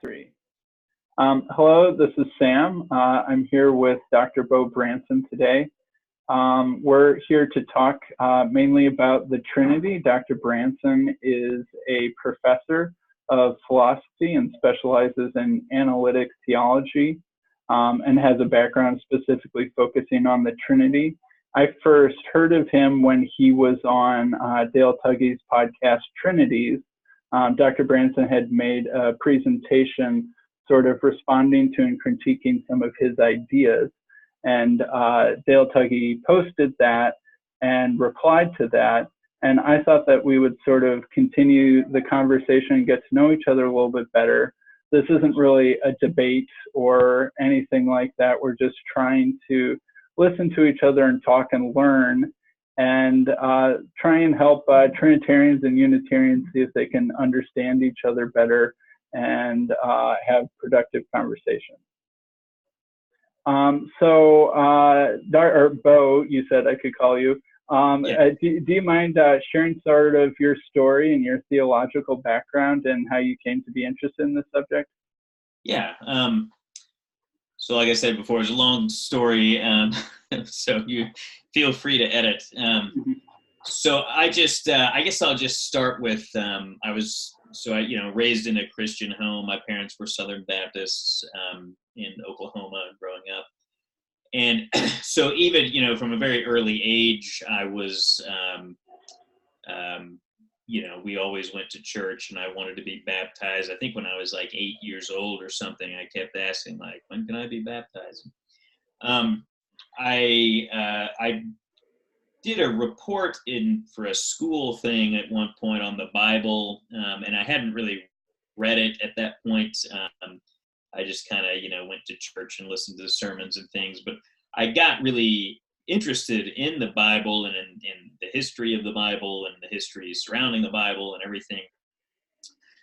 3. Hello, this is Sam. I'm here with Dr. Beau Branson today. We're here to talk mainly about the Trinity. Dr. Branson is a professor of philosophy and specializes in analytic theology and has a background specifically focusing on the Trinity. I first heard of him when he was on Dale Tuggy's podcast, Trinities. Dr. Branson had made a presentation sort of responding to and critiquing some of his ideas. And Dale Tuggy posted that and replied to that. And I thought that we would sort of continue the conversation and get to know each other a little bit better. This isn't really a debate or anything like that. We're just trying to listen to each other and talk and learn and try and help Trinitarians and Unitarians see if they can understand each other better and have productive conversations. Beau, you said I could call you. Yeah. Do you mind sharing sort of your story and your theological background and how you came to be interested in this subject? Yeah. So like I said before, it's a long story, so you feel free to edit. So I guess I'll just start with, I was raised in a Christian home. My parents were Southern Baptists in Oklahoma growing up. And so even, from a very early age, I was, we always went to church and I wanted to be baptized. I think when I was like 8 years old or something, I kept asking like, when can I be baptized? I did a report for a school thing at one point on the Bible, and I hadn't really read it at that point. I just kind of, went to church and listened to the sermons and things, but I got really interested in the Bible and in the history of the Bible and the history surrounding the Bible and everything.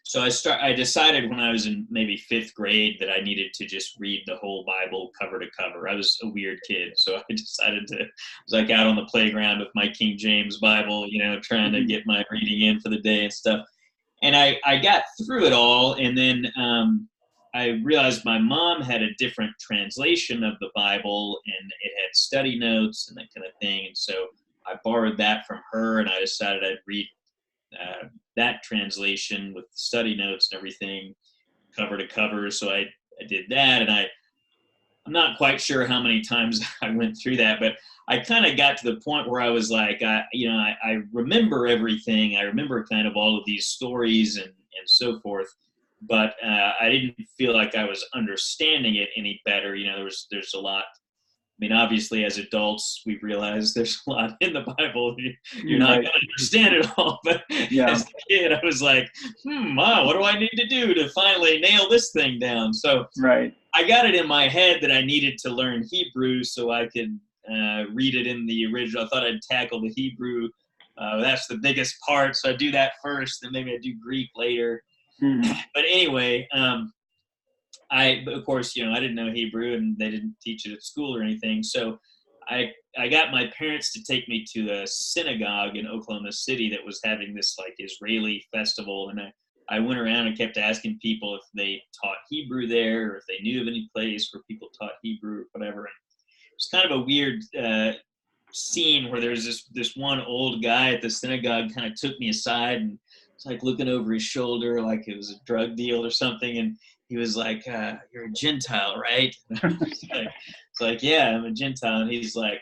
So I decided when I was in maybe 5th grade that I needed to just read the whole Bible cover to cover. I was a weird kid, so I decided I was like out on the playground with my King James Bible, trying to get my reading in for the day and stuff. And I got through it all, and then I realized my mom had a different translation of the Bible, and it had study notes and that kind of thing. And so I borrowed that from her, and I decided I'd read that translation with study notes and everything, cover to cover. So I did that, and I'm not quite sure how many times I went through that, but I kind of got to the point where I was like, I remember everything. I remember kind of all of these stories and so forth. But I didn't feel like I was understanding it any better. There's a lot. I mean, obviously, as adults, we realize there's a lot in the Bible. You're not going to understand it all. But as a kid, I was like, wow, what do I need to do to finally nail this thing down? So I got it in my head that I needed to learn Hebrew so I could read it in the original. I thought I'd tackle the Hebrew. That's the biggest part. So I do that first, then maybe I do Greek later. But anyway, of course, I didn't know Hebrew and they didn't teach it at school or anything. So I got my parents to take me to a synagogue in Oklahoma City that was having this like Israeli festival. And I went around and kept asking people if they taught Hebrew there or if they knew of any place where people taught Hebrew or whatever. And it was kind of a weird scene where there was this one old guy at the synagogue kind of took me aside and was like looking over his shoulder like it was a drug deal or something. And he was like, you're a Gentile, right? It's like, yeah, I'm a Gentile. And he's like,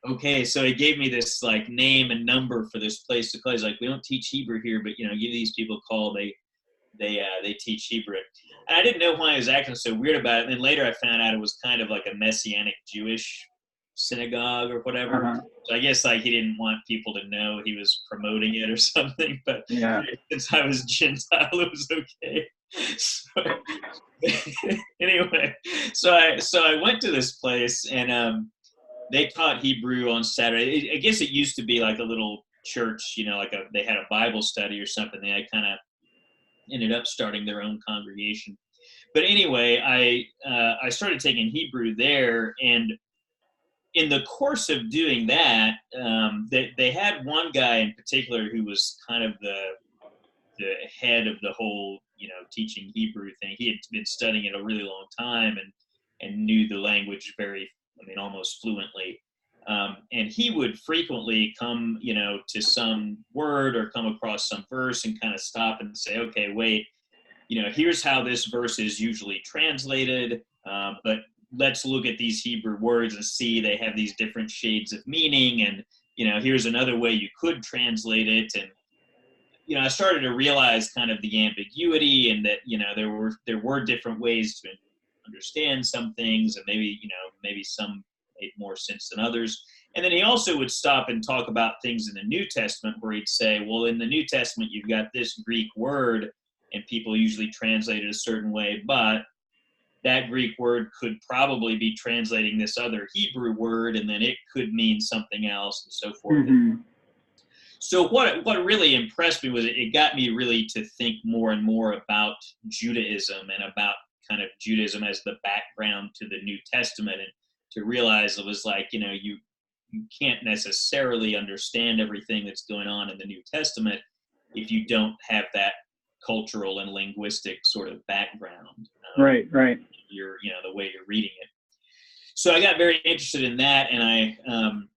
okay. So he gave me this like name and number for this place to play. He's like, we don't teach Hebrew here, but give these people a call. They teach Hebrew. And I didn't know why he was acting so weird about it. And then later I found out it was kind of like a Messianic Jewish synagogue or whatever. So I guess like he didn't want people to know he was promoting it or something. But since I was Gentile, it was okay. So, anyway, so I went to this place and they taught Hebrew on Saturday. I guess it used to be like a little church, they had a Bible study or something. They kind of ended up starting their own congregation. But anyway, I started taking Hebrew there, and in the course of doing that, they had one guy in particular who was kind of the head of the whole teaching Hebrew thing. He had been studying it a really long time and knew the language almost fluently. And he would frequently come, to some word or come across some verse and kind of stop and say, okay, wait, here's how this verse is usually translated, but let's look at these Hebrew words and see they have these different shades of meaning. And, here's another way you could translate it. And, I started to realize kind of the ambiguity and that, there were different ways to understand some things, and maybe some made more sense than others. And then he also would stop and talk about things in the New Testament where he'd say, well, in the New Testament, you've got this Greek word, and people usually translate it a certain way, but that Greek word could probably be translating this other Hebrew word, and then it could mean something else, and so forth. Mm-hmm. So what really impressed me was it got me really to think more and more about Judaism and about kind of Judaism as the background to the New Testament, and to realize it was like, you can't necessarily understand everything that's going on in the New Testament if you don't have that cultural and linguistic sort of background. Right. The way you're reading it. So I got very interested in that, and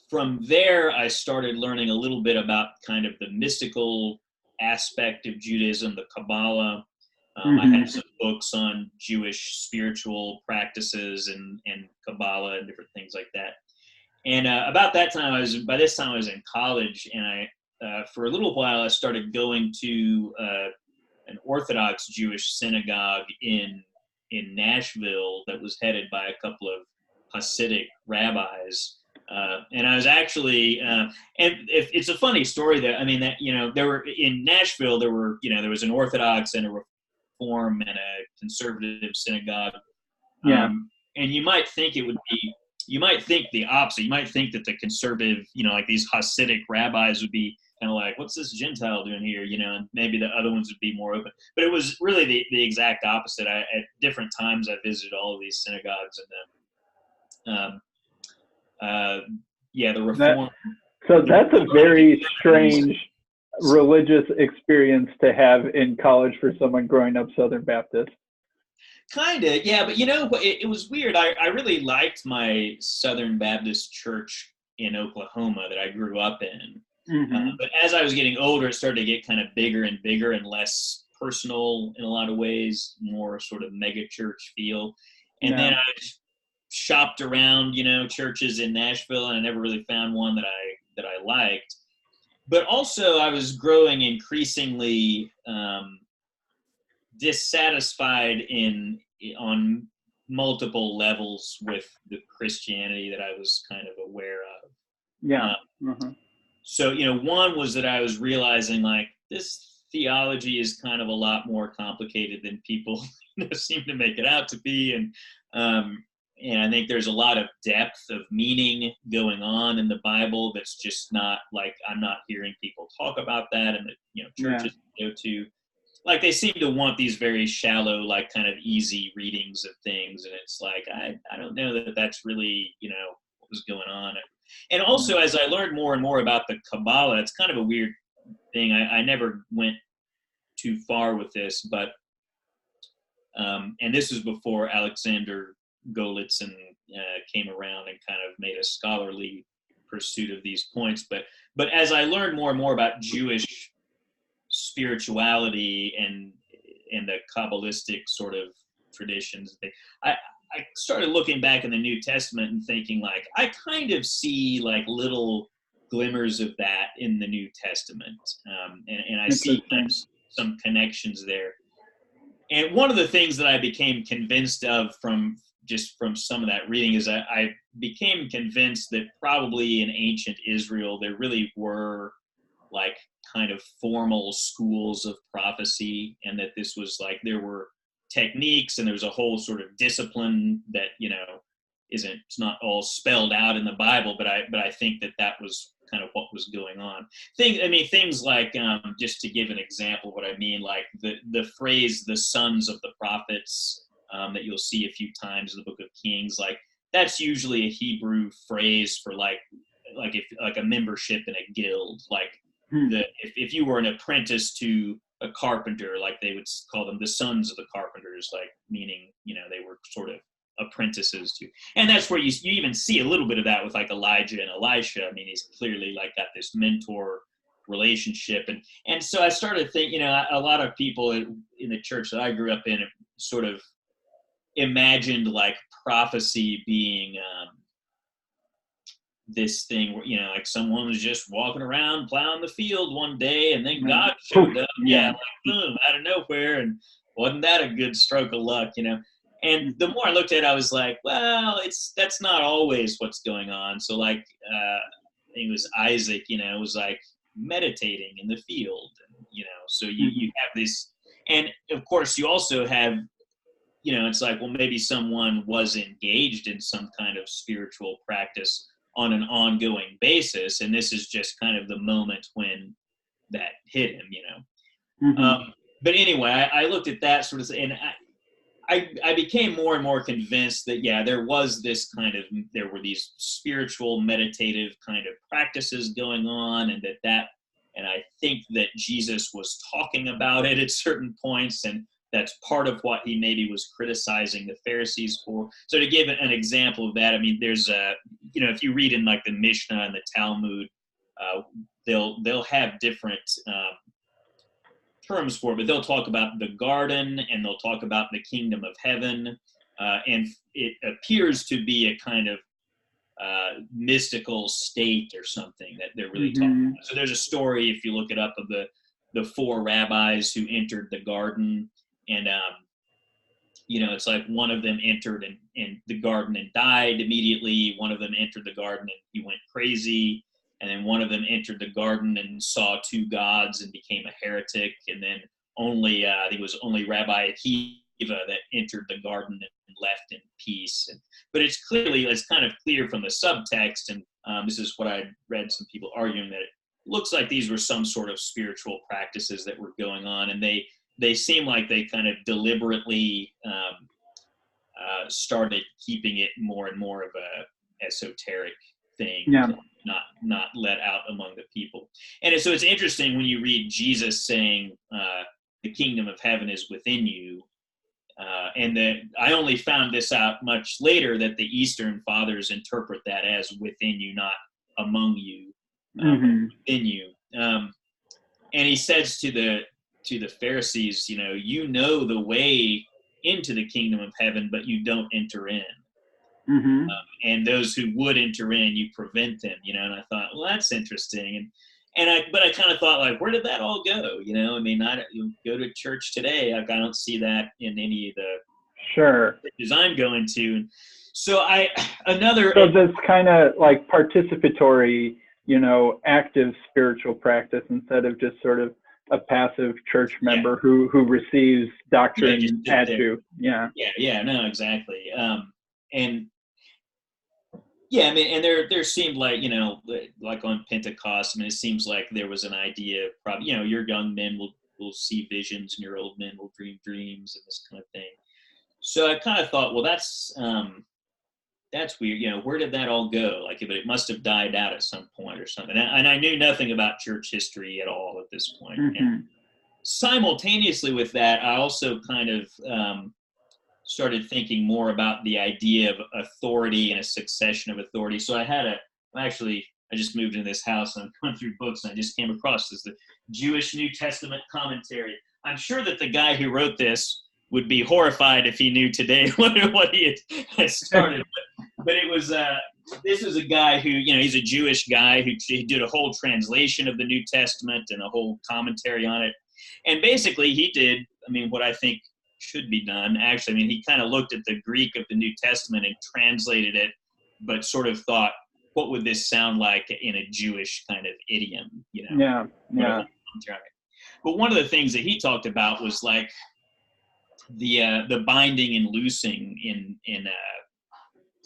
from there, I started learning a little bit about kind of the mystical aspect of Judaism, the Kabbalah. I had some books on Jewish spiritual practices and Kabbalah and different things like that. And about that time, by this time I was in college, and for a little while, I started going to an Orthodox Jewish synagogue in Nashville that was headed by a couple of Hasidic rabbis. And I was actually, and it's a funny story that, there were, in Nashville, there was an Orthodox and a Reform and a conservative synagogue. Yeah. And you might think you might think the opposite. You might think that the conservative, like these Hasidic rabbis would be kind of like, what's this Gentile doing here? And maybe the other ones would be more open. But it was really the exact opposite. At different times, I visited all of these synagogues, and the Reform. So that's a very strange religious experience to have in college for someone growing up Southern Baptist. Kind of, yeah, but it was weird. I really liked my Southern Baptist church in Oklahoma that I grew up in. But as I was getting older, it started to get kind of bigger and bigger and less personal in a lot of ways, more sort of mega church feel. And then I shopped around, churches in Nashville, and I never really found one that I liked. But also, I was growing increasingly dissatisfied on multiple levels with the Christianity that I was kind of aware of. Yeah. So, one was that I was realizing, like, this theology is kind of a lot more complicated than people seem to make it out to be, and I think there's a lot of depth of meaning going on in the Bible that's just not, like, I'm not hearing people talk about that, and that churches go to. Like, they seem to want these very shallow, like, kind of easy readings of things, and it's like, I don't know that that's really, what was going on. And also, as I learned more and more about the Kabbalah, it's kind of a weird thing. I never went too far with this, but, and this was before Alexander Golitsyn came around and kind of made a scholarly pursuit of these points. But as I learned more and more about Jewish spirituality and the Kabbalistic sort of traditions, I started looking back in the New Testament and thinking, like, I kind of see like little glimmers of that in the New Testament, and I see some connections there. And one of the things that I became convinced of from some of that reading is that I became convinced that probably in ancient Israel there really were like kind of formal schools of prophecy, and that this was like there were techniques and there was a whole sort of discipline that it's not all spelled out in the Bible, but I think that was kind of what was going on. Things like, just to give an example of what I mean, like the phrase "the sons of the prophets" that you'll see a few times in the Book of Kings, like that's usually a Hebrew phrase for like a membership in a guild, like if you were an apprentice to a carpenter, like they would call them the sons of the carpenters, like meaning, they were sort of apprentices to. And that's where you even see a little bit of that with like Elijah and Elisha. I mean, he's clearly like got this mentor relationship. And so I started thinking, a lot of people in the church that I grew up in sort of imagined like prophecy being this thing where, like someone was just walking around plowing the field one day and then God showed up, like boom, out of nowhere, and wasn't that a good stroke of luck, And the more I looked at it, I was like, well, that's not always what's going on. So like, I think it was Isaac, was like meditating in the field, so you have this, and of course you also have, it's like, well, maybe someone was engaged in some kind of spiritual practice on an ongoing basis, and this is just kind of the moment when that hit him, But anyway, I looked at that sort of, and I became more and more convinced that, there was there were these spiritual meditative kind of practices going on, and and I think that Jesus was talking about it at certain points, and that's part of what he maybe was criticizing the Pharisees for. So to give an example of that, I mean, there's if you read in like the Mishnah and the Talmud, they'll have different terms for it, but they'll talk about the garden and they'll talk about the kingdom of heaven, and it appears to be a kind of mystical state or something that they're really talking about. So there's a story, if you look it up, of the four rabbis who entered the garden, and it's like one of them entered in the garden and died immediately. One of them entered the garden and he went crazy. And then one of them entered the garden and saw two gods and became a heretic. And then I think it was only Rabbi Akiva that entered the garden and left in peace. But it's kind of clear from the subtext, and this is what I read some people arguing, that it looks like these were some sort of spiritual practices that were going on, and they seem like they kind of deliberately started keeping it more and more of a esoteric thing, not let out among the people. And so it's interesting when you read Jesus saying, the kingdom of heaven is within you, and that I only found this out much later, that the Eastern fathers interpret that as within you, not among you, within you. And he says to the Pharisees, you know the way into the kingdom of heaven, but you don't enter in. And those who would enter in, you prevent them, and I thought, well, that's interesting. But I kind of thought, like, where did that all go? I mean, you go to church today, like, I don't see that in any of the churches I'm going to. So this kind of like participatory, active spiritual practice, instead of just sort of a passive church member who receives doctrine at you. No, exactly. And I mean, and there seemed like, like on Pentecost, I mean, it seems like there was an idea, probably, your young men will see visions and your old men will dream dreams and this kind of thing. So I kind of thought, well, that's weird. Where did that all go? Like, but it must have died out at some point or something. And I knew nothing about church history at all at this point. And simultaneously with that, I also kind of started thinking more about the idea of authority and a succession of authority. So I just moved into this house and I'm going through books, and I just came across this, the Jewish New Testament commentary. I'm sure that the guy who wrote this would be horrified if he knew today what he had started. But it was, this was a guy who, he's a Jewish guy who did a whole translation of the New Testament and a whole commentary on it. And basically he did, I mean, what I think should be done. Actually, I mean, he kind of looked at the Greek of the New Testament and translated it, but sort of thought, what would this sound like in a Jewish kind of idiom, But one of the things that he talked about was like the binding and loosing in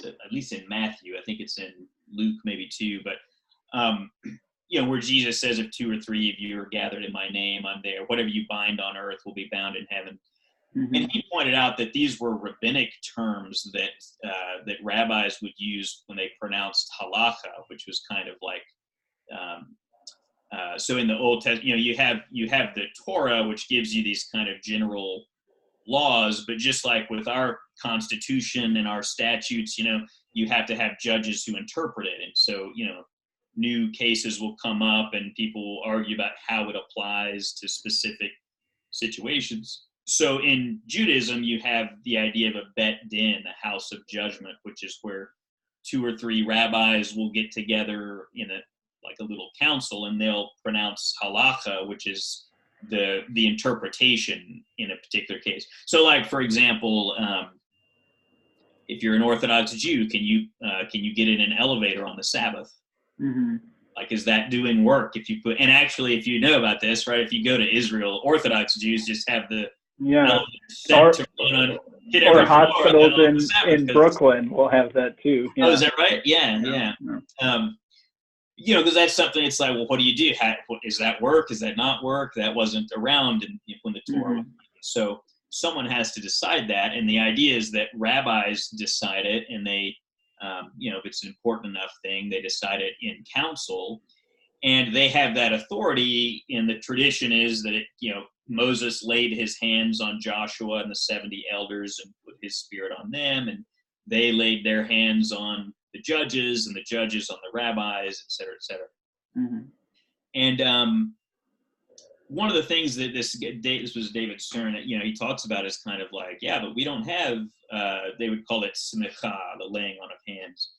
at least in Matthew. I think it's in Luke maybe too, but where Jesus says, if two or three of you are gathered in my name, I'm there. Whatever you bind on earth will be bound in heaven. And he pointed out that these were rabbinic terms that rabbis would use when they pronounced halacha, which was kind of like So in the Old Testament, you have the Torah, which gives you these kind of general laws, but just like with our Constitution and our statutes, you have to have judges who interpret it. And so, new cases will come up and people will argue about how it applies to specific situations. So in Judaism, you have the idea of a bet din, a house of judgment, which is where 2 or 3 rabbis will get together in a little council, and they'll pronounce halacha, which is the interpretation in a particular case. So, like, for example, if you're an Orthodox Jew, can you get in an elevator on the Sabbath? Mm-hmm. Like, is that doing work? And actually, if you know about this, right, if you go to Israel, Orthodox Jews just have the elevator set to run on, hit every or hospitals in Brooklyn will have that too. Yeah. Oh, is that right? Yeah. Because that's something. It's like, well, what do you do? Is that work? Is that not work? That wasn't around when the Torah was. So someone has to decide that, and the idea is that rabbis decide it, and they, if it's an important enough thing, they decide it in council, and they have that authority. And the tradition is that Moses laid his hands on Joshua and the 70 elders and put his spirit on them, and they laid their hands on the judges and the judges on the rabbis, et cetera, et cetera. Mm-hmm. And one of the things that this was David Stern, he talks about is kind of like, yeah, but we don't have, they would call it smicha, the laying on of hands.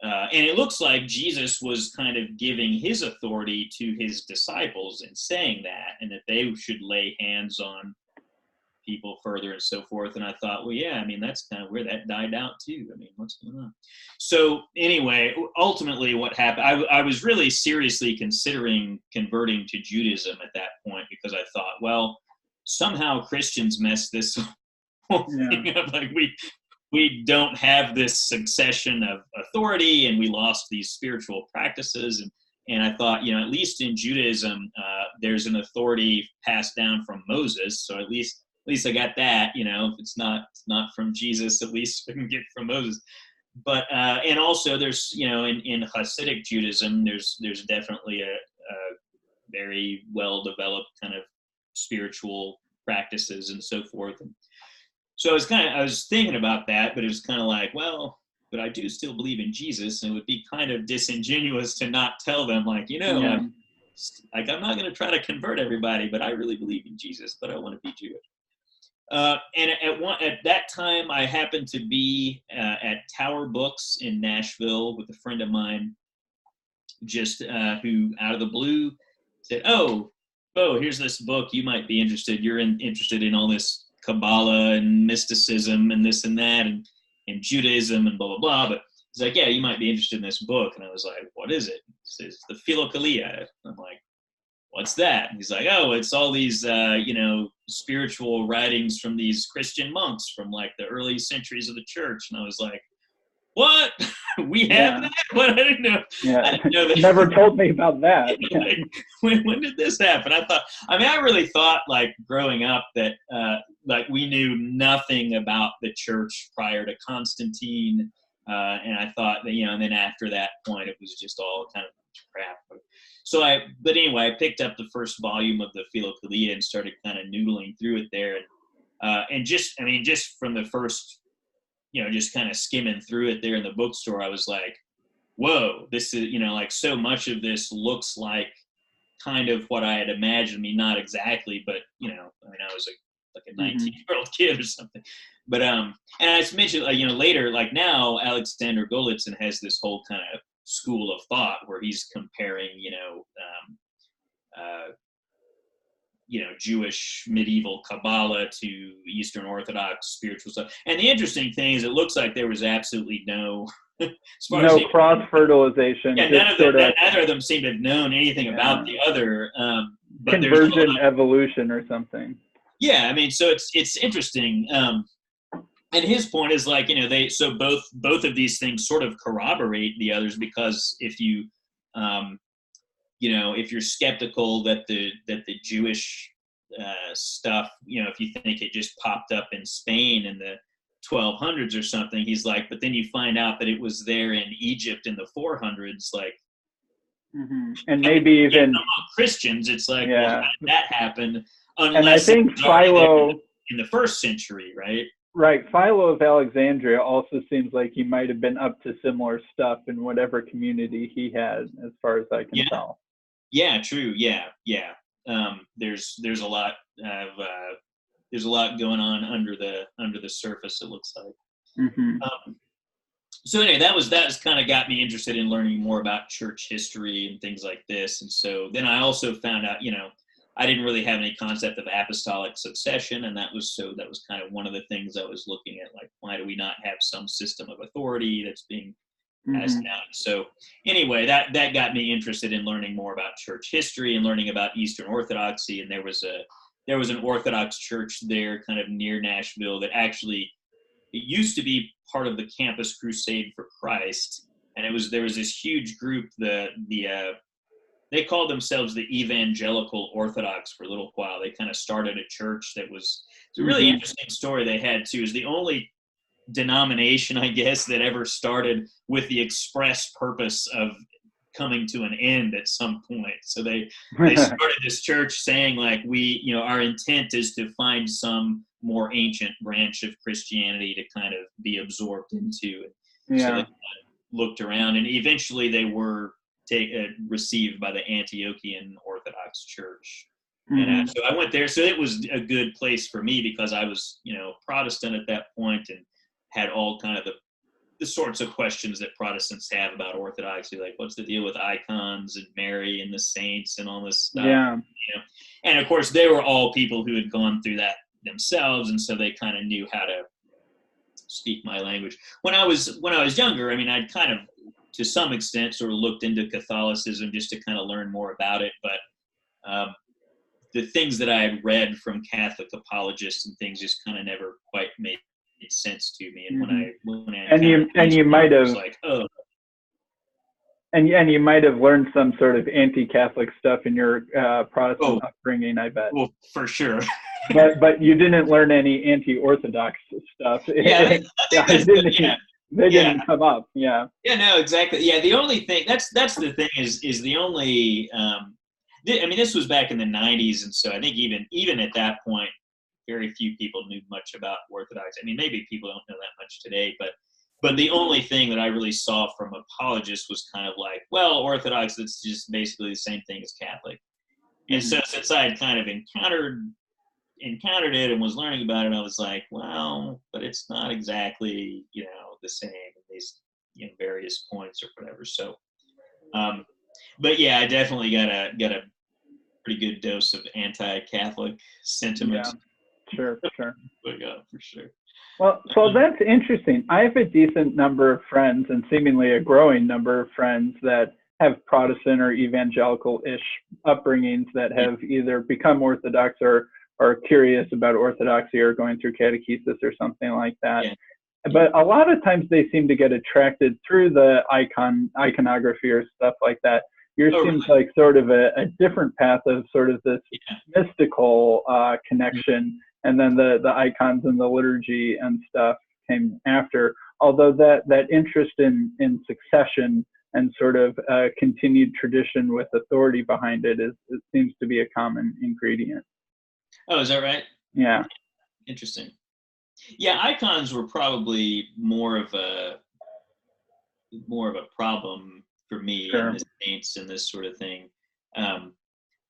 And it looks like Jesus was kind of giving his authority to his disciples and saying that, and that they should lay hands on people further and so forth. And I thought, well, yeah, that's kind of where that died out too. What's going on? So anyway, ultimately what happened, I was really seriously considering converting to Judaism at that point, because I thought, well, somehow Christians messed this whole thing up. Like, we don't have this succession of authority, and we lost these spiritual practices. And I thought, at least in Judaism, there's an authority passed down from Moses. So at least I got that. If it's not from Jesus, at least I can get from Moses. But and also there's in Hasidic Judaism, there's definitely a very well developed kind of spiritual practices and so forth. And so I was thinking about that, but it was kind of like, well, but I do still believe in Jesus, and it would be kind of disingenuous to not tell them, like, I'm not going to try to convert everybody, but I really believe in Jesus, but I want to be Jewish. And at that time, I happened to be at Tower Books in Nashville with a friend of mine, just who out of the blue said, "Oh, Beau, here's this book. You might be interested. You're interested in all this Kabbalah and mysticism and this and that and Judaism and blah, blah, blah. But he's like, yeah, you might be interested in this book." And I was like, what is it? He says, the Philokalia. I'm like, what's that? And he's like, oh, it's all these, spiritual writings from these Christian monks from like the early centuries of the church. And I was like, what? We have that? What? I didn't know. Yeah. I didn't know that. Never told me about that. Like, when did this happen? I really thought, like, growing up that like we knew nothing about the church prior to Constantine, and I thought that, and then after that point it was just all kind of crap. But anyway, I picked up the first volume of the Philokalia and started kind of noodling through it there, and just from the first, just kind of skimming through it there in the bookstore, I was like, whoa, this is, like, so much of this looks like kind of what I had imagined. Not exactly, but, I was like a 19-year-old kid or something. But, and I just mentioned, later, like now, Alexander Golitsyn has this whole kind of school of thought where he's comparing, Jewish medieval Kabbalah to Eastern Orthodox spiritual stuff. And the interesting thing is, it looks like there was absolutely no cross-fertilization. Yeah, neither of them seem to have known anything about the other. But convergent evolution or something. Yeah, so it's interesting. And his point is, like, so both of these things sort of corroborate the others, because if you if you're skeptical that the Jewish stuff, if you think it just popped up in Spain in the 1200s or something, he's like, but then you find out that it was there in Egypt in the 400s, like, And maybe even among Christians, it's like, yeah. well, how did that happen? Unless and I think Philo in the first century, right? Right. Philo of Alexandria also seems like he might have been up to similar stuff in whatever community he had, as far as I can tell. Yeah, true. Yeah. There's a lot of there's a lot going on under the surface, it looks like. So anyway, that was kind of got me interested in learning more about church history and things like this. And so then I also found out, I didn't really have any concept of apostolic succession, and that was kind of one of the things I was looking at, like, why do we not have some system of authority that's being passed down? So anyway, that got me interested in learning more about church history and learning about Eastern Orthodoxy. And there was an Orthodox church there, kind of near Nashville, that actually, it used to be part of the Campus Crusade for Christ, and there was this huge group, they called themselves the Evangelical Orthodox for a little while. They kind of started a church that was, it's a really interesting story they had too. Is the only denomination, I guess, that ever started with the express purpose of coming to an end at some point. So they started this church saying, like, our intent is to find some more ancient branch of Christianity to kind of be absorbed into. So they kind of looked around, and eventually they were received by the Antiochian Orthodox Church. And so I went there. So it was a good place for me because I was, Protestant at that point and had all kind of the sorts of questions that Protestants have about Orthodoxy, like what's the deal with icons and Mary and the saints and all this stuff. And of course, they were all people who had gone through that themselves, and so they kind of knew how to speak my language. When I was younger, I mean, I'd kind of, to some extent, sort of looked into Catholicism just to kind of learn more about it, but the things that I had read from Catholic apologists and things just kind of never quite made sense to me. And when I you might have like, oh. And you might have learned some sort of anti-Catholic stuff in your Protestant upbringing, I bet. Well, for sure. but you didn't learn any anti-Orthodox stuff. Yeah, they didn't come up. Yeah. Yeah, no, exactly. Yeah, the only thing that's the thing is the only. I mean, this was back in the '90s, and so I think even at that point, very few people knew much about Orthodox. I mean, maybe people don't know that much today, but the only thing that I really saw from apologists was kind of like, well, Orthodox, it's just basically the same thing as Catholic. And so since I had kind of encountered it and was learning about it, I was like, well, but it's not exactly, the same in these various points or whatever. So, but yeah, I definitely got a pretty good dose of anti-Catholic sentiment. Yeah, sure. Yeah, for sure. Well, so that's interesting. I have a decent number of friends, and seemingly a growing number of friends, that have Protestant or evangelical-ish upbringings that have either become Orthodox or are curious about Orthodoxy or going through catechesis or something like that. Yeah. But a lot of times they seem to get attracted through the iconography or stuff like that. Yours seems like sort of a different path of sort of this mystical connection, and then the icons and the liturgy and stuff came after. Although that interest in succession and sort of continued tradition with authority behind it seems to be a common ingredient. Oh, is that right? Yeah. Interesting. Yeah, icons were probably more of a problem for me and the saints and this sort of thing. I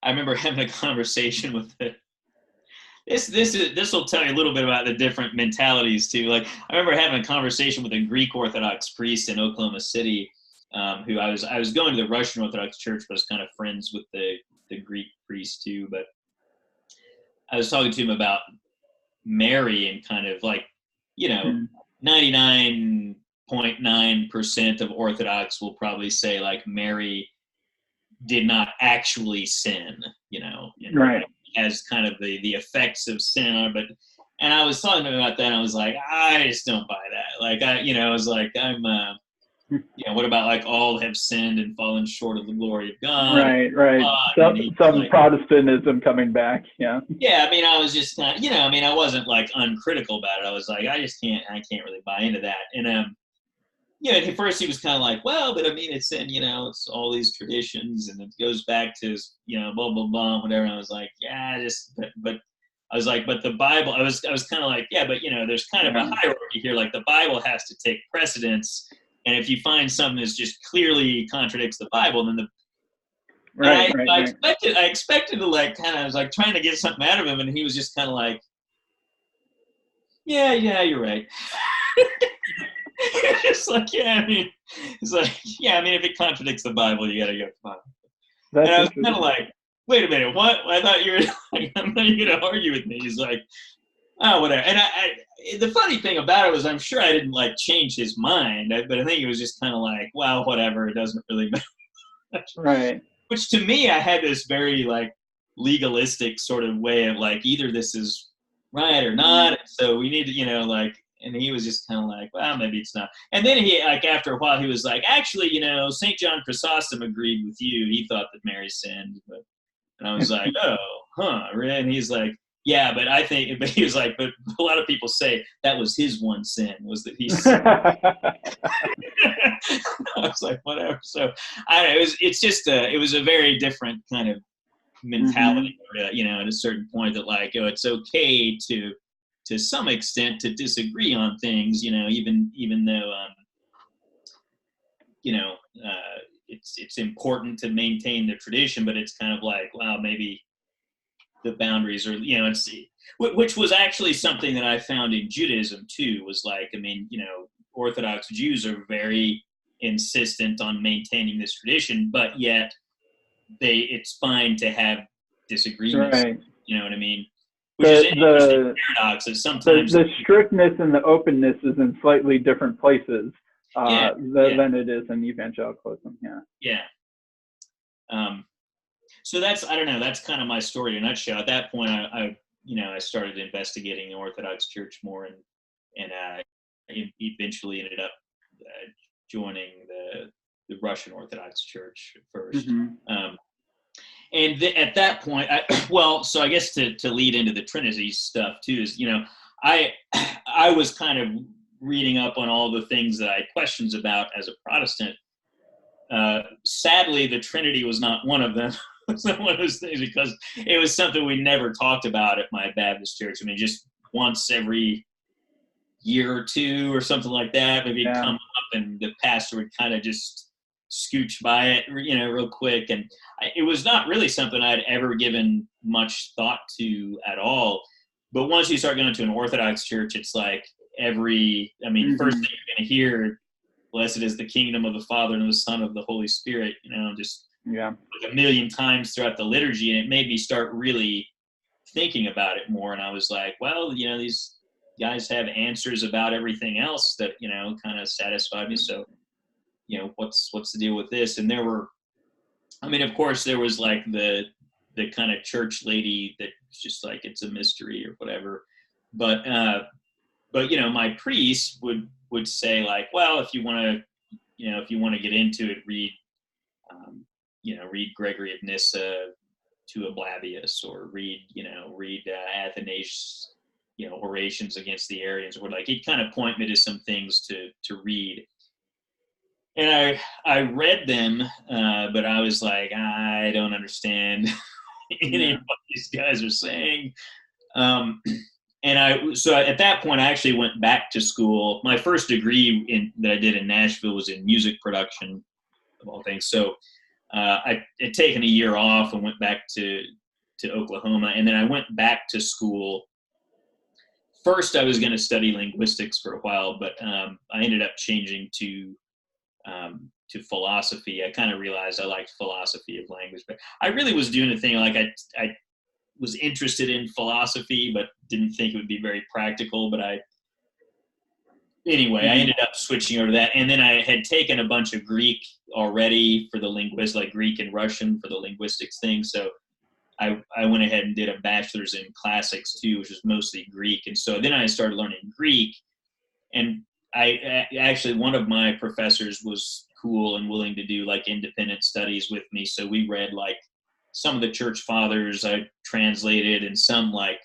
remember having a conversation with this will tell you a little bit about the different mentalities too. Like, I remember having a conversation with a Greek Orthodox priest in Oklahoma City, who I was going to the Russian Orthodox Church, but I was kind of friends with the Greek priest too. But I was talking to him about Mary and kind of like, 99.9% of Orthodox will probably say, like, Mary did not actually sin, right, as kind of the effects of sin on it. And I was talking to him about that, and I was like, I just don't buy that. Like, I was like, I'm, what about, like, all have sinned and fallen short of the glory of God? Right. Some like, Protestantism coming back, yeah. Yeah, I mean, I was just kind of, I wasn't, like, uncritical about it. I was like, I can't really buy into that. And yeah, at first he was kind of like, well, but I mean, it's in, it's all these traditions and it goes back to, blah, blah, blah, whatever. And I was like, yeah, but I was like, but the Bible, I was kind of like, yeah, but, there's kind of a hierarchy here. Like the Bible has to take precedence. And if you find something that just clearly contradicts the Bible, then I expected to like kind of, I was like trying to get something out of him. And he was just kind of like, yeah, you're right. It's like, yeah, I mean, if it contradicts the Bible, you got to go to the Bible. And I was kind of like, wait a minute, what? I thought you were like, I'm not going to argue with me. He's like, oh, whatever. And the funny thing about it was, I'm sure I didn't like change his mind, but I think it was just kind of like, well, whatever, it doesn't really matter. Right. Which to me, I had this very like legalistic sort of way of like, either this is right or not. So we need to, and he was just kind of like, well, maybe it's not. And then he, like, after a while, he was like, actually, St. John Chrysostom agreed with you. He thought that Mary sinned. And I was like, oh, huh. And he's like, yeah, but he was like, but a lot of people say that was his one sin, was that he sinned. I was like, whatever. So I don't know. It was a very different kind of mentality, at a certain point that like, it's okay to some extent to disagree on things, even though, it's important to maintain the tradition, but it's kind of like, wow, maybe the boundaries are, which was actually something that I found in Judaism too, was like, I mean, Orthodox Jews are very insistent on maintaining this tradition, but yet it's fine to have disagreements. Right. You know what I mean? Which is an interesting paradox that sometimes the strictness and the openness is in slightly different places than it is in evangelicalism. Yeah. So that's, I don't know, that's kind of my story in a nutshell. At that point, I started investigating the Orthodox Church more, and eventually ended up joining the Russian Orthodox Church first. And at that point, so I guess to lead into the Trinity stuff too is, I was kind of reading up on all the things that I had questions about as a Protestant. Sadly, the Trinity was not one of them. It's not one of those things, because it was something we never talked about at my Baptist church. I mean, just once every year or two or something like that, maybe it'd come up and the pastor would kind of just scooch by it, real quick. And it was not really something I'd ever given much thought to at all. But once you start going to an Orthodox church, it's like first thing you're going to hear, blessed is the kingdom of the Father and of the Son of the Holy Spirit, just like a million times throughout the liturgy. And it made me start really thinking about it more. And I was like, well, these guys have answers about everything else that, kind of satisfied me. So, what's the deal with this? And there were, of course, there was like the kind of church lady that was just like, it's a mystery or whatever. But my priest would say like, well, if you want to get into it, read Gregory of Nyssa to Ablabius, or read Athanasius, orations against the Arians, or like, he'd kind of point me to some things to read. And I read them, but I was like, I don't understand any of what these guys are saying. So at that point, I actually went back to school. My first degree that I did in Nashville was in music production, of all things. So I had taken a year off and went back to Oklahoma, and then I went back to school. First, I was going to study linguistics for a while, but I ended up changing to philosophy. I kind of realized I liked philosophy of language, but I really was doing a thing like I was interested in philosophy, but didn't think it would be very practical. But I ended up switching over to that. And then I had taken a bunch of Greek already for the linguistics, like Greek and Russian for the linguistics thing. So I went ahead and did a bachelor's in classics too, which is mostly Greek. And so then I started learning Greek. And I actually, one of my professors was cool and willing to do like independent studies with me. So we read like some of the church fathers I translated, and some like,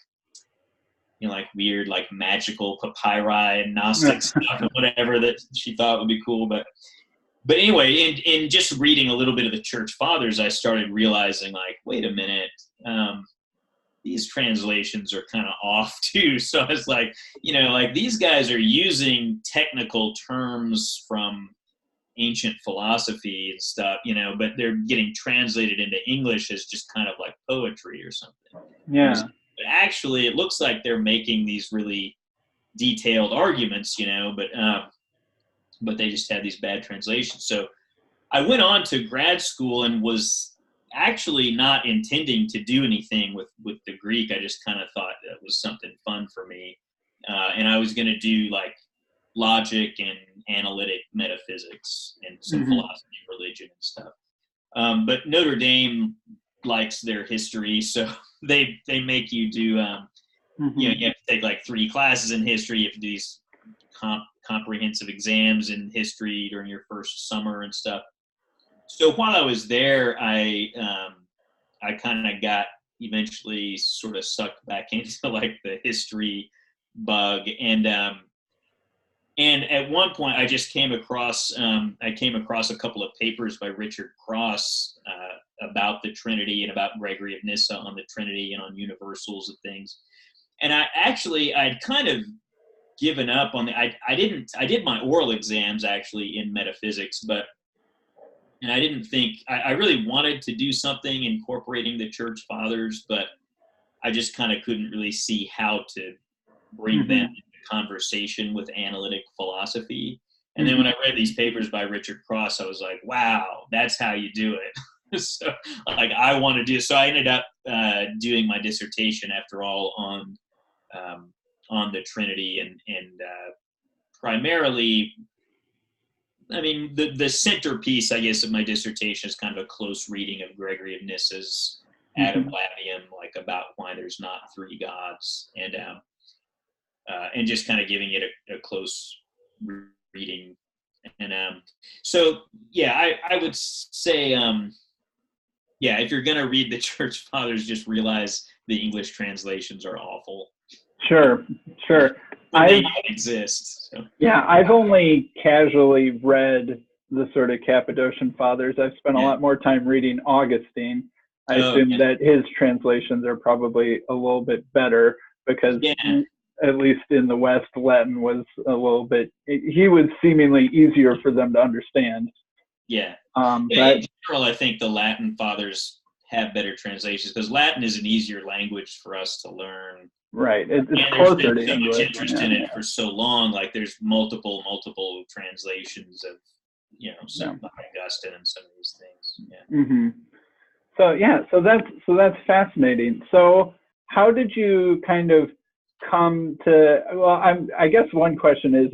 like weird, like magical papyri and Gnostic stuff and whatever that she thought would be cool. But anyway, in just reading a little bit of the Church Fathers, I started realizing, like, wait a minute, these translations are kind of off too. So I was like, like these guys are using technical terms from ancient philosophy and stuff, but they're getting translated into English as just kind of like poetry or something. Yeah. But actually, it looks like they're making these really detailed arguments, but they just had these bad translations. So I went on to grad school and was actually not intending to do anything with the Greek. I just kind of thought that was something fun for me. And I was going to do like logic and analytic metaphysics and some philosophy of religion and stuff. But Notre Dame likes their history, so they make you do, you have to take like 3 classes in history. You have to do these comprehensive exams in history during your first summer and stuff. So while I was there, I kind of got eventually sort of sucked back into like the history bug, and at one point I just came across a couple of papers by Richard Cross about the Trinity and about Gregory of Nyssa on the Trinity and on universals and things. And I'd kind of given up on I did my oral exams actually in metaphysics, and I didn't think, I really wanted to do something incorporating the Church Fathers, but I just kind of couldn't really see how to bring them into conversation with analytic philosophy. And then when I read these papers by Richard Cross, I was like, wow, that's how you do it. So like I want to do, so I ended up doing my dissertation after all on the Trinity and primarily, I mean, the centerpiece, I guess, of my dissertation is kind of a close reading of Gregory of Nyssa's Ad Ablabium, like about why there's not 3 gods, and just kind of giving it a close reading. And so, yeah, I would say, yeah, if you're going to read the Church Fathers, just realize the English translations are awful. Sure. They don't exist. So. Yeah, I've only casually read the sort of Cappadocian Fathers. I've spent a lot more time reading Augustine. I assume that his translations are probably a little bit better because at least in the West, Latin was a little bit, he was seemingly easier for them to understand. Yeah. But in general, I think the Latin Fathers have better translations because Latin is an easier language for us to learn. Right. It's closer to so English. Much interest in it for so long. Like there's multiple translations of, some by Augustine and some of these things. Yeah. So that's fascinating. So how did you kind of come to? Well, I guess one question is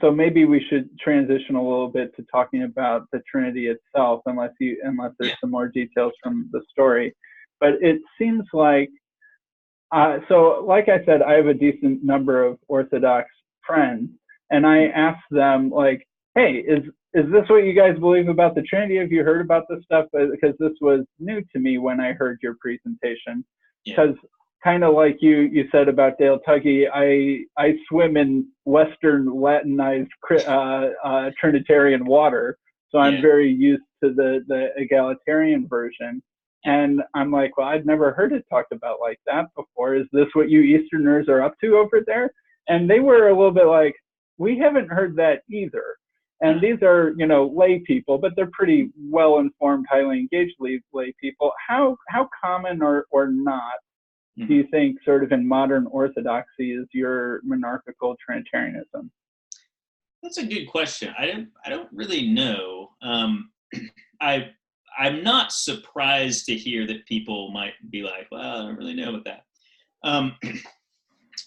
so maybe we should transition a little bit to talking about the Trinity itself, unless there's some more details from the story. But it seems like. So like I said, I have a decent number of Orthodox friends, and I asked them like, hey, is this what you guys believe about the Trinity? Have you heard about this stuff? Because this was new to me when I heard your presentation. Because kind of like you said about Dale Tuggy, I swim in Western Latinized Trinitarian water, so I'm very used to the egalitarian version. And I'm like, well, I'd never heard it talked about like that before. Is this what you Easterners are up to over there? And they were a little bit like, we haven't heard that either. And these are, lay people, but they're pretty well-informed, highly engaged lay people. How common or not do you think sort of in modern Orthodoxy is your monarchical Trinitarianism? That's a good question. I don't really know. I'm not surprised to hear that people might be like, well, I don't really know about that.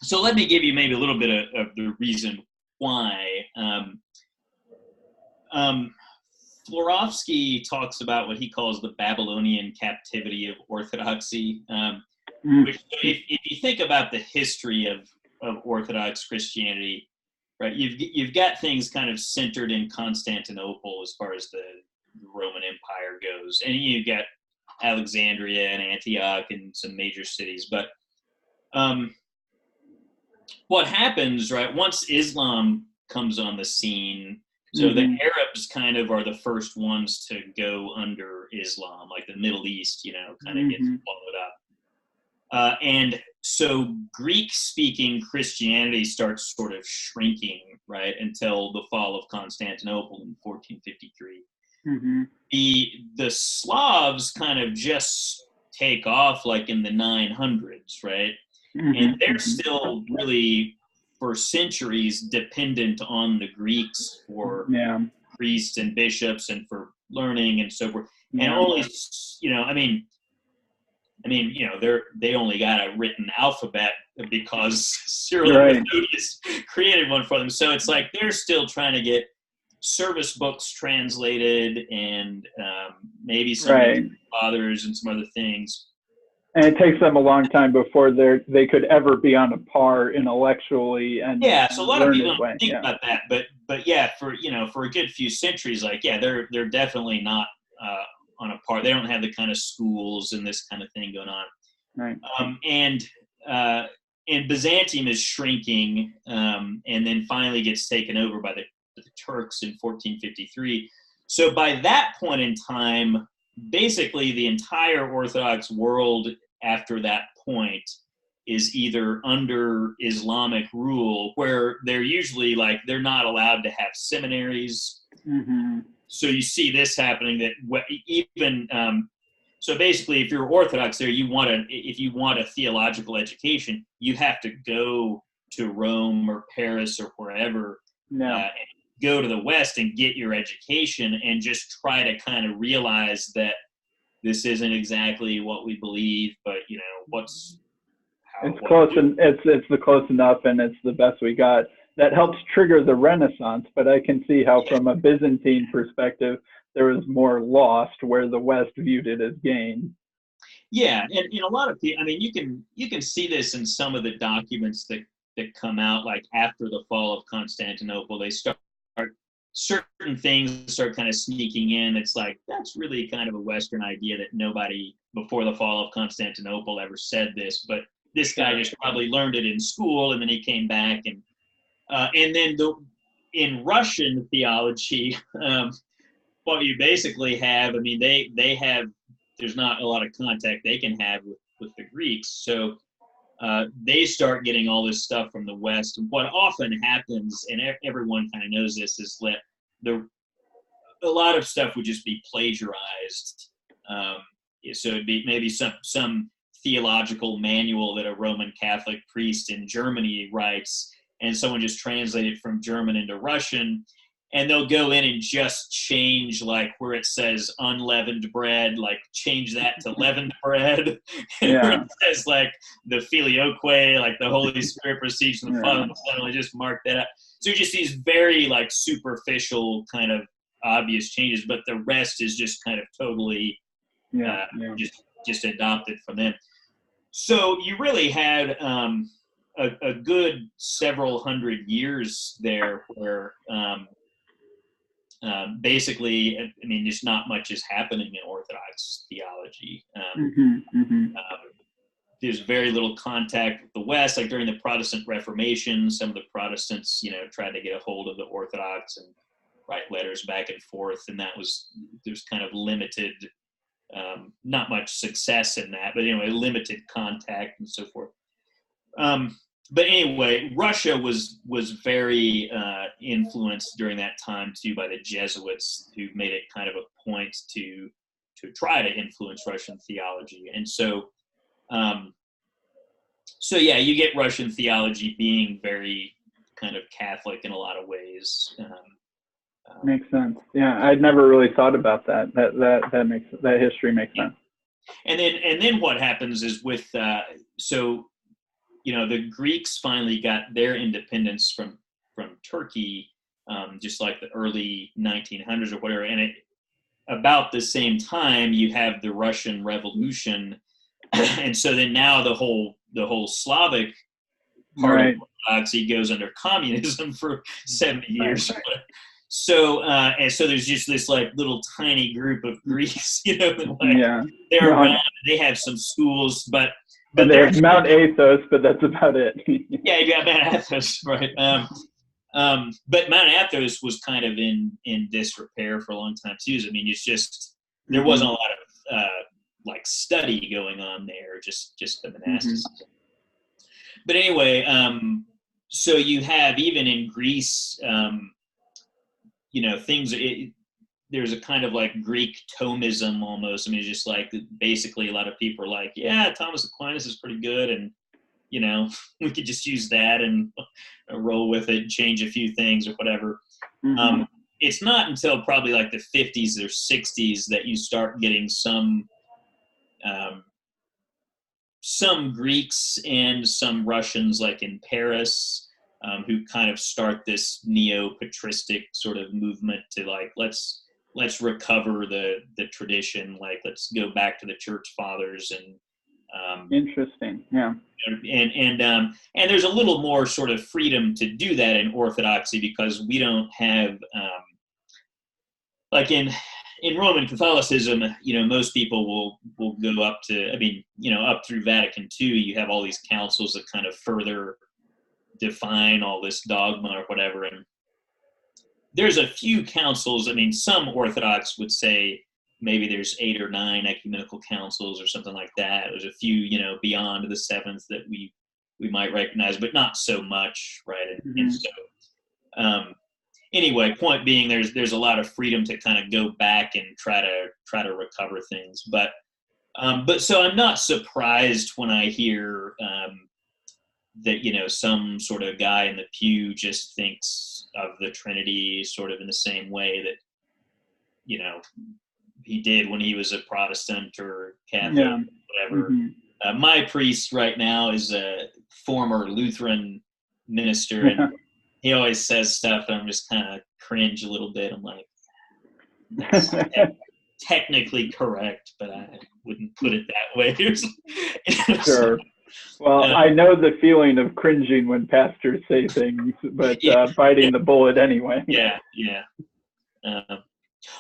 So let me give you maybe a little bit of the reason why. Florovsky talks about what he calls the Babylonian captivity of Orthodoxy, which if you think about the history of Orthodox Christianity, right, you've got things kind of centered in Constantinople as far as the Roman Empire goes, and you get Alexandria and Antioch and some major cities, but what happens, right, once Islam comes on the scene, so the Arabs kind of are the first ones to go under Islam, like the Middle East, kind of gets swallowed up. And so Greek-speaking Christianity starts sort of shrinking, right, until the fall of Constantinople in 1453. The Slavs kind of just take off like in the 900s, right? And they're still really, for centuries, dependent on the Greeks for priests and bishops and for learning and so forth. And only, they only got a written alphabet because Cyril and Methodius created one for them. So it's like they're still trying to get service books translated and maybe some fathers and some other things. And it takes them a long time before they could ever be on a par intellectually and so a lot of people don't think about that, but yeah, for a good few centuries, they're definitely not on a par. They don't have the kind of schools and this kind of thing going on. Right. And Byzantium is shrinking, and then finally gets taken over by the Turks in 1453. So by that point in time, basically the entire Orthodox world after that point is either under Islamic rule, where they're usually they're not allowed to have seminaries. So you see this happening that even so basically if you're Orthodox there, if you want a theological education, you have to go to Rome or Paris or wherever, go to the West and get your education and just try to kind of realize that this isn't exactly what we believe, but it's close and it's the close enough and it's the best we got. That helps trigger the Renaissance, but I can see how from a Byzantine perspective there was more lost where the West viewed it as gain. Yeah, and a lot of people, you can see this in some of the documents that come out after the fall of Constantinople. They start certain things start kind of sneaking in. It's that's really kind of a Western idea that nobody before the fall of Constantinople ever said this, but this guy just probably learned it in school, and then he came back and then in Russian theology, what you basically have, they have, there's not a lot of contact they can have with the Greeks, so they start getting all this stuff from the West. And what often happens, and everyone kind of knows this, is that a lot of stuff would just be plagiarized. So it'd be maybe some theological manual that a Roman Catholic priest in Germany writes, and someone just translated from German into Russian, and they'll go in and just change where it says unleavened bread, change that to leavened bread. And where it says the filioque, the Holy Spirit proceeds from the Father and the Son, just mark that up. So just these very superficial kind of obvious changes, but the rest is just kind of totally just adopted from them. So you really had a good several hundred years there where basically, just not much is happening in Orthodox theology. There's very little contact with the West. During the Protestant Reformation, some of the Protestants, tried to get a hold of the Orthodox and write letters back and forth, and there's kind of limited, not much success in that, but anyway, limited contact and so forth. But anyway, Russia was very influenced during that time too by the Jesuits, who made it kind of a point to try to influence Russian theology. And so you get Russian theology being very kind of Catholic in a lot of ways. Makes sense. Yeah, I'd never really thought about that. That history makes sense. And then what happens is with the Greeks finally got their independence from Turkey, just like the early 1900s or whatever. And about the same time, you have the Russian Revolution, and so then now the whole Slavic part of Orthodoxy goes under communism for 70 years. So so there's just this little tiny group of Greeks, they're around. They have some schools, but And there's Mount Athos, but that's about it. Yeah, you got Mount Athos, right? But Mount Athos was kind of in disrepair for a long time too. I mean, it's just there wasn't a lot of like study going on there, just the monasticism. But anyway, so you have even in Greece, you know, things. There's a kind of like Greek Thomism almost. I mean, it's just like basically a lot of people are like, yeah, Thomas Aquinas is pretty good, and you know, we could just use that and roll with it, change a few things or whatever. It's not until probably like the 50s or 60s that you start getting some Greeks and some Russians, like in Paris, who kind of start this neo-patristic sort of movement to like, let's recover the tradition, like let's go back to the church fathers. And interesting, yeah. And there's a little more sort of freedom to do that in Orthodoxy, because we don't have like in Roman Catholicism, you know, most people will go up to, I mean, you know, up through Vatican II, you have all these councils that kind of further define all this dogma or whatever. And there's a few councils. I mean, some Orthodox would say maybe there's 8 or 9 ecumenical councils or something like that. There's a few, you know, beyond the 7th that we might recognize, but not so much, right? And so, anyway, point being, there's a lot of freedom to kind of go back and try to recover things. But so I'm not surprised when I hear that, you know, some sort of guy in the pew just thinks of the Trinity sort of in the same way that, you know, he did when he was a Protestant or Catholic, whatever. My priest right now is a former Lutheran minister, and he always says stuff, and I'm just kind of cringe a little bit. I'm like, that's technically correct, but I wouldn't put it that way. Sure. Well, I know the feeling of cringing when pastors say things, but biting the bullet anyway. Yeah.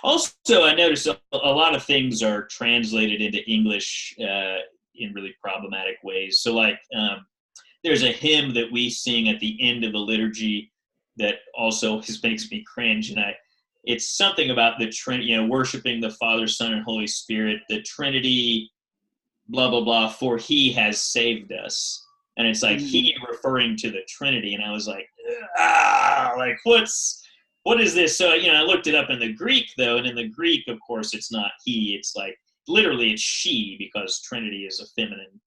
Also, I noticed a lot of things are translated into English in really problematic ways. So, like, there's a hymn that we sing at the end of the liturgy that also just makes me cringe, and it's something about the Trinity, you know, worshiping the Father, Son, and Holy Spirit, the Trinity, blah blah blah, for He has saved us, and it's like He referring to the Trinity, and I was like, like what is this? So, you know, I looked it up in the Greek though, and in the Greek, of course, it's not He, it's like literally it's she, because Trinity is a feminine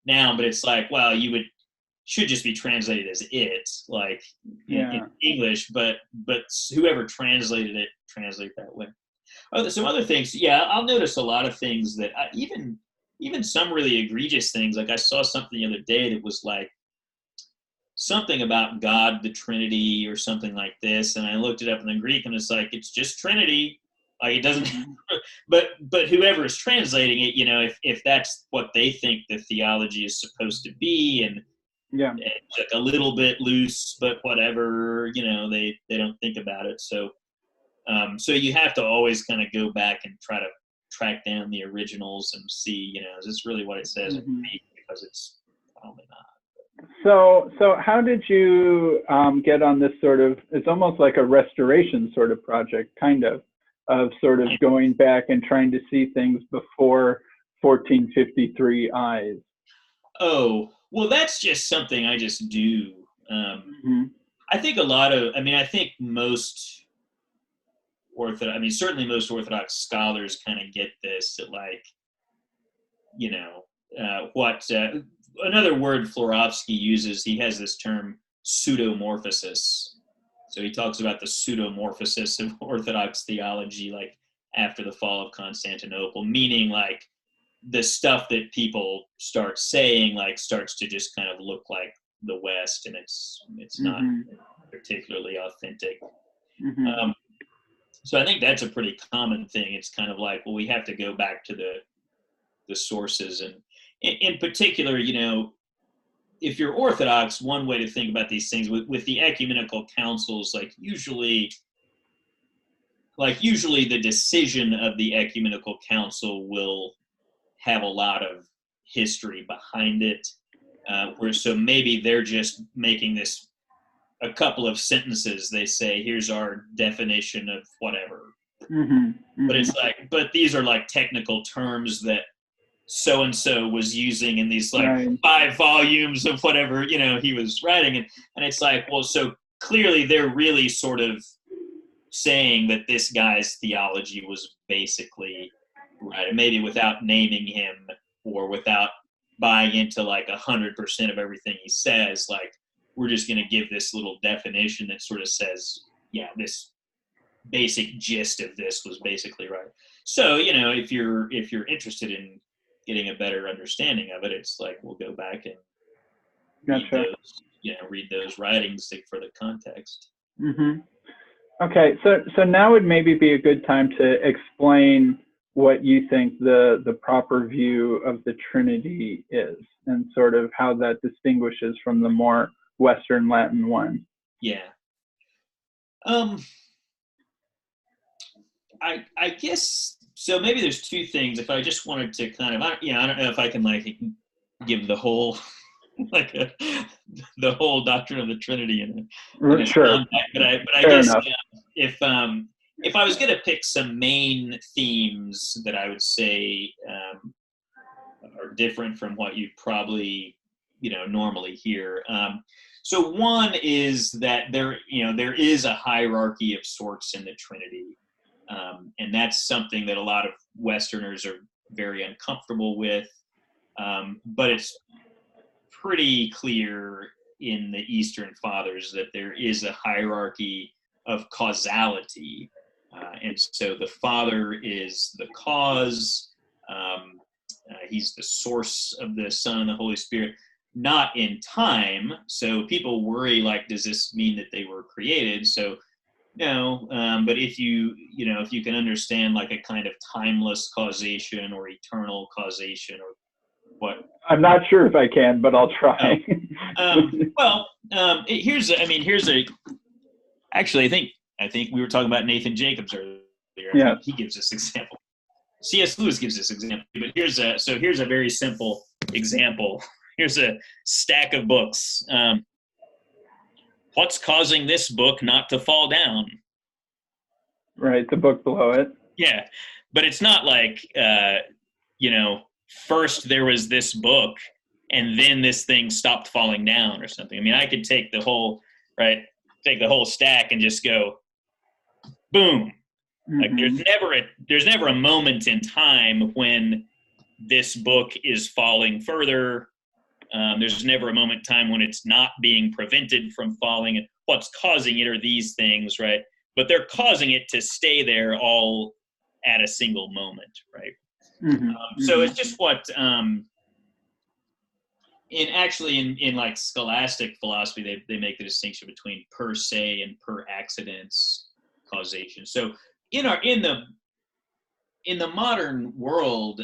noun, but it's like, well, should just be translated as it, like in English, but whoever translated it, translate that way. Some other things, I'll notice a lot of things that even some really egregious things. Like I saw something the other day that was like something about God, the Trinity, or something like this, and I looked it up in the Greek, and it's like, it's just Trinity. Like it doesn't, but whoever is translating it, you know, if that's what they think the theology is supposed to be, and it's like a little bit loose, but whatever, you know, they don't think about it. So you have to always kind of go back and try to track down the originals and see, you know, is this really what it says in Greek? Because it's probably not. So how did you get on this sort of, it's almost like a restoration sort of project, kind of sort of going back and trying to see things before 1453 eyes? Oh, well, that's just something I just do. I think I think most certainly most Orthodox scholars kind of get this, that like, you know, another word Florovsky uses, he has this term pseudomorphosis. So he talks about the pseudomorphosis of Orthodox theology, like after the fall of Constantinople, meaning like the stuff that people start saying like starts to just kind of look like the West, and it's not particularly authentic. So I think that's a pretty common thing. It's kind of like, well, we have to go back to the sources, and in particular, you know, if you're Orthodox, one way to think about these things with the ecumenical councils, like usually the decision of the ecumenical council will have a lot of history behind it. Where so maybe they're just making this a couple of sentences. They say, here's our definition of whatever. But it's like, but these are like technical terms that so-and-so was using in these like 5 volumes of whatever, he was writing. And it's like, well, so clearly they're really sort of saying that this guy's theology was basically right. And maybe without naming him or without buying into like 100% of everything he says, like, we're just going to give this little definition that sort of says, yeah, this basic gist of this was basically right. So, if you're interested in getting a better understanding of it, it's like, we'll go back and read those writings for the context. Okay, so now would maybe be a good time to explain what you think the proper view of the Trinity is, and sort of how that distinguishes from the more Western Latin one. Yeah. I guess so. Maybe there's 2 things. If I just wanted to kind of, I don't know if I can like give the whole the whole doctrine of the Trinity in it. Sure. But I guess if I was going to pick some main themes that I would say are different from what you probably normally hear. So one is that there is a hierarchy of sorts in the Trinity. And that's something that a lot of Westerners are very uncomfortable with. But it's pretty clear in the Eastern Fathers that there is a hierarchy of causality. And so the Father is the cause. He's the source of the Son and the Holy Spirit, not in time. So people worry, like, does this mean that they were created? So no, but if you can understand like a kind of timeless causation or eternal causation or what. I'm not sure if I can, but I'll try. Actually, I think we were talking about Nathan Jacobs earlier. Yeah. He gives this example. C.S. Lewis gives this example, but here's a very simple example. Here's a stack of books. What's causing this book not to fall down? Right, the book below it. Yeah, but it's not like, first there was this book and then this thing stopped falling down or something. I mean, I could take the whole stack and just go, boom. Like there's never a moment in time when this book is falling further. There's never a moment in time when it's not being prevented from falling. And what's causing it are these things, right? But they're causing it to stay there all at a single moment, right? So it's just what in like scholastic philosophy, they make the distinction between per se and per accidens causation. So in the modern world,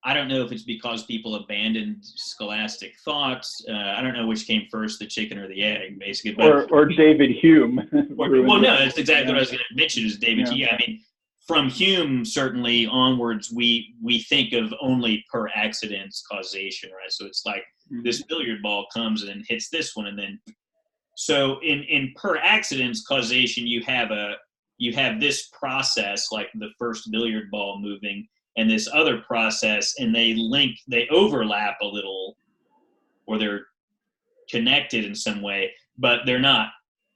I don't know if it's because people abandoned scholastic thoughts. I don't know which came first, the chicken or the egg, basically. But, or David Hume. No, that's exactly what I was going to mention is David Hume. I mean, from Hume, certainly onwards, we think of only per accidens causation, right? So it's like this billiard ball comes and hits this one, and then so in per accidens causation, you have this process, like the first billiard ball moving, and this other process, and they overlap a little, or they're connected in some way, but they're not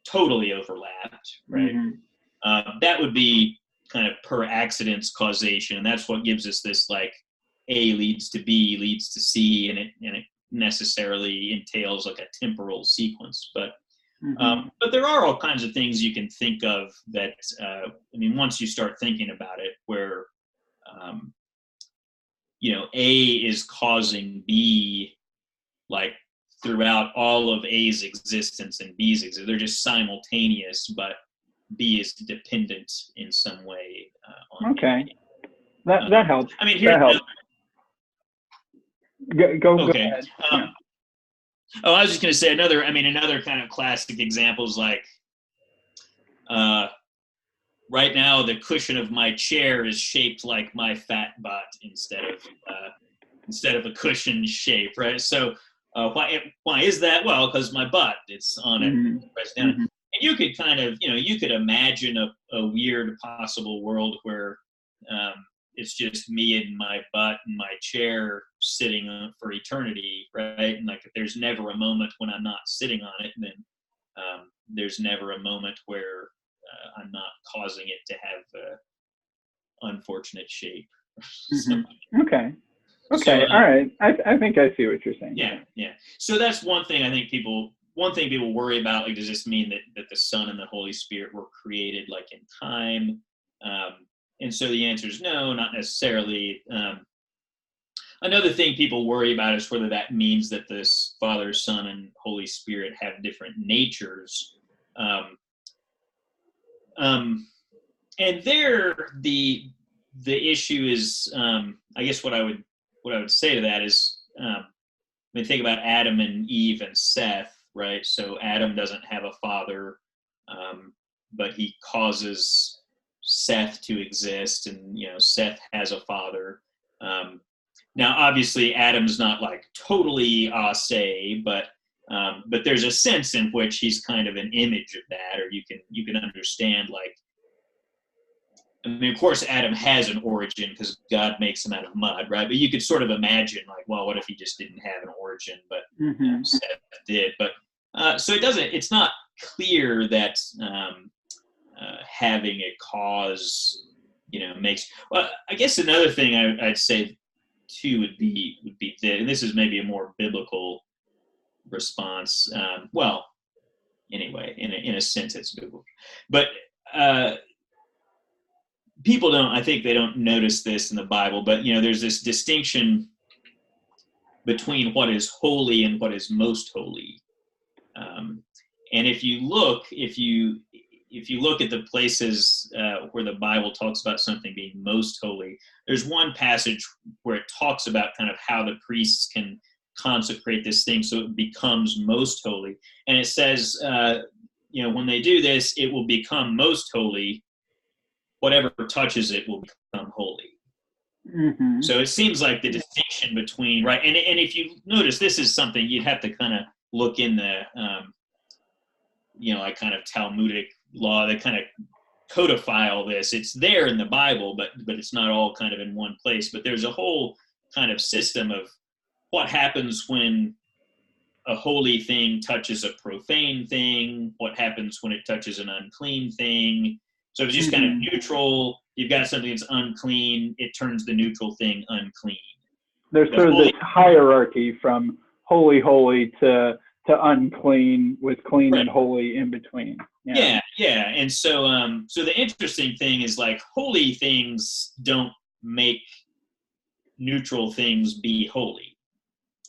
totally overlapped, right? That would be kind of per accidens causation, and that's what gives us this like A leads to B leads to C, and it necessarily entails like a temporal sequence. But there are all kinds of things you can think of that once you start thinking about it, where A is causing B like throughout all of A's existence and B's existence. They're just simultaneous, but B is dependent in some way on Okay. That helps. I mean, that helps. Go ahead. I was just going to say another kind of classic example is like right now the cushion of my chair is shaped like my fat butt instead of a cushion shape, right? So why is that? Well, because my butt, it's on it, pressed down. Mm-hmm. And you could kind of, you could imagine a weird possible world where it's just me and my butt and my chair sitting on for eternity, right? And like if there's never a moment when I'm not sitting on it, then there's never a moment where I'm not causing it to have unfortunate shape. Mm-hmm. Okay. So, all right. I think I see what you're saying. Yeah. So that's one thing people worry about. Like, does this mean that the Son and the Holy Spirit were created like in time? And so the answer is no, not necessarily. Another thing people worry about is whether that means that this Father, Son, and Holy Spirit have different natures. And there, the issue is, I guess what I would say to that is, think about Adam and Eve and Seth, right? So Adam doesn't have a father, but he causes Seth to exist, and Seth has a father. Now, obviously, Adam's not like totally ase, but there's a sense in which he's kind of an image of that, or you can understand like. I mean, of course, Adam has an origin because God makes him out of mud, right? But you could sort of imagine, like, well, what if he just didn't have an origin, but Seth did? But so it's not clear that having a cause, makes. Well, I guess another thing I'd say too would be that, and this is maybe a more biblical response. Well, anyway, in a sense, it's biblical, but. People I think they don't notice this in the Bible, but there's this distinction between what is holy and what is most holy. And if you look at the places where the Bible talks about something being most holy, there's one passage where it talks about kind of how the priests can consecrate this thing so it becomes most holy. And it says, when they do this, it will become most holy. Whatever touches it will become holy. Mm-hmm. So it seems like the distinction between, right, and if you notice, this is something you'd have to kind of look in the, like kind of Talmudic law that kind of codify all this. It's there in the Bible, but it's not all kind of in one place. But there's a whole kind of system of what happens when a holy thing touches a profane thing, what happens when it touches an unclean thing. So it's just kind of neutral. You've got something that's unclean. It turns the neutral thing unclean. There's sort of this hierarchy from holy to unclean, with clean and holy in between. Yeah. And so the interesting thing is like holy things don't make neutral things be holy.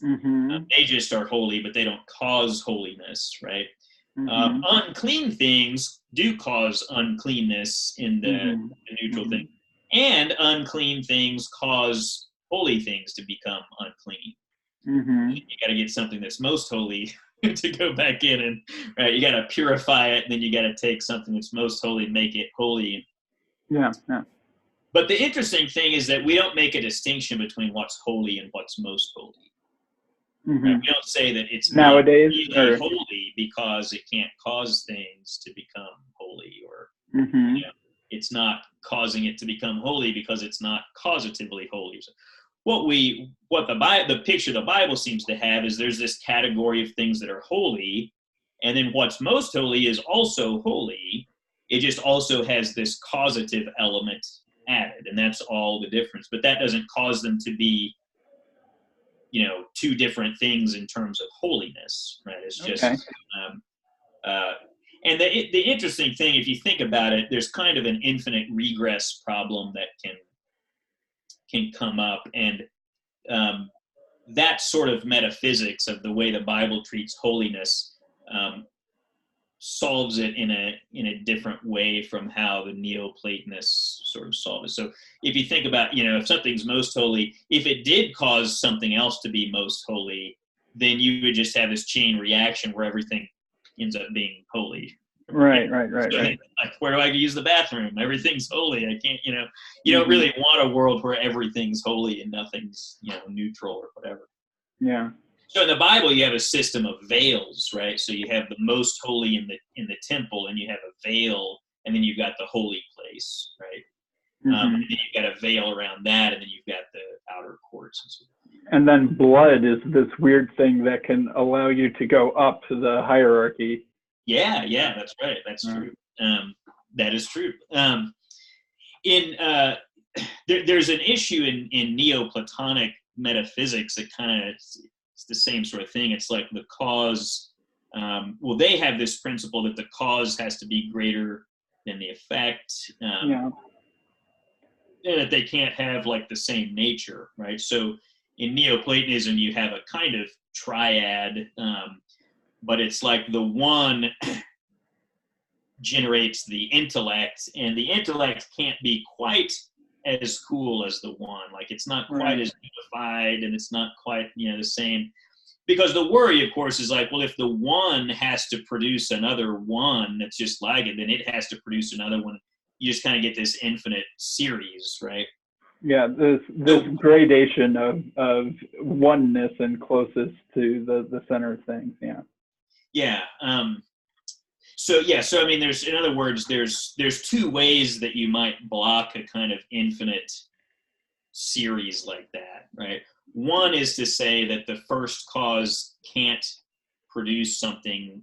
They just are holy, but they don't cause holiness, right? Unclean things do cause uncleanness in the neutral thing, and unclean things cause holy things to become unclean. You got to get something that's most holy to go back in, and right, you got to purify it, and then you got to take something that's most holy and make it holy. Yeah. But the interesting thing is that we don't make a distinction between what's holy and what's most holy. Right? We don't say that it's nowadays not really holy because it can't cause things to become holy, or it's not causing it to become holy because it's not causatively holy. So what the picture the Bible seems to have is there's this category of things that are holy, and then what's most holy is also holy. It just also has this causative element added, and that's all the difference. But that doesn't cause them to be two different things in terms of holiness, right? It's just, and the interesting thing, if you think about it, there's kind of an infinite regress problem that can come up, and that sort of metaphysics of the way the Bible treats holiness solves it in a different way from how the Neoplatonists sort of solve it. So if you think about, if something's most holy, if it did cause something else to be most holy, then you would just have this chain reaction where everything ends up being holy. Right. So like, where do I use the bathroom? Everything's holy. I can't, you don't really want a world where everything's holy and nothing's, neutral or whatever. Yeah. So in the Bible, you have a system of veils, right? So you have the most holy in the temple, and you have a veil, and then you've got the holy place, right? And then you've got a veil around that, and then you've got the outer courts and so forth. And then blood is this weird thing that can allow you to go up to the hierarchy. Yeah, that's right. That's true. That is true. There's an issue in Neoplatonic metaphysics that kind of it's the same sort of thing. It's like the cause. They have this principle that the cause has to be greater than the effect. That they can't have like the same nature, right? So in Neoplatonism, you have a kind of triad, but it's like the one generates the intellect, and the intellect can't be quite as cool as the one. Like it's not quite as unified, and it's not quite the same. Because the worry, of course, is like, well, if the one has to produce another one that's just like it, then it has to produce another one. You just kind of get this infinite series, right? Yeah, this gradation of oneness and closest to the center of things. Yeah. Yeah. So I mean, in other words, there's two ways that you might block a kind of infinite series like that, right? One is to say that the first cause can't produce something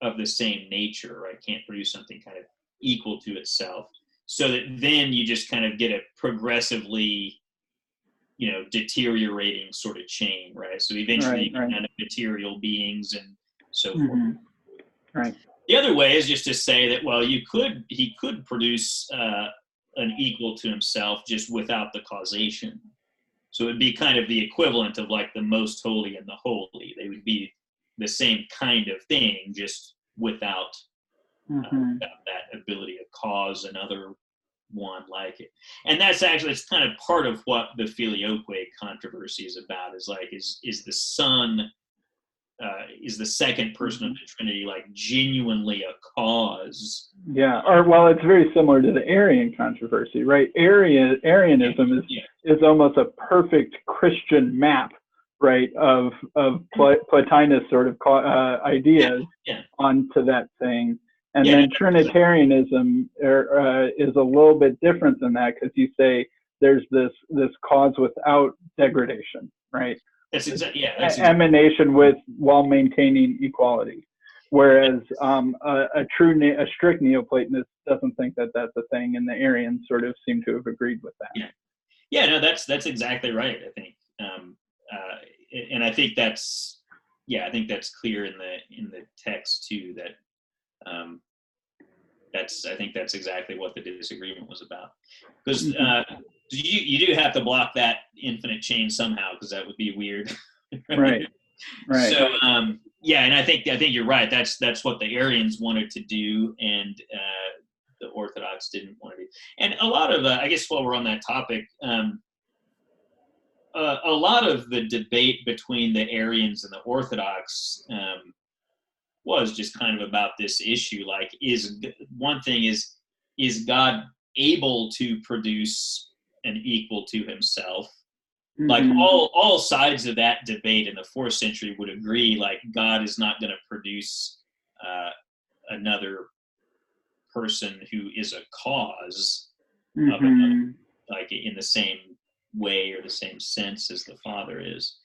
of the same nature, right? Can't produce something kind of equal to itself. So that then you just kind of get a progressively, deteriorating sort of chain, right? So eventually you get kind of material beings and so forth. Right. The other way is just to say that, well, he could produce an equal to himself just without the causation. So it would be kind of the equivalent of like the most holy and the holy. They would be the same kind of thing, just without that ability to cause another one like it. And it's kind of part of what the filioque controversy is about, is like, is the Son, is the second person of the Trinity like genuinely a cause? Yeah, it's very similar to the Arian controversy, right? Arianism is almost a perfect Christian map, right, of Plotinus sort of ideas onto that thing. And then Trinitarianism is a little bit different than that, because you say there's this cause without degradation, right? That's exactly emanation while maintaining equality. Whereas a strict Neoplatonist doesn't think that that's a thing, and the Arians sort of seem to have agreed with that. No, that's exactly right. I think, and I think that's clear in the text too. That I think that's exactly what the disagreement was about. Because you do have to block that infinite chain somehow, because that would be weird. Right. So and I think you're right. That's what the Arians wanted to do, and the Orthodox didn't want to do. And a lot of I guess while we're on that topic, a lot of the debate between the Arians and the Orthodox was just kind of about this issue. Like, is God able to produce an equal to himself? Like all sides of that debate in the 4th century would agree, like, God is not going to produce another person who is a cause of another, like in the same way or the same sense as the Father is.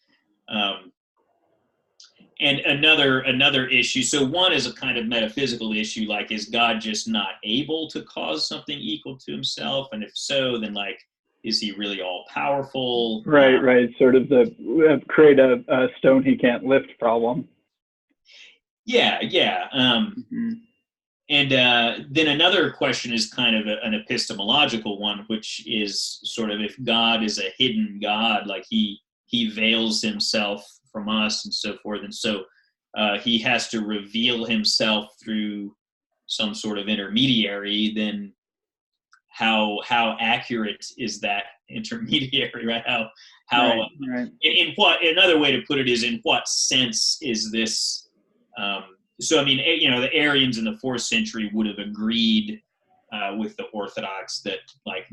And another issue, so one is a kind of metaphysical issue, like, is God just not able to cause something equal to himself? And if so, then, like, is he really all powerful? Right. Sort of the create a stone he can't lift problem. And then another question is kind of an epistemological one, which is sort of, if God is a hidden God, like he veils himself from us and so forth, and so he has to reveal himself through some sort of intermediary, then how accurate is that intermediary, right? In what, another way to put it is, in what sense is this so I mean, the Arians in the 4th century would have agreed with the Orthodox that like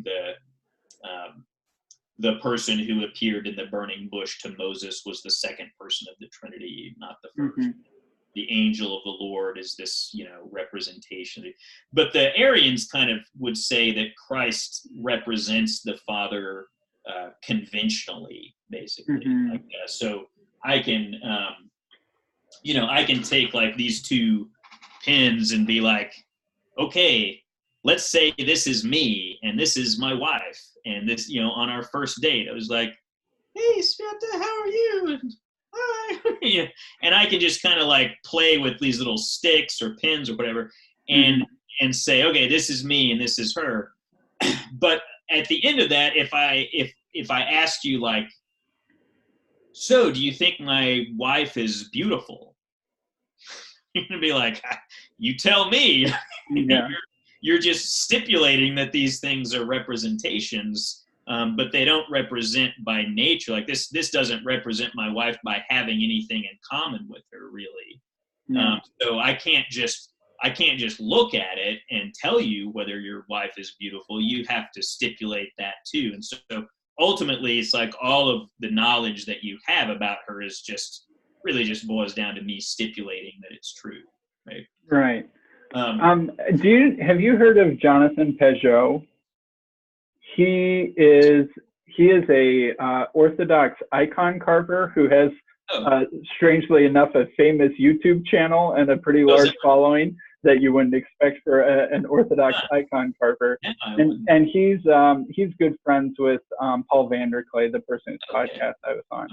the person who appeared in the burning bush to Moses was the second person of the Trinity, not the first. Mm-hmm. The angel of the Lord is this, representation. But the Arians kind of would say that Christ represents the Father conventionally, basically. Mm-hmm. Like, so I can, I can take like these two pins and be like, okay, let's say this is me and this is my wife, and this, on our first date, I was like, hey, Sveta, how are you? And hi. And I can just kind of like play with these little sticks or pins or whatever, and say, okay, this is me and this is her. But at the end of that, if I asked you like, so do you think my wife is beautiful? You're gonna be like, you tell me. Yeah. You're just stipulating that these things are representations, but they don't represent by nature. Like this doesn't represent my wife by having anything in common with her, really. Yeah. So I can't just look at it and tell you whether your wife is beautiful. You have to stipulate that too. And so ultimately, it's like all of the knowledge that you have about her is really just boils down to me stipulating that it's true, right? Right. Have you heard of Jonathan Peugeot? He is a Orthodox icon carver who has, strangely enough, a famous YouTube channel and a pretty large following that you wouldn't expect for an Orthodox icon carver. Yeah, and he's good friends with Paul Vanderklay, the person whose podcast I was on.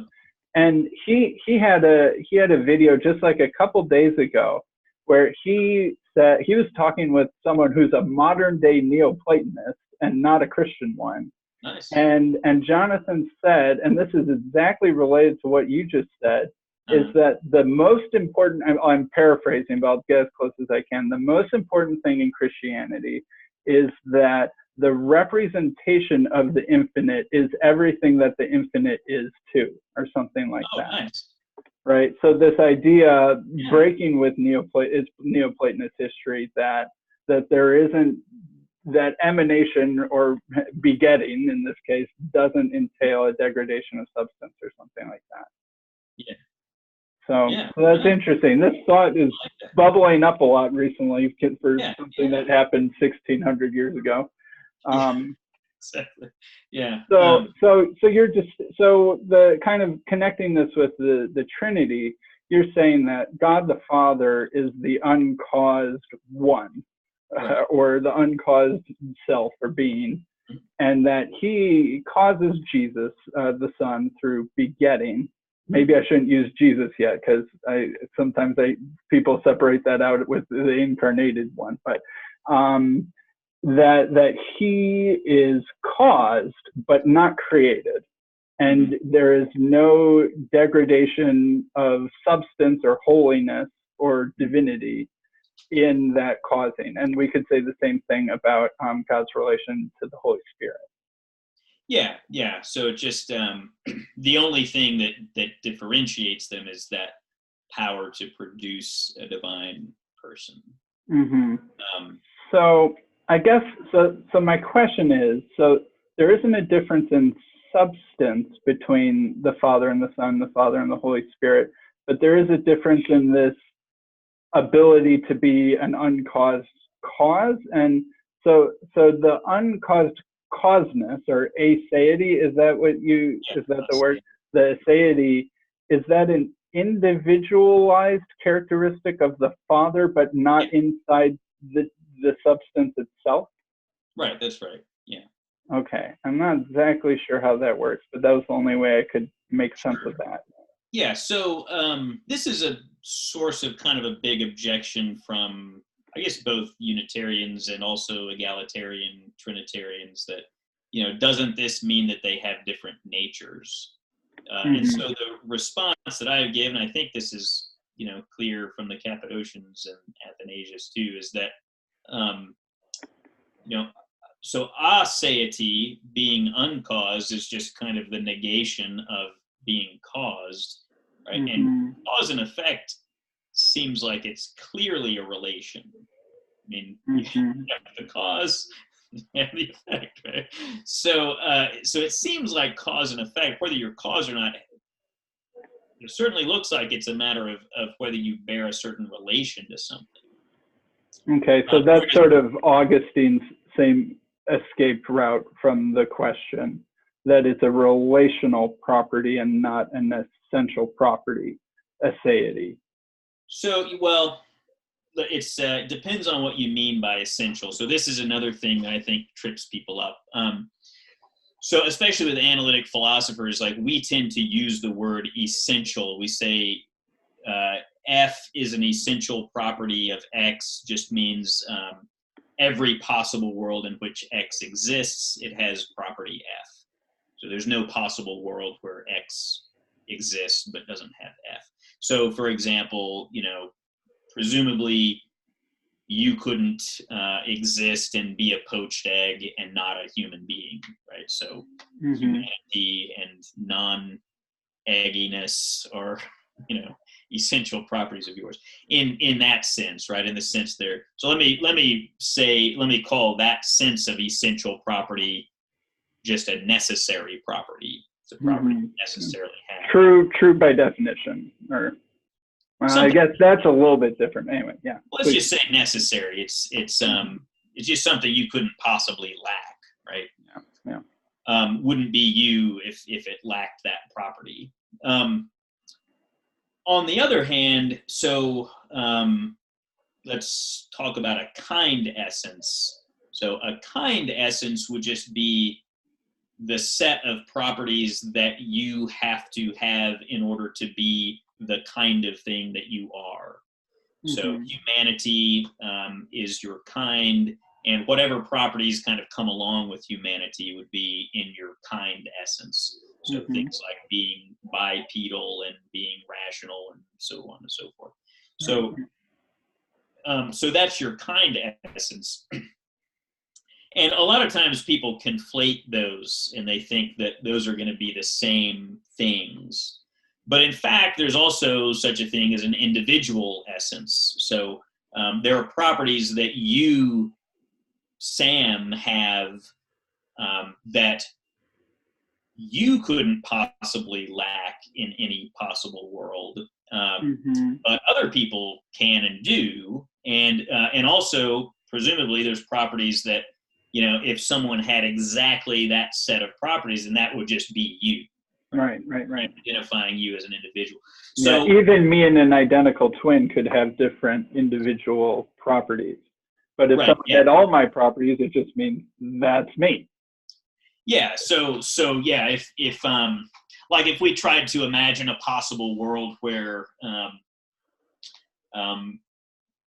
And he had a video just like a couple days ago where he said he was talking with someone who's a modern day Neoplatonist and not a Christian one. Nice. And Jonathan said, and this is exactly related to what you just said, is that the most important, I'm paraphrasing, but I'll get as close as I can. The most important thing in Christianity is that the representation of the infinite is everything that the infinite is too, or something like that. Nice. Right. So this idea breaking with Neoplatonist history that there isn't, that emanation or begetting in this case doesn't entail a degradation of substance or something like that. Yeah. So that's interesting. This thought is bubbling up a lot recently for something that happened 1,600 years ago. Exactly. Yeah. So you're just, so the kind of connecting this with the Trinity, you're saying that God the Father is the uncaused one, or the uncaused self or being, and that he causes Jesus, the Son, through begetting. Maybe I shouldn't use Jesus yet, because sometimes people separate that out with the incarnated one, but that he is caused but not created, and there is no degradation of substance or holiness or divinity in that causing. And we could say the same thing about God's relation to the Holy Spirit. Yeah. So just the only thing that differentiates them is that power to produce a divine person. So I guess, so my question is, so there isn't a difference in substance between the Father and the Son, the Father and the Holy Spirit, but there is a difference in this ability to be an uncaused cause. And so the uncaused causeness, or aseity, is that the word? The aseity, is that an individualized characteristic of the Father, but not inside the substance itself? Right, that's right. Yeah. Okay. I'm not exactly sure how that works, but that was the only way I could make sense of that. Yeah, so this is a source of kind of a big objection from, I guess, both Unitarians and also egalitarian Trinitarians, that, doesn't this mean that they have different natures? And so the response that I have given, I think this is, clear from the Cappadocians and Athanasius too, is that, so aseity, being uncaused, is just kind of the negation of being caused, right? And cause and effect seems like it's clearly a relation. I mean, you Mm-hmm. have the cause and the effect, right? So it seems like cause and effect, whether you're cause or not, it certainly looks like it's a matter of whether you bear a certain relation to something. Okay, so that's sort of Augustine's same escaped route from the question, that it's a relational property and not an essential property, aseity. So, well, it's depends on what you mean by essential. So this is another thing that I think trips people up. So especially with analytic philosophers, like we tend to use the word essential. We say F is an essential property of X, just means every possible world in which X exists, it has property F. So there's no possible world where X exists but doesn't have F. So for example, presumably you couldn't exist and be a poached egg and not a human being, right? So humanity and non-egginess are, essential properties of yours in that sense, right? In the sense there. So let me call that sense of essential property just a necessary property. It's a property you necessarily have. True by definition, or I guess that's a little bit different. Anyway, yeah. Let's just say necessary. It's just something you couldn't possibly lack, right? Yeah. Wouldn't be you if it lacked that property. On the other hand, so let's talk about a kind essence. So a kind essence would just be the set of properties that you have to have in order to be the kind of thing that you are. So humanity is your kind, and whatever properties kind of come along with humanity would be in your kind essence. So things like being bipedal and being rational and so on and so forth. So so that's your kind essence. And a lot of times people conflate those and they think that those are going to be the same things. But in fact, there's also such a thing as an individual essence. So there are properties that you, Sam, have that you couldn't possibly lack in any possible world, but other people can and do. And also, presumably, there's properties that, if someone had exactly that set of properties, then that would just be you. Right. Identifying you as an individual. So yeah, even me and an identical twin could have different individual properties. But if someone had all my properties, it just means that's me. Yeah. So yeah, if like if we tried to imagine a possible world where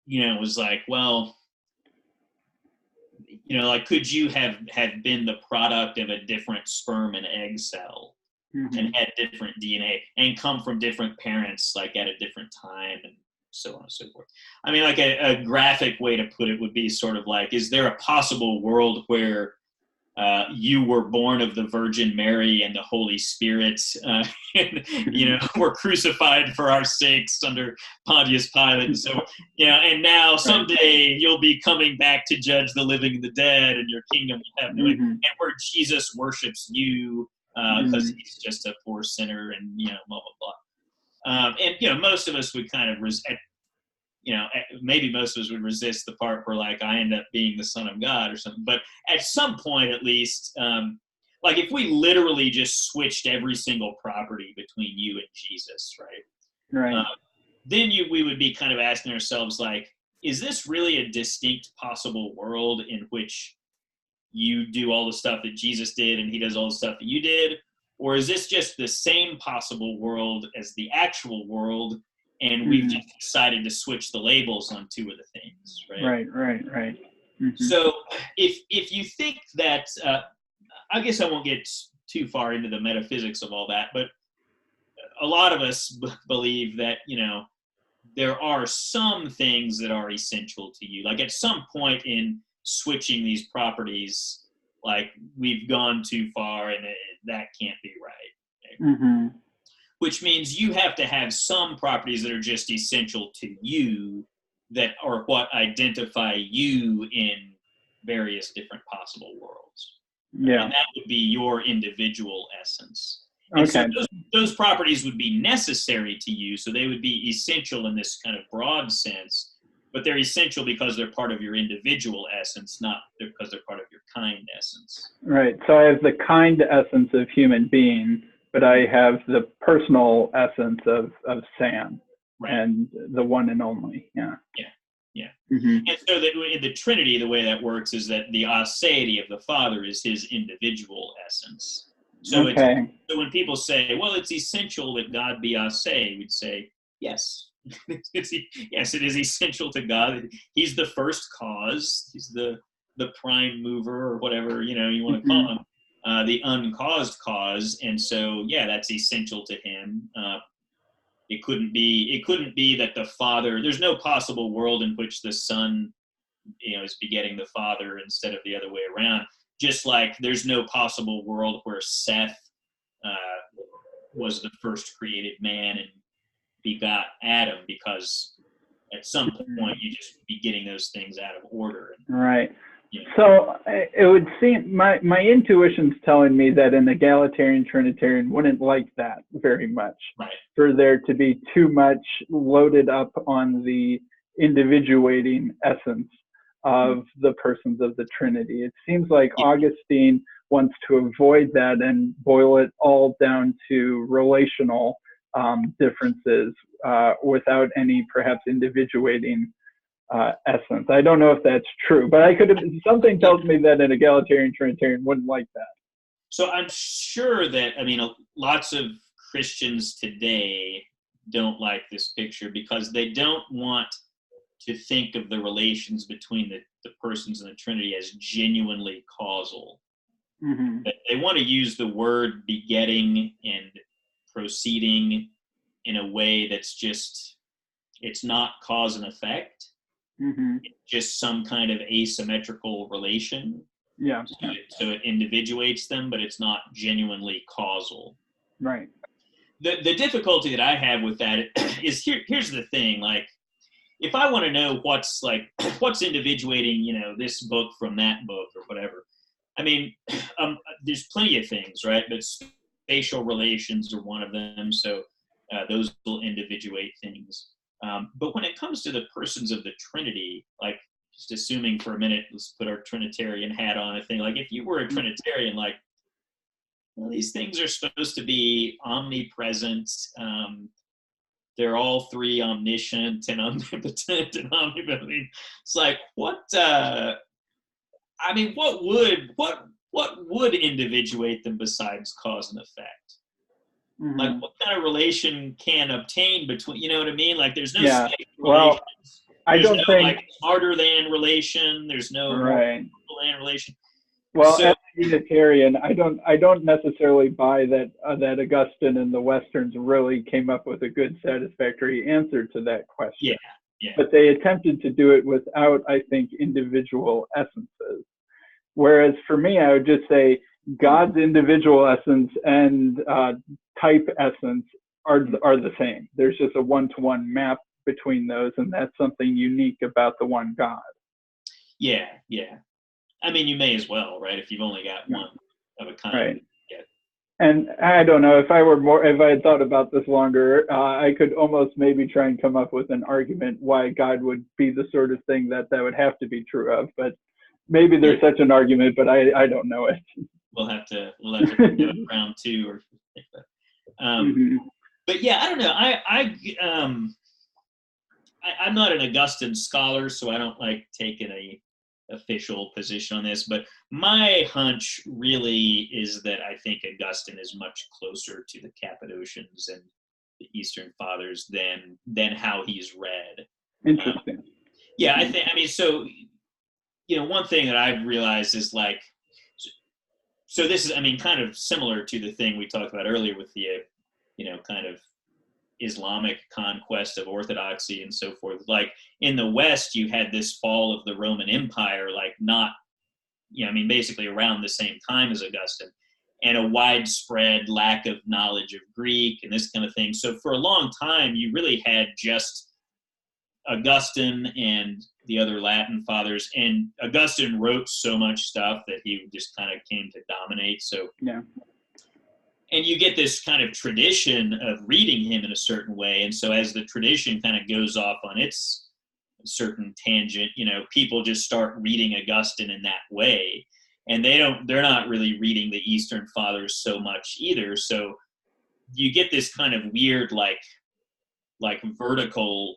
it was like, well, like could you have been the product of a different sperm and egg cell and had different DNA and come from different parents, like at a different time and so on and so forth. I mean, like a graphic way to put it would be sort of like, is there a possible world where you were born of the Virgin Mary and the Holy Spirit, and, were crucified for our sakes under Pontius Pilate. And so, and now someday you'll be coming back to judge the living and the dead, and your kingdom will have no end. And where Jesus worships you because he's just a poor sinner, and blah blah blah. And most of us would kind of maybe most of us would resist the part where like I end up being the Son of God or something. But at some point, at least, like if we literally just switched every single property between you and Jesus, right? Then we would be kind of asking ourselves, like, is this really a distinct possible world in which you do all the stuff that Jesus did and he does all the stuff that you did? Or is this just the same possible world as the actual world, and we've just decided to switch the labels on two of the things, right? Right. So if you think that, I guess I won't get too far into the metaphysics of all that, but a lot of us believe that, there are some things that are essential to you. Like at some point in switching these properties, like we've gone too far and that can't be right. Okay? which means you have to have some properties that are just essential to you, that are what identify you in various different possible worlds. Yeah. And that would be your individual essence. And Okay. so those properties would be necessary to you, so they would be essential in this kind of broad sense, but they're essential because they're part of your individual essence, not because they're part of your kind essence. Right. So I have the kind essence of human being, but I have the personal essence of Sam, Right. and the one and only. Yeah. Yeah. Mm-hmm. And so that in the Trinity, the way that works is that the aseity of the Father is his individual essence. So, Okay. so when people say, well, it's essential that God be ase, we'd say, yes. Yes, it is essential to God. He's the first cause. He's the prime mover, or whatever, you want to call him, the uncaused cause. And so, yeah, that's essential to him. It couldn't be that the Father, there's no possible world in which the Son, is begetting the Father instead of the other way around. Just like there's no possible world where Seth was the first created man and begot Adam, because at some point you just be getting those things out of order. Right. So it would seem my intuition's telling me that an egalitarian Trinitarian wouldn't like that very much. Right. For there to be too much loaded up on the individuating essence of the persons of the Trinity. It seems like Augustine wants to avoid that and boil it all down to relational differences without any perhaps individuating essence. I don't know if that's true, but something tells me that an egalitarian Trinitarian wouldn't like that. So I'm sure that, lots of Christians today don't like this picture because they don't want to think of the relations between the persons in the Trinity as genuinely causal. Mm-hmm. They want to use the word begetting and proceeding in a way that's just, it's not cause and effect. Mm-hmm. It's just some kind of asymmetrical relation. Yeah. So it individuates them, but it's not genuinely causal. Right. The difficulty that I have with that is here's the thing, like, if I want to know what's individuating, this book from that book or whatever, there's plenty of things, right? But spatial relations are one of them, so those will individuate things. But when it comes to the persons of the Trinity, like, just assuming for a minute, let's put our Trinitarian hat on a thing. Like, if you were a Trinitarian, like, well, these things are supposed to be omnipresent. They're all three omniscient and omnipotent and omnipotent. It's like, what would individuate them besides cause and effect? Mm-hmm. Like, what kind of relation can obtain between, you know what I mean? Like, there's no Yeah. relations. I There's don't no, think like, smarter than relation. There's no right. than relation. Well, So, as a Unitarian, I don't necessarily buy that Augustine and the Westerns really came up with a good, satisfactory answer to that question. Yeah. But they attempted to do it without, I think, individual essences. Whereas for me, I would just say God's individual essence and type essence are the same. There's just a one-to-one map between those, and that's something unique about the one God. Yeah. You may as well, right? If you've only got one of a kind. Right. Yeah. And I don't know, if I had thought about this longer, I could almost maybe try and come up with an argument why God would be the sort of thing that would have to be true of. But maybe there's such an argument, but I don't know it. We'll have to do it round two or. Mm-hmm. But yeah, I don't know. I'm not an Augustine scholar, so I don't like taking a official position on this, but my hunch really is that I think Augustine is much closer to the Cappadocians and the Eastern Fathers than how he's read. Interesting. Yeah, so, one thing that I've realized is, like, so this is, kind of similar to the thing we talked about earlier with the, kind of Islamic conquest of Orthodoxy and so forth. Like, in the West, you had this fall of the Roman Empire, like, not, basically around the same time as Augustine. and a widespread lack of knowledge of Greek and this kind of thing. So for a long time, you really had just Augustine and the other Latin fathers, and Augustine wrote so much stuff that he just kind of came to dominate. So Yeah. And you get this kind of tradition of reading him in a certain way. And so as the tradition kind of goes off on its certain tangent, people just start reading Augustine in that way. And they're not really reading the Eastern Fathers so much either. So you get this kind of weird, like vertical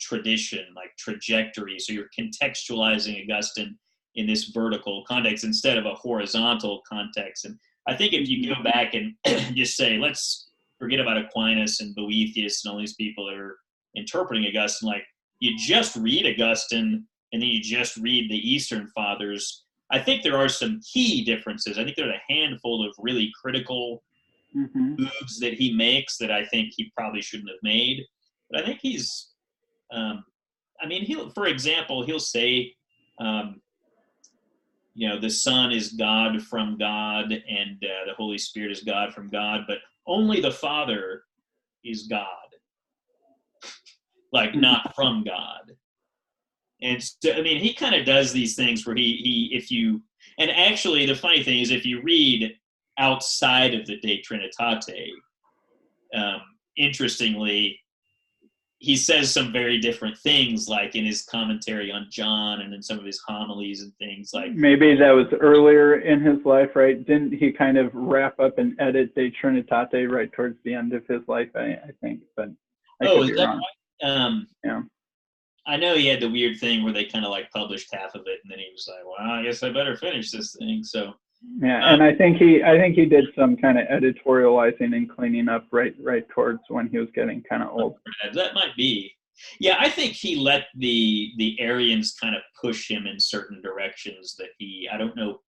tradition, like trajectory. So you're contextualizing Augustine in this vertical context instead of a horizontal context. And I think if you go back and just say, let's forget about Aquinas and Boethius and all these people that are interpreting Augustine, like you just read Augustine and then you just read the Eastern Fathers, I think there are some key differences. I think there are a handful of really critical moves that he makes that I think he probably shouldn't have made. But I think he's, for example, he'll say, the Son is God from God, and the Holy Spirit is God from God, but only the Father is God, like not from God. And so, he kind of does these things where and actually the funny thing is if you read outside of the De Trinitate, interestingly, he says some very different things, like in his commentary on John and in some of his homilies and things like. Maybe that was earlier in his life, right? Didn't he kind of wrap up and edit De Trinitate right towards the end of his life, I think, but I could be wrong. Right? Yeah. I know he had the weird thing where they kind of like published half of it and then he was like, well, I guess I better finish this thing. So. Yeah, and I think he did some kind of editorializing and cleaning up right towards when he was getting kind of old. That might be. Yeah, I think he let the Arians kind of push him in certain directions that I don't know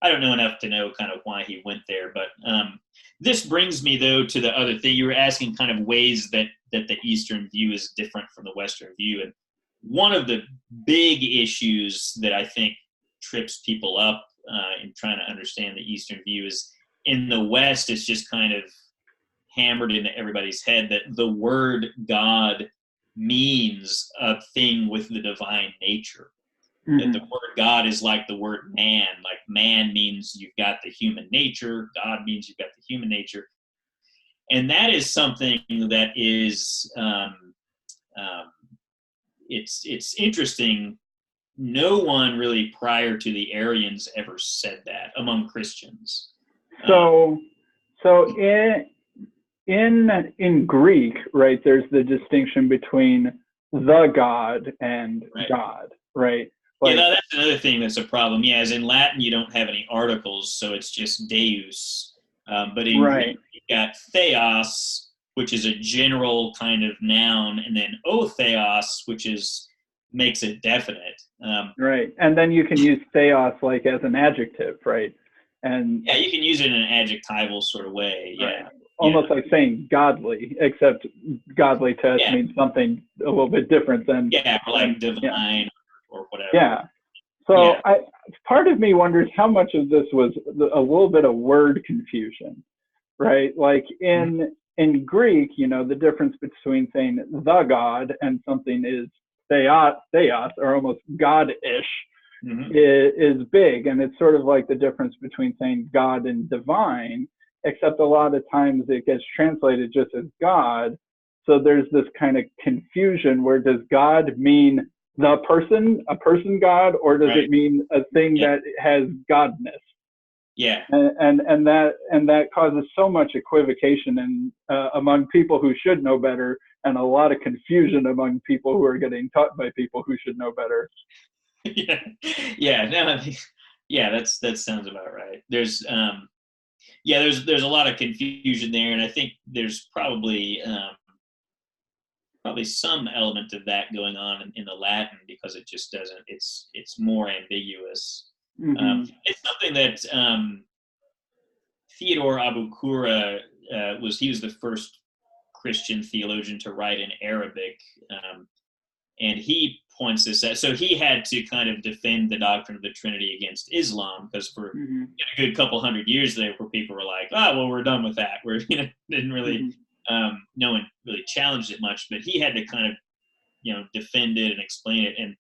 enough to know kind of why he went there. But this brings me though to the other thing. You were asking kind of ways that the Eastern view is different from the Western view, and one of the big issues that I think trips people up in trying to understand the Eastern view is in the West, it's just kind of hammered into everybody's head that the word God means a thing with the divine nature. That the word God is like the word man. Like man means you've got the human nature. God means you've got the human nature. And that is something that is, it's interesting. No one really prior to the Arians ever said that among Christians. So in Greek, right, there's the distinction between the God and God, right? Like, that's another thing that's a problem. Yeah, as in Latin, you don't have any articles, so it's just Deus. But in Greek, you got theos, which is a general kind of noun, and then o theos, which makes it definite. Right, and then you can use theos like as an adjective, right? And yeah, you can use it in an adjectival sort of way. Yeah, right. Almost like saying godly, except godly to us means something a little bit different than or like divine or whatever. Yeah. So part of me wonders how much of this was a little bit of word confusion, right? Like in Greek, the difference between saying the God and something is theos, or almost God-ish, is big. And it's sort of like the difference between saying God and divine, except a lot of times it gets translated just as God. So there's this kind of confusion where does God mean the person, a person God, or does it mean a thing that has godness? Yeah. And that causes so much equivocation among people who should know better, and a lot of confusion among people who are getting taught by people who should know better. That sounds about right. There's there's a lot of confusion there, and I think there's probably some element of that going on in the Latin because it just doesn't. It's more ambiguous. It's something that Theodore Abukura he was the first Christian theologian to write in Arabic. And he points this out. So he had to kind of defend the doctrine of the Trinity against Islam, because for a good couple hundred years there, where people were like, "Oh, well, we're done with that." We're didn't really, no one really challenged it much, but he had to kind of defend it and explain it. And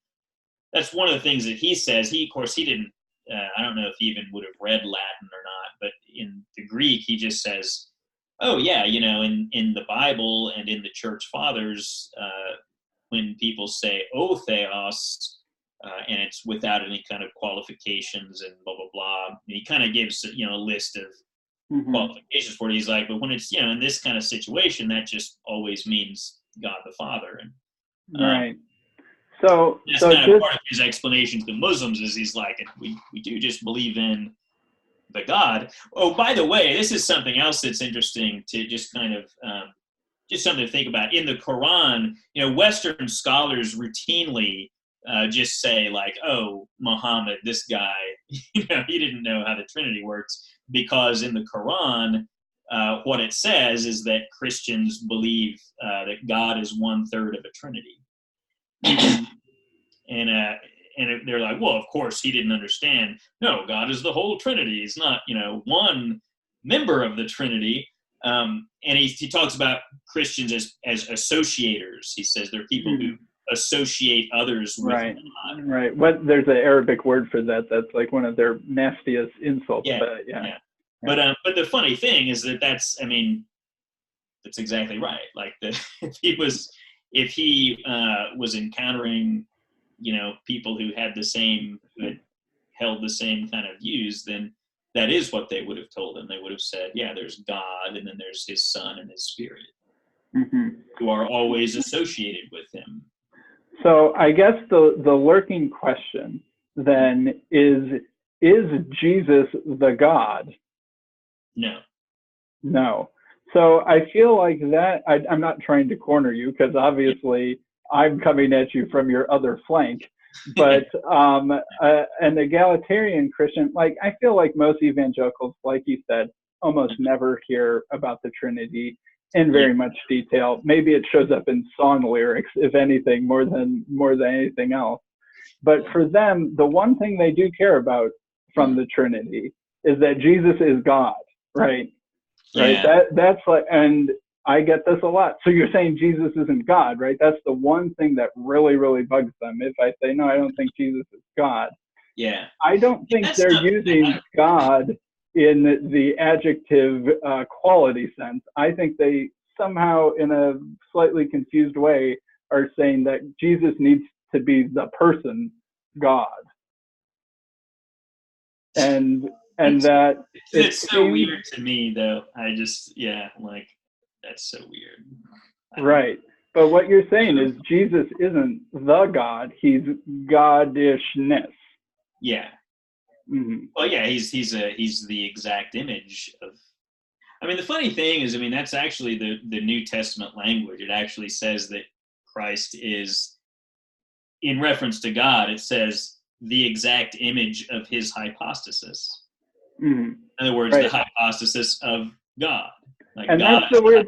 that's one of the things that he says. Of course, he didn't. I don't know if he even would have read Latin or not, but in the Greek, he just says, "Oh yeah, in the Bible and in the Church Fathers." When people say "O Theos," and it's without any kind of qualifications and blah blah blah, and he kind of gives a list of qualifications for it. He's like, but when it's in this kind of situation, that just always means God the Father. And right. So that's kind of part of his explanation to Muslims is he's like, we do just believe in the God. Oh, by the way, this is something else that's interesting to just kind of. Just something to think about. In the Quran, Western scholars routinely just say like, "Oh, Muhammad, this guy, he didn't know how the Trinity works," because in the Quran, what it says is that Christians believe that God is 1/3 of a Trinity, and they're like, "Well, of course he didn't understand. No, God is the whole Trinity. He's not, one member of the Trinity." And he talks about Christians as associators. He says they're people who associate others with God. Right. There's an Arabic word for that. That's like one of their nastiest insults. Yeah. But the funny thing is that's exactly right. Like if he was encountering, people who had held the same kind of views, then that is what they would have told him. They would have said, yeah, there's God, and then there's his Son and his Spirit, who are always associated with him. So I guess the lurking question then is Jesus the God? No. So I feel like that, I'm not trying to corner you, because obviously I'm coming at you from your other flank. But an egalitarian Christian, like I feel like most evangelicals, like you said, almost never hear about the Trinity in very much detail. Maybe it shows up in song lyrics, if anything, more than anything else. But for them, the one thing they do care about from the Trinity is that Jesus is God, right? Yeah. Right. That's like, and I get this a lot. So you're saying Jesus isn't God, right? That's the one thing that really, really bugs them. If I say, no, I don't think Jesus is God. Yeah. I don't think they're using God in the adjective quality sense. I think they somehow, in a slightly confused way, are saying that Jesus needs to be the person God. And that it's so weird to me, though. I just, that's so weird. Right. But what you're saying is Jesus isn't the God, he's godishness. Yeah. Well, yeah, he's the exact image of. The funny thing is, that's actually the New Testament language. It actually says that Christ is, in reference to God, it says the exact image of his hypostasis. In other words, the hypostasis of God. Like, and God that's the weird.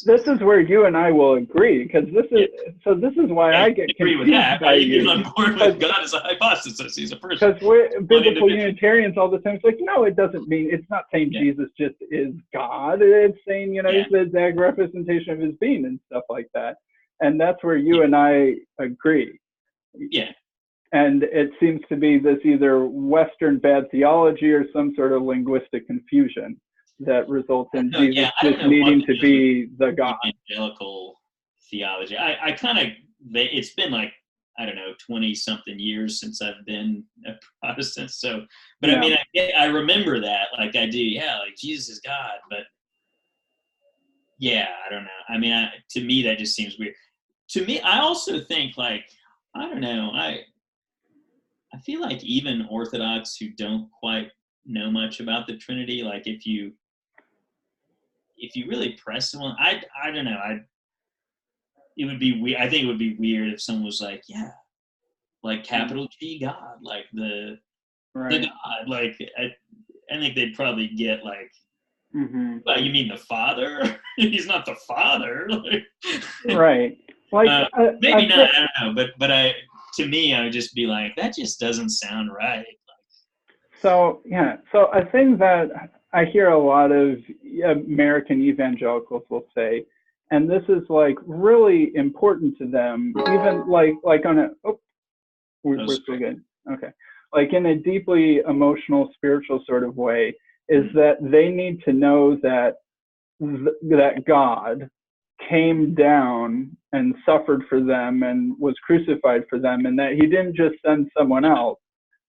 This is where you and I will agree, because this is why I get agree confused with that. by you. you. On board with God as a hypostasis. He's a person. Because we're biblical Unitarians all the time. It's like, no, it doesn't mean. It's not saying Jesus just is God. It's saying he's the exact representation of his being and stuff like that. And that's where you and I agree. Yeah. And it seems to be this either Western bad theology or some sort of linguistic confusion that results in Jesus just needing to be the God. Evangelical theology. I kind of, it's been like, I don't know, 20 something years since I've been a Protestant. So, but I remember that, like I do. Yeah. Like Jesus is God, but yeah, I don't know. To me, that just seems weird. To me, I also think like, I don't know. I feel like even Orthodox who don't quite know much about the Trinity, like if you really press someone, I don't know. It would be weird. I think it would be weird if someone was like, yeah, like capital G God, like the God. Like I think they'd probably get like, well, you mean the Father? He's not the Father. Right. Like maybe not. I don't know. But to me, I would just be like, that just doesn't sound right. So yeah. So a thing that I hear a lot of American evangelicals will say, and this is like really important to them, even like on a we're still good. Okay. Like in a deeply emotional, spiritual sort of way, is that they need to know that that God came down and suffered for them and was crucified for them, and that he didn't just send someone else,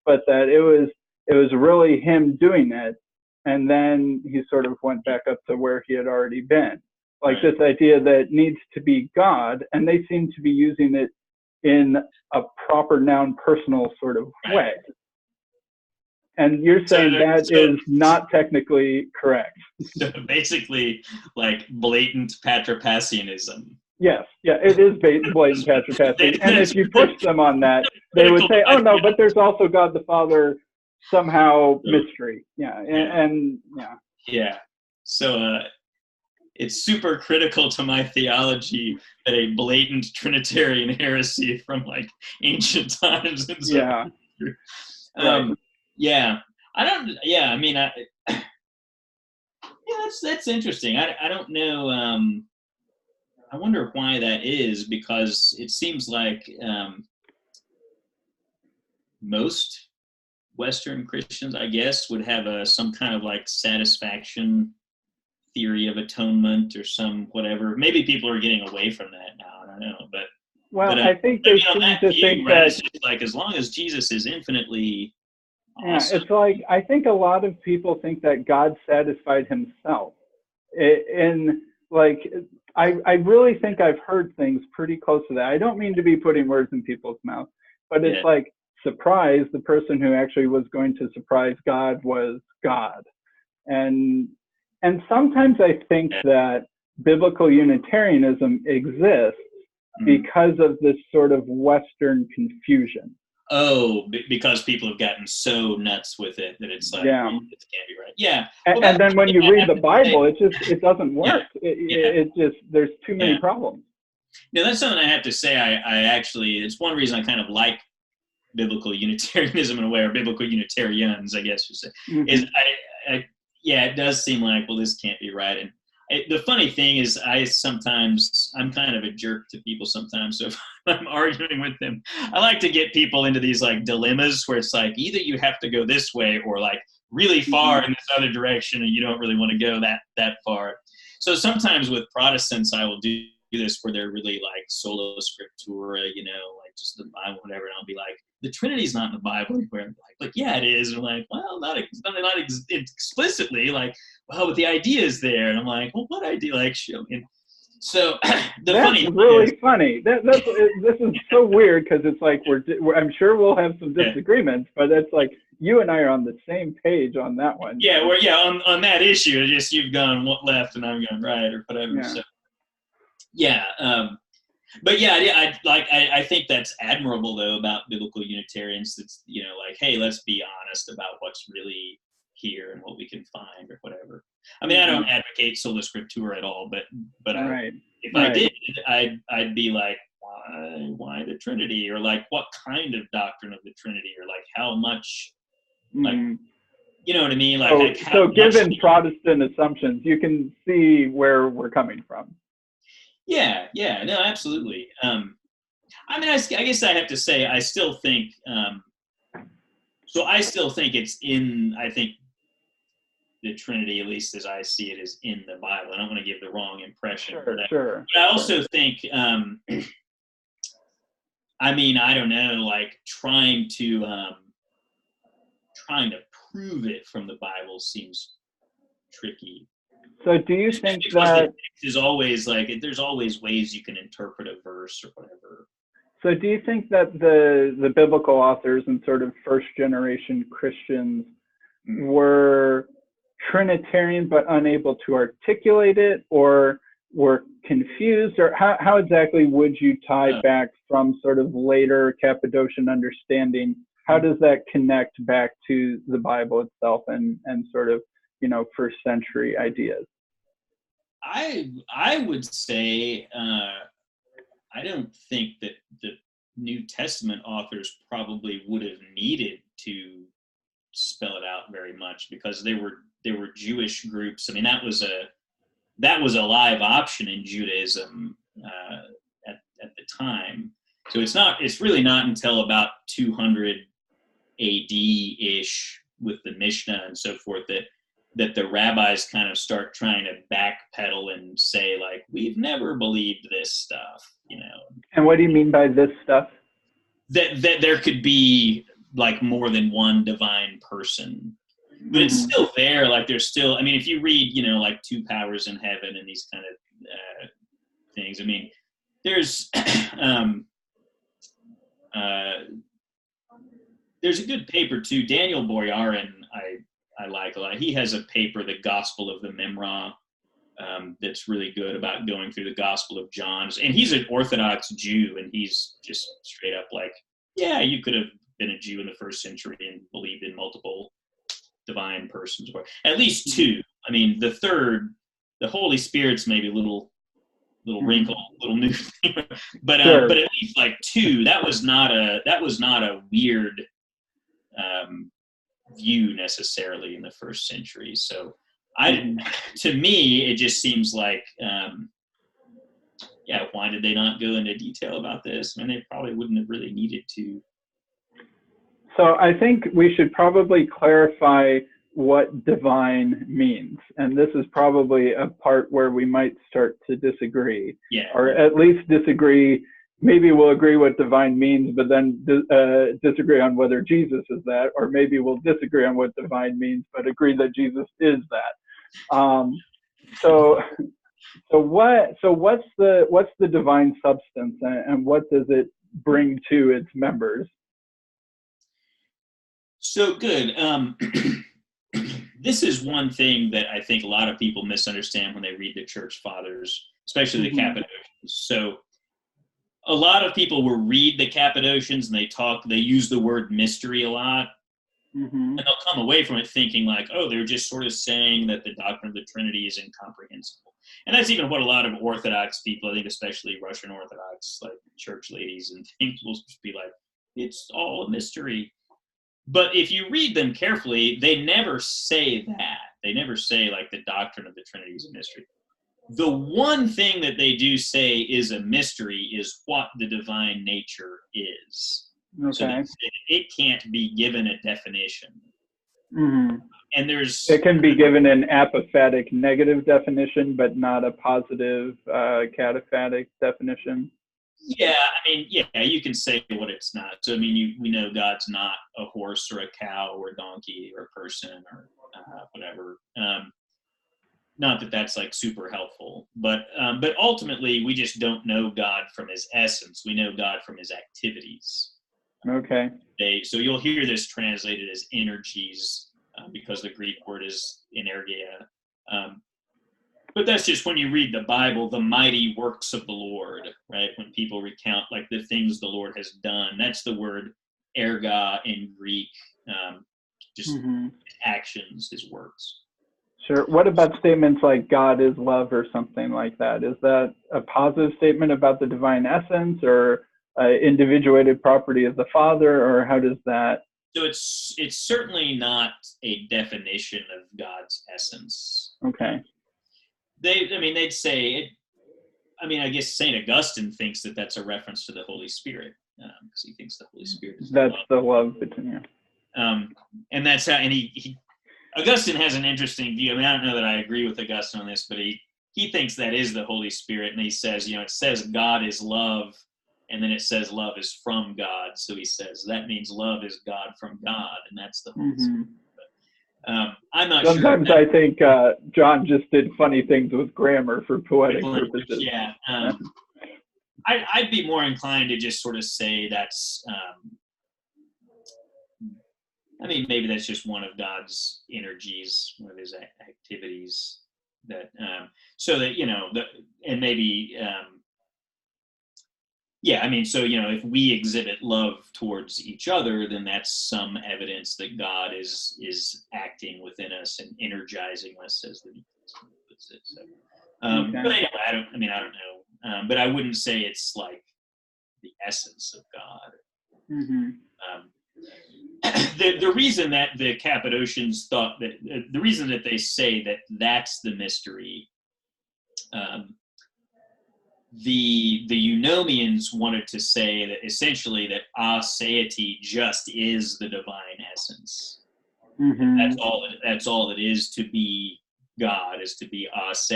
but that it was really him doing it, and then he sort of went back up to where he had already been. Like this idea that it needs to be God, and they seem to be using it in a proper noun personal sort of way. And you're saying that is not technically correct. So basically, like blatant Patripassianism. Yes, yeah, it is blatant Patripassian. And if you push them on that, they would say, oh no, but there's also God the Father, somehow mystery. Yeah, and yeah. Yeah, so it's super critical to my theology that a blatant Trinitarian heresy from like ancient times. And so, yeah. Yeah, I don't. Yeah, I mean, yeah, that's interesting. I don't know. I wonder why that is, because it seems like most Western Christians, I guess, would have some kind of like satisfaction theory of atonement or some whatever. Maybe people are getting away from that now. I don't know, but I think they seem to think that it's just like as long as Jesus is infinitely awesome. Yeah, it's like I think a lot of people think that God satisfied himself. And like I really think I've heard things pretty close to that. I don't mean to be putting words in people's mouths, but it's like, surprise, the person who actually was going to surprise God was God. And sometimes I think that Biblical Unitarianism exists because of this sort of Western confusion. Oh, because people have gotten so nuts with it that it's like, this can't be right. Yeah. And then when you read the Bible, it doesn't work. It just, there's too many problems. No, that's something I have to say. I actually, it's one reason I kind of like Biblical Unitarianism in a way, or Biblical Unitarians, I guess you say, is it does seem like, well, this can't be right. And the funny thing is, I'm kind of a jerk to people sometimes. So if I'm arguing with them, I like to get people into these like dilemmas where it's like, either you have to go this way or like really far in this other direction, and you don't really want to go that far. So sometimes with Protestants, I will do this where they're really like sola scriptura, like just the Bible, whatever. And I'll be like, the Trinity's not in the Bible anywhere. Like, yeah, it is. And I'm like, well, not explicitly. Like, well, but the idea is there. And I'm like, well, what idea? Like, show me. So that's really funny. This is so weird, because it's like we're I'm sure we'll have some disagreements, but it's like you and I are on the same page on that one. Yeah, on that issue, it's just you've gone left and I'm going right or whatever. Yeah. So but I think that's admirable though about Biblical Unitarians. That's like, hey, let's be honest about what's really here and what we can find or whatever. I mean, I don't advocate sola scriptura at all, but if I did, I'd be like, why the Trinity, or like what kind of doctrine of the Trinity, or like how much, like you know what I mean? Like, so given Protestant assumptions, you can see where we're coming from. Yeah, no, absolutely. I mean, I guess I have to say, I still think. So I still think it's in. I think the Trinity, at least as I see it, is in the Bible. I don't want to give the wrong impression. Sure. But I also think. I mean, I don't know, like trying to prove it from the Bible seems tricky. So do you think that is always like, there's always ways you can interpret a verse or whatever. So do you think that the biblical authors and sort of first generation Christians were Trinitarian but unable to articulate it, or were confused, or how exactly would you tie back from sort of later Cappadocian understanding? How does that connect back to the Bible itself and sort of, first century ideas? I would say I don't think that the New Testament authors probably would have needed to spell it out very much, because there were Jewish groups. I mean, that was a live option in Judaism at the time. So it's really not until about 200 AD-ish with the Mishnah and so forth that the rabbis kind of start trying to backpedal and say, like, we've never believed this stuff, you know. And what do you mean by this stuff? That there could be like more than one divine person. But it's still there. Like, there's still, I mean, if you read, you know, like Two Powers in Heaven and these kind of things, I mean, there's a good paper too. Daniel Boyarin, I like a lot. He has a paper, The Gospel of the Memra, that's really good about going through the Gospel of John. And he's an Orthodox Jew, and he's just straight up like, yeah, you could have been a Jew in the first century and believed in multiple divine persons, or at least two. I mean, the third, the Holy Spirit's maybe a little wrinkle, little new, but Sure. But at least like two. That was not a weird view necessarily in the first century. So to me, it just seems like, why did they not go into detail about this? I mean, they probably wouldn't have really needed to. So I think we should probably clarify what divine means. And this is probably a part where we might start to disagree. Yeah. Or at least disagree. Maybe we'll agree what divine means, but then disagree on whether Jesus is that, or maybe we'll disagree on what divine means, but agree that Jesus is that. So what's the divine substance, and what does it bring to its members? So good. This is one thing that I think a lot of people misunderstand when they read the Church Fathers, especially the Cappadocians. So a lot of people will read the Cappadocians and they use the word mystery a lot. And they'll come away from it thinking like, oh, they're just sort of saying that the doctrine of the Trinity is incomprehensible. And that's even what a lot of Orthodox people, I think especially Russian Orthodox, like church ladies and things, will just be like, it's all a mystery. But if you read them carefully, they never say that. They never say like the doctrine of the Trinity is a mystery. The one thing that they do say is a mystery is what the divine nature is. Okay. So it can't be given a definition. Mm-hmm. And it can be given an apophatic negative definition, but not a positive cataphatic definition. Yeah, I mean, yeah, you can say what it's not. So, I mean, we know God's not a horse or a cow or a donkey or a person or whatever. Not that that's like super helpful, but ultimately we just don't know God from his essence. We know God from his activities. Okay. So you'll hear this translated as energies because the Greek word is energia. But that's just when you read the Bible, the mighty works of the Lord, right? When people recount like the things the Lord has done, that's the word erga in Greek, just actions, his works. Sure. What about statements like God is love or something like that? Is that a positive statement about the divine essence, or individuated property of the Father, or how does that? So it's certainly not a definition of God's essence. Okay. They'd say it. I mean, I guess St. Augustine thinks that that's a reference to the Holy Spirit, because he thinks the Holy Spirit is the love between you. And that's how. And he Augustine has an interesting view. I mean, I don't know that I agree with Augustine on this, but he thinks that is the Holy Spirit, and he says, it says God is love, and then it says love is from God. So he says that means love is God from God, and that's the Holy Spirit. I'm not sure. Sometimes I think John just did funny things with grammar for poetic purposes. Yeah. I'd be more inclined to just sort of say that's, maybe that's just one of God's energies, one of his activities that, so that, and maybe, if we exhibit love towards each other, then that's some evidence that God is acting within us and energizing us, as the New Testament puts it. So, okay. But anyway, I don't know. but I wouldn't say it's like the essence of God. Mm-hmm. The reason that the Cappadocians thought that, the reason that they say that that's the mystery, the Eunomians wanted to say that essentially that aseity just is the divine essence. Mm-hmm. That's all it is to be God, is to be ase.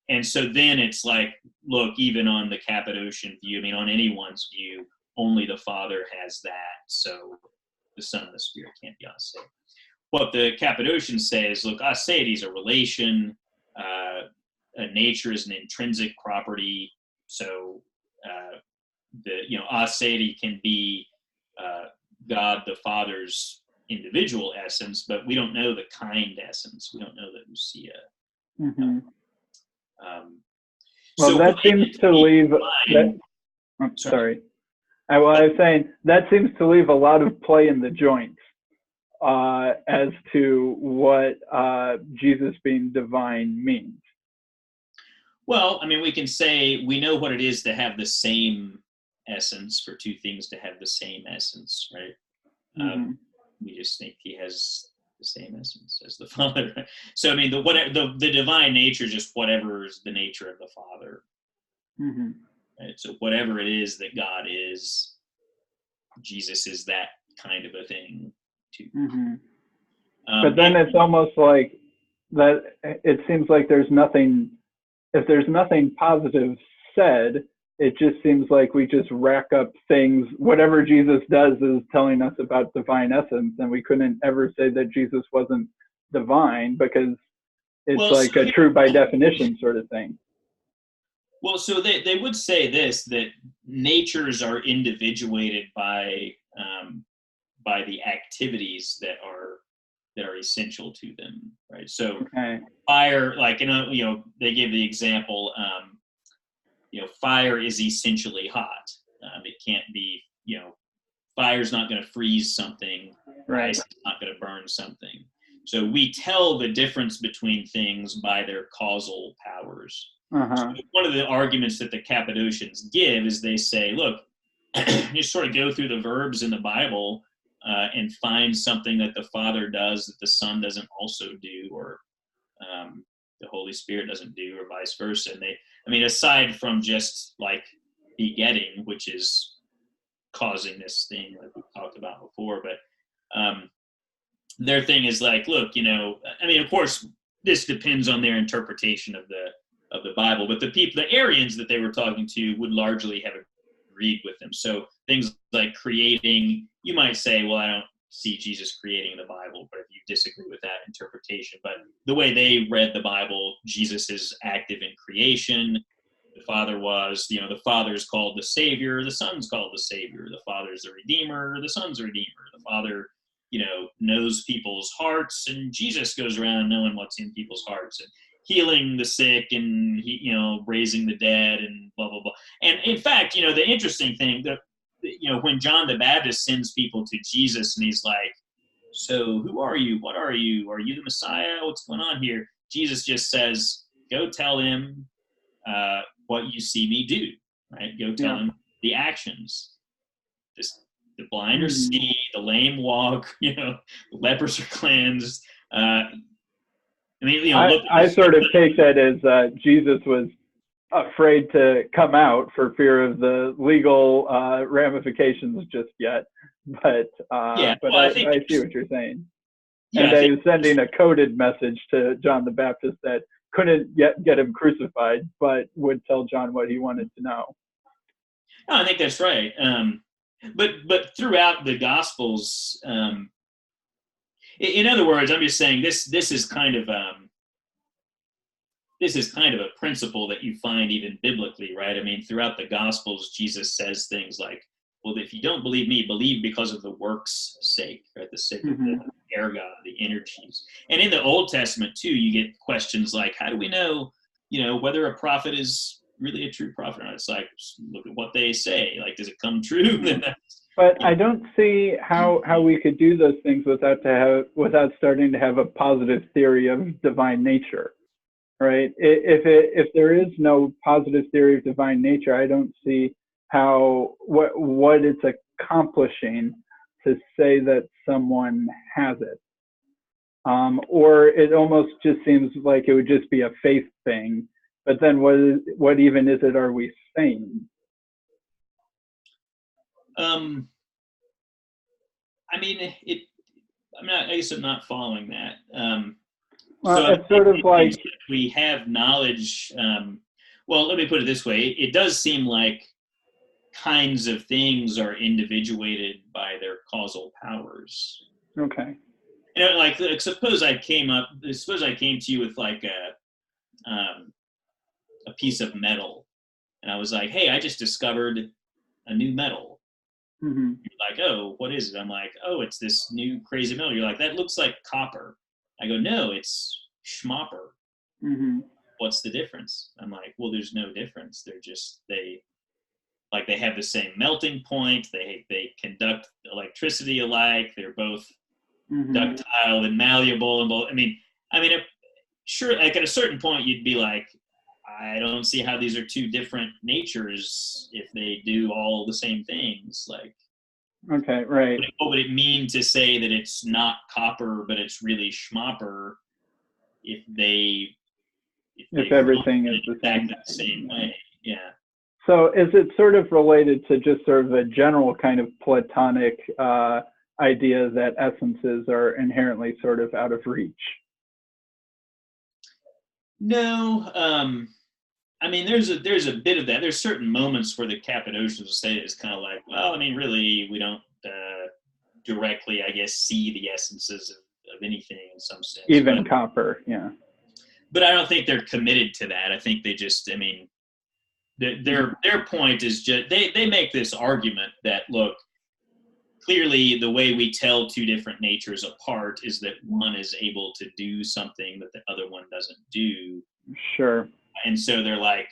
And so then it's like, look, even on the Cappadocian view, I mean, on anyone's view, only the Father has that. So the Son and the Spirit can't be ase. What the Cappadocians say is, look, aseity is a relation. A nature is an intrinsic property. So aseity can be God the Father's individual essence, but we don't know the kind essence. We don't know the ousia. Mm-hmm. So well, that seems to leave. Sorry. I was saying that seems to leave a lot of play in the joints as to what Jesus being divine means. Well, I mean, we can say we know what it is to have the same essence, for two things to have the same essence, right? Mm-hmm. We just think he has the same essence as the Father. So, I mean, the divine nature is just whatever is the nature of the Father. Mm-hmm. Right? So whatever it is that God is, Jesus is that kind of a thing too. Mm-hmm. But then it's almost like that. It seems like there's nothing. If there's nothing positive said, it just seems like we just rack up things. Whatever Jesus does is telling us about divine essence, and we couldn't ever say that Jesus wasn't divine because it's a true by definition sort of thing. Well, so they would say this, that natures are individuated by the activities that are essential to them, right? So fire, like, they give the example, fire is essentially hot. It can't be, fire's not going to freeze something, right? Ice is not going to burn something. So we tell the difference between things by their causal powers. Uh-huh. So one of the arguments that the Cappadocians give is they say, look, you sort of go through the verbs in the Bible and find something that the Father does that the Son doesn't also do, or the Holy Spirit doesn't do, or vice versa. And aside from just like begetting, which is causing this thing like we talked about before, but their thing is like, look, of course, this depends on their interpretation of the Bible, but the Arians that they were talking to would largely have agreed with them. So things like creating, you might say, well, I don't see Jesus creating in the Bible, but if you disagree with that interpretation, but the way they read the Bible, Jesus is active in creation. The Father was, the Father's called the Savior, the Son's called the Savior, the Father's the Redeemer, the Son's the Redeemer, the Father, knows people's hearts, and Jesus goes around knowing what's in people's hearts and healing the sick and raising the dead and blah blah blah. And in fact, the interesting thing that when John the Baptist sends people to Jesus and he's like, so who are you? What are you? Are you the Messiah? What's going on here? Jesus just says, go tell him what you see me do, right? Go tell him the actions. The blind are see, the lame walk, the lepers are cleansed. I sort of take that as Jesus was afraid to come out for fear of the legal ramifications just yet. But I see what you're saying. And they were sending a coded message to John the Baptist that couldn't yet get him crucified, but would tell John what he wanted to know. No, I think that's right. But throughout the Gospels, in other words, I'm just saying this is kind of a principle that you find even biblically, right? Throughout the Gospels, Jesus says things like, well, if you don't believe me, believe because of the work's sake, right? The sake of the erga, the energies. And in the Old Testament too, you get questions like, how do we know, whether a prophet is really a true prophet or not? It's like, look at what they say. Like, does it come true? But I don't see how we could do those things without starting to have a positive theory of divine nature, right? If there is no positive theory of divine nature, I don't see how what it's accomplishing to say that someone has it. Or it almost just seems like it would just be a faith thing. But then what even is it are we saying? I mean, I guess I'm not following that. Well, so it's sort of like we have knowledge. Well, let me put it this way. It does seem like kinds of things are individuated by their causal powers. okay. You know, like suppose I came to you with like a piece of metal, and I was like, "Hey, I just discovered a new metal." Mm-hmm. You're like, "Oh, what is it?" I'm like, "Oh, it's this new crazy metal." You're like, "That looks like copper." I go, "No, it's schmopper." Mm-hmm. What's the difference? I'm like, "Well, there's no difference. They have the same melting point. They conduct electricity alike. They're both Mm-hmm. ductile and malleable and both. I mean, sure. Like at a certain point, you'd be like, I don't see how these are two different natures if they do all the same things. Like, okay, right. what would it mean to say that it's not copper but it's really schmopper if everything is the same way? Yeah. So is it sort of related to just sort of a general kind of Platonic idea that essences are inherently sort of out of reach? No. I mean, there's a bit of that. There's certain moments where the Cappadocians will say it's kind of like, well, I mean, really, we don't directly, I guess, see the essences of anything in some sense. Even copper, yeah. But I don't think they're committed to that. I think they just, I mean, their point is just they make this argument that, look, clearly the way we tell two different natures apart is that one is able to do something that the other one doesn't do. Sure. And so they're like,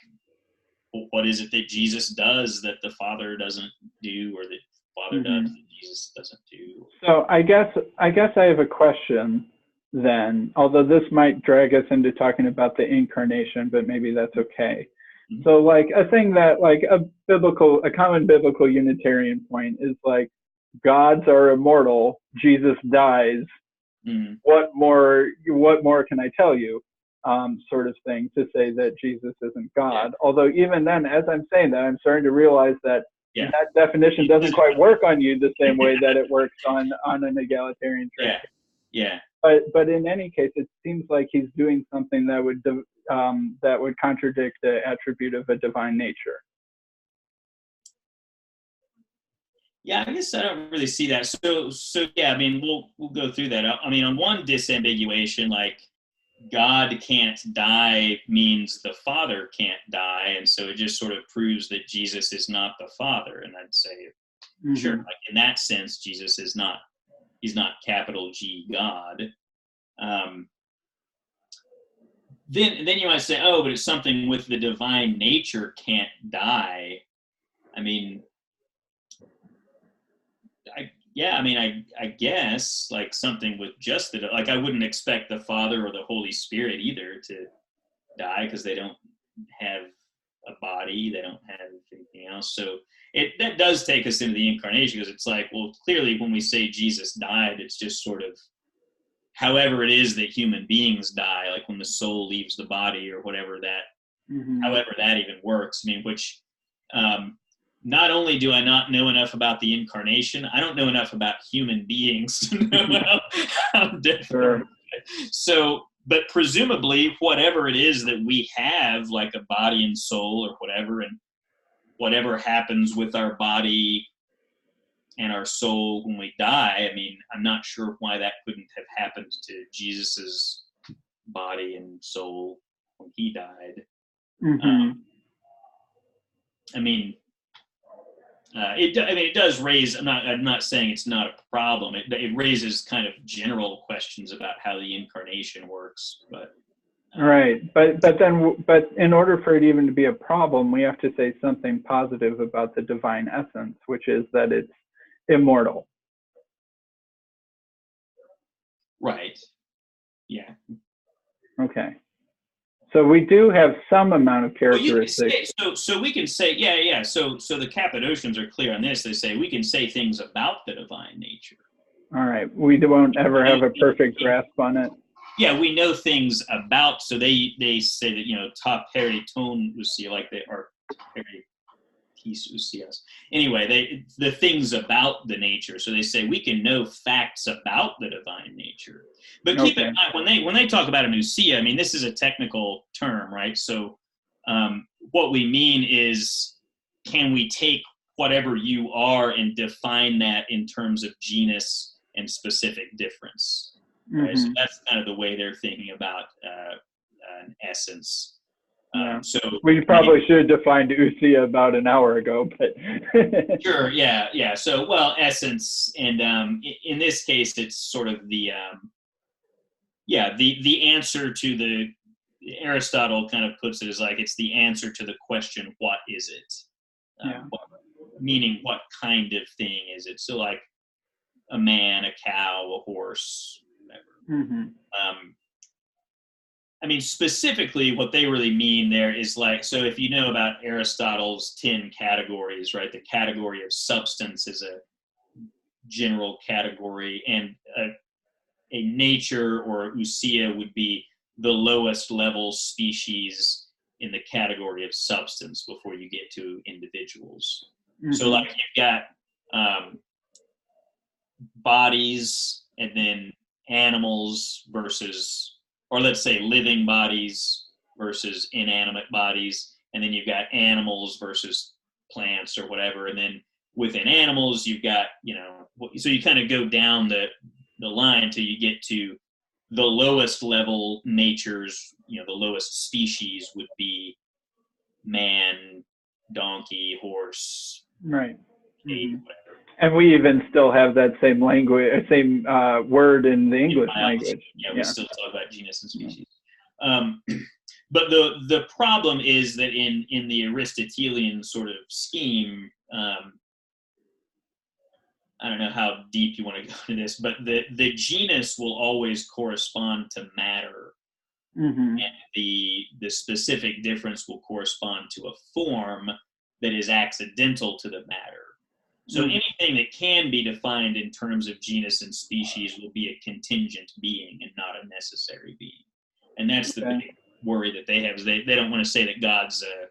well, what is it that Jesus does that the Father doesn't do, or that Father does that Jesus doesn't do? So I guess I have a question then, although this might drag us into talking about the incarnation, but maybe that's okay. Mm-hmm. So like a thing that like a common biblical Unitarian point is like, gods are immortal, Jesus dies. Mm-hmm. What more can I tell you? Sort of thing to say that Jesus isn't God. Yeah. Although even then, as I'm saying that, I'm starting to realize that that definition doesn't quite work on you the same way that it works on an egalitarian Trinity. Yeah. But in any case, it seems like he's doing something that would contradict the attribute of a divine nature. Yeah, I guess I don't really see that. So yeah, I mean, we'll go through that. I mean, on one disambiguation, like God can't die means the Father can't die, and so it just sort of proves that Jesus is not the Father. And I'd say, sure, like in that sense, Jesus is not. He's not capital G God. Then you might say, oh, but it's something with the divine nature can't die. I mean, I guess like something with just like I wouldn't expect the Father or the Holy Spirit either to die because they don't have a body, they don't have anything else. So that does take us into the incarnation, because it's like, well, clearly when we say Jesus died, it's just sort of however it is that human beings die, like when the soul leaves the body or whatever that, however that even works. I mean, which not only do I not know enough about the incarnation, I don't know enough about human beings to know how different. Sure. So, but presumably whatever it is that we have, like a body and soul or whatever, and whatever happens with our body and our soul when we die, I mean, I'm not sure why that couldn't have happened to Jesus's body and soul when he died. I mean, it does raise. I'm not saying it's not a problem. It raises kind of general questions about how the incarnation works, but. Right, but in order for it even to be a problem, we have to say something positive about the divine essence, which is that it's immortal. Right. Yeah. Okay. So we do have some amount of Well, you can characteristics. say, so we can say, yeah. So the Cappadocians are clear on this. They say we can say things about the divine nature. All right. We won't ever have a perfect grasp on it. Yeah, we know things about. So they say that, you know, ta peri ton usia, like they are peri tis usias. Anyway, the things about the nature. So they say we can know facts about the divine nature. But keep in mind, when they talk about an usia, I mean, this is a technical term, right? So what we mean is, can we take whatever you are and define that in terms of genus and specific difference? Right? So that's kind of the way they're thinking about an essence. So we probably should have defined usia about an hour ago, but sure, yeah. So, well, essence, and in this case, it's sort of the answer to the Aristotle kind of puts it as like it's the answer to the question, what is it? Meaning, what kind of thing is it? So, like a man, a cow, a horse, whatever. I mean, specifically, what they really mean there is like, so if you know about Aristotle's 10 categories, right? The category of substance is a general category, and a nature or usia would be the lowest level species in the category of substance before you get to individuals. So, like, you've got bodies, and then animals versus, or let's say living bodies versus inanimate bodies, and then you've got animals versus plants or whatever, and then within animals you've got, you know, so you kind of go down the line till you get to the lowest level natures. You know, the lowest species would be man, donkey, horse, right, ape, whatever. And we even still have that same language, same word in the English language. Yeah, we still talk about genus and species. But the problem is that in the Aristotelian sort of scheme, I don't know how deep you want to go into this, but the genus will always correspond to matter, and the specific difference will correspond to a form that is accidental to the matter. So anything that can be defined in terms of genus and species will be a contingent being and not a necessary being. And that's the big worry that they have, is they don't want to say that God's a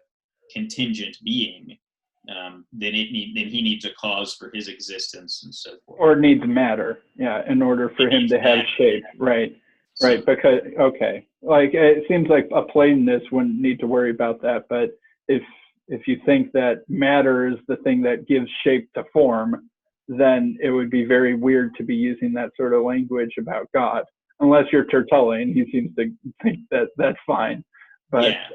contingent being. Then he needs a cause for his existence and so forth. Or needs matter, in order for him to have shape, right? Right, because, like, it seems like a Platonist wouldn't need to worry about that, but if you think that matter is the thing that gives shape to form, then it would be very weird to be using that sort of language about God, unless you're Tertullian. He seems to think that that's fine. But yeah.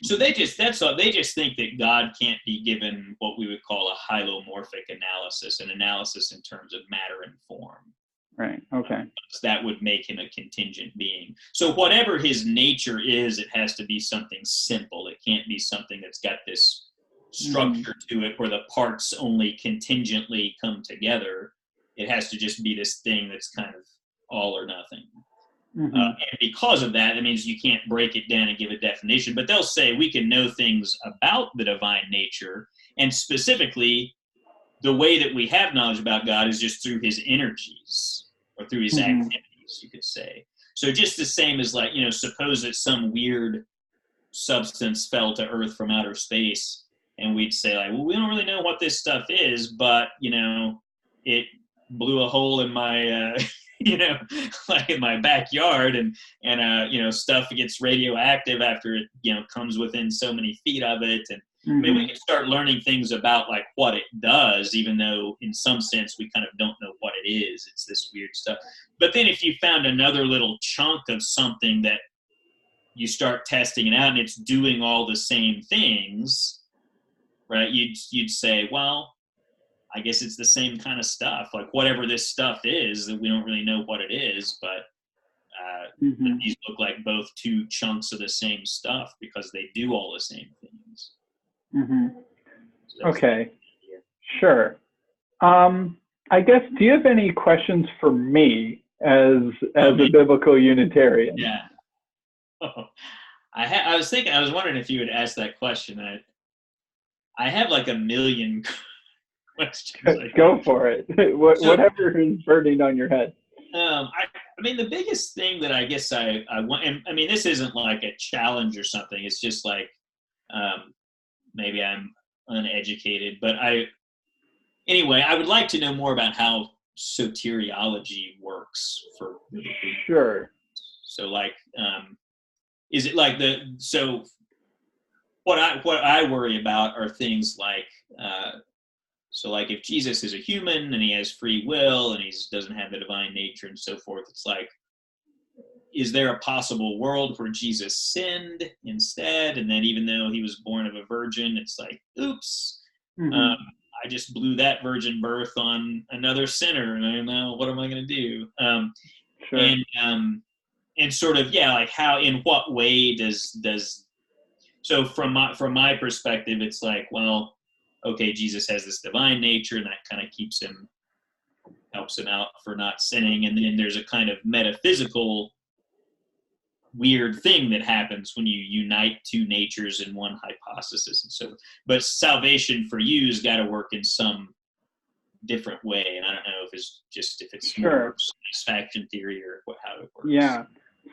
So they just think that God can't be given what we would call a hylomorphic analysis, an analysis in terms of matter and form. Right. Okay. That would make him a contingent being. So whatever his nature is, it has to be something simple. It can't be something that's got this structure to it where the parts only contingently come together. It has to just be this thing that's kind of all or nothing. And because of that, means you can't break it down and give a definition. But they'll say we can know things about the divine nature, and specifically, the way that we have knowledge about God is just through his energies, or through his activities, you could say. So just the same as, like, you know, suppose that some weird substance fell to Earth from outer space, and we'd say, like, well, we don't really know what this stuff is, but, you know, it blew a hole in my, you know, like in my backyard, and you know, stuff gets radioactive after it, you know, comes within so many feet of it, and I mean, we can start learning things about, like, what it does, even though in some sense we kind of don't know what it is. It's this weird stuff. But then if you found another little chunk of something that you start testing it out and it's doing all the same things, right? You'd say, well, I guess it's the same kind of stuff. Like, whatever this stuff is, that we don't really know what it is, but these look like both two chunks of the same stuff because they do all the same things. So okay, sure. I guess, do you have any questions for me as a biblical Unitarian? Yeah. I was wondering if you would ask that question. I have like a million questions. Go for it. Whatever is burning on your head. I mean, the biggest thing that I guess I want, and I mean, this isn't like a challenge or something. It's just like, maybe I'm uneducated, but anyway, I would like to know more about how soteriology works for. Sure. So like, is it like so what I worry about are things like, so like if Jesus is a human and he has free will and he doesn't have the divine nature and so forth, it's like, is there a possible world where Jesus sinned instead? And then even though he was born of a virgin, it's like, oops, I just blew that virgin birth on another sinner. And I don't know, what am I going to do? Sure. And sort of, yeah, like how, in what way does, so from my perspective, it's like, well, okay, Jesus has this divine nature and that kind of helps him out for not sinning. And then there's a kind of metaphysical weird thing that happens when you unite two natures in one hypostasis. And so, but salvation for you has got to work in some different way. And I don't know if it's sure. more satisfaction theory or how it works. Yeah.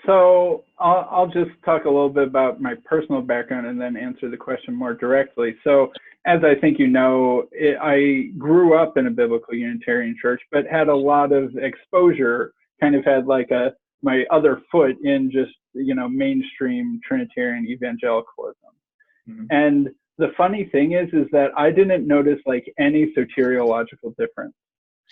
So I'll just talk a little bit about my personal background and then answer the question more directly. So as I think you know, I grew up in a Biblical Unitarian church, but had a lot of exposure, kind of had like my other foot in just, mainstream Trinitarian evangelicalism. Mm-hmm. And the funny thing is that I didn't notice like any soteriological difference.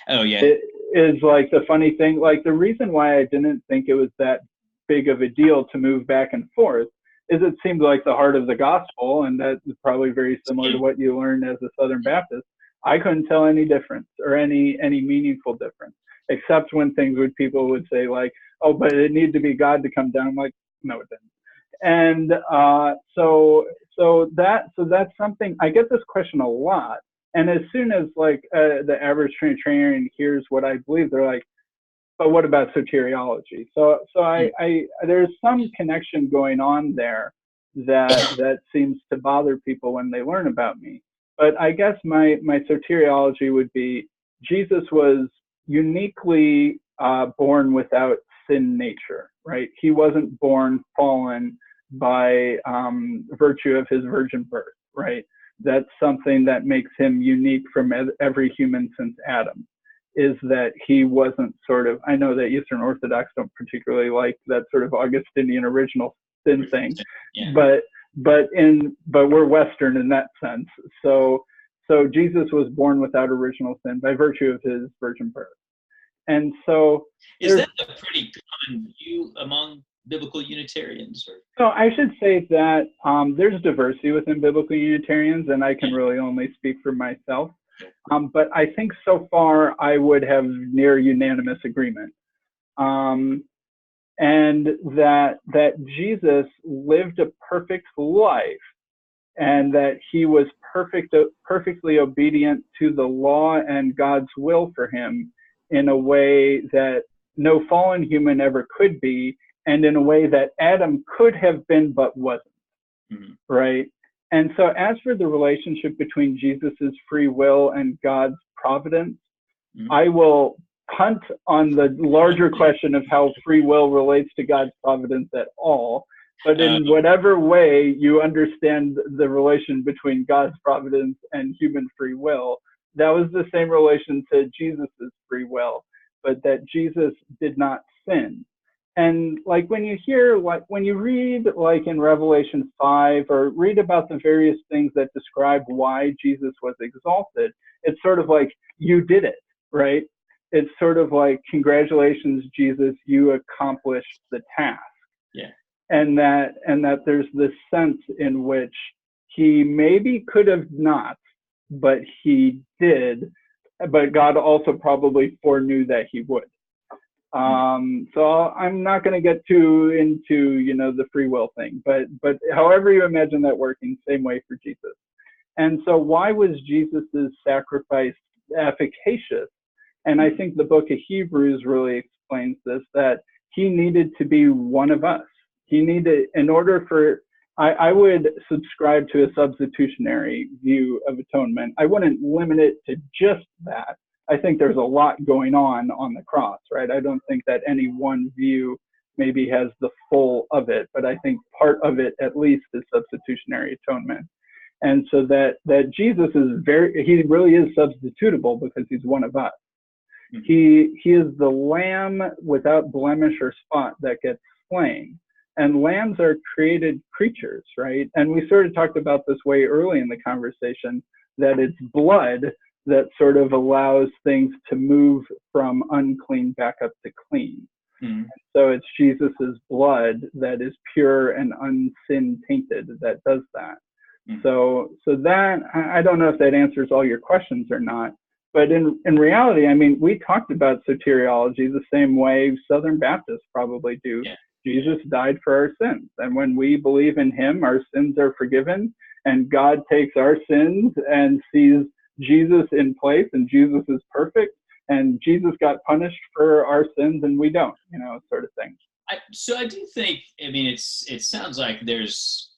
Oh, yeah. It is like the funny thing, like the reason why I didn't think it was that big of a deal to move back and forth is it seemed like the heart of the gospel, and that is probably very similar to what you learned as a Southern Baptist. I couldn't tell any difference or any meaningful difference, except when people would say like, oh, but it needed to be God to come down. I'm like, no, it didn't. And so that's something, I get this question a lot. And as soon as like the average Trinitarian hears what I believe, they're like, but what about soteriology? So I there's some connection going on there that seems to bother people when they learn about me. But I guess my soteriology would be Jesus was uniquely born without sin nature, right? He wasn't born fallen by virtue of his virgin birth, right? That's something that makes him unique from every human since Adam, is that he wasn't sort of, I know that Eastern Orthodox don't particularly like that sort of Augustinian original sin thing, yeah. but we're Western in that sense. So Jesus was born without original sin by virtue of his virgin birth. And so is that a pretty common view among Biblical Unitarians? Or? So I should say that there's diversity within Biblical Unitarians, and I can really only speak for myself. But I think so far I would have near unanimous agreement. And that Jesus lived a perfect life, and that he was perfectly obedient to the law and God's will for him in a way that no fallen human ever could be, and in a way that Adam could have been but wasn't, right? And so as for the relationship between Jesus's free will and God's providence, I will punt on the larger question of how free will relates to God's providence at all. But in whatever way you understand the relation between God's providence and human free will, that was the same relation to Jesus's free will, but that Jesus did not sin. And like when you read like in Revelation 5 or read about the various things that describe why Jesus was exalted, it's sort of like, you did it, right? It's sort of like, congratulations, Jesus, you accomplished the task. Yeah. And that there's this sense in which he maybe could have not, but he did, but God also probably foreknew that he would. So I'm not going to get too into, the free will thing, but however you imagine that working, same way for Jesus. And so why was Jesus's sacrifice efficacious? And I think the book of Hebrews really explains this, that he needed to be one of us. You need to, in order for, I would subscribe to a substitutionary view of atonement. I wouldn't limit it to just that. I think there's a lot going on the cross, right? I don't think that any one view maybe has the full of it, but I think part of it at least is substitutionary atonement. And so that Jesus is he really is substitutable because he's one of us. He is the lamb without blemish or spot that gets slain. And lambs are created creatures, right? And we sort of talked about this way early in the conversation, that it's blood that sort of allows things to move from unclean back up to clean. So it's Jesus's blood that is pure and unsin tainted that does that. So that, I don't know if that answers all your questions or not, but in reality, I mean, we talked about soteriology the same way Southern Baptists probably do. Yeah. Jesus died for our sins, and when we believe in him, our sins are forgiven, and God takes our sins and sees Jesus in place, and Jesus is perfect, and Jesus got punished for our sins and we don't, sort of thing. So I do think, I mean, it sounds like there's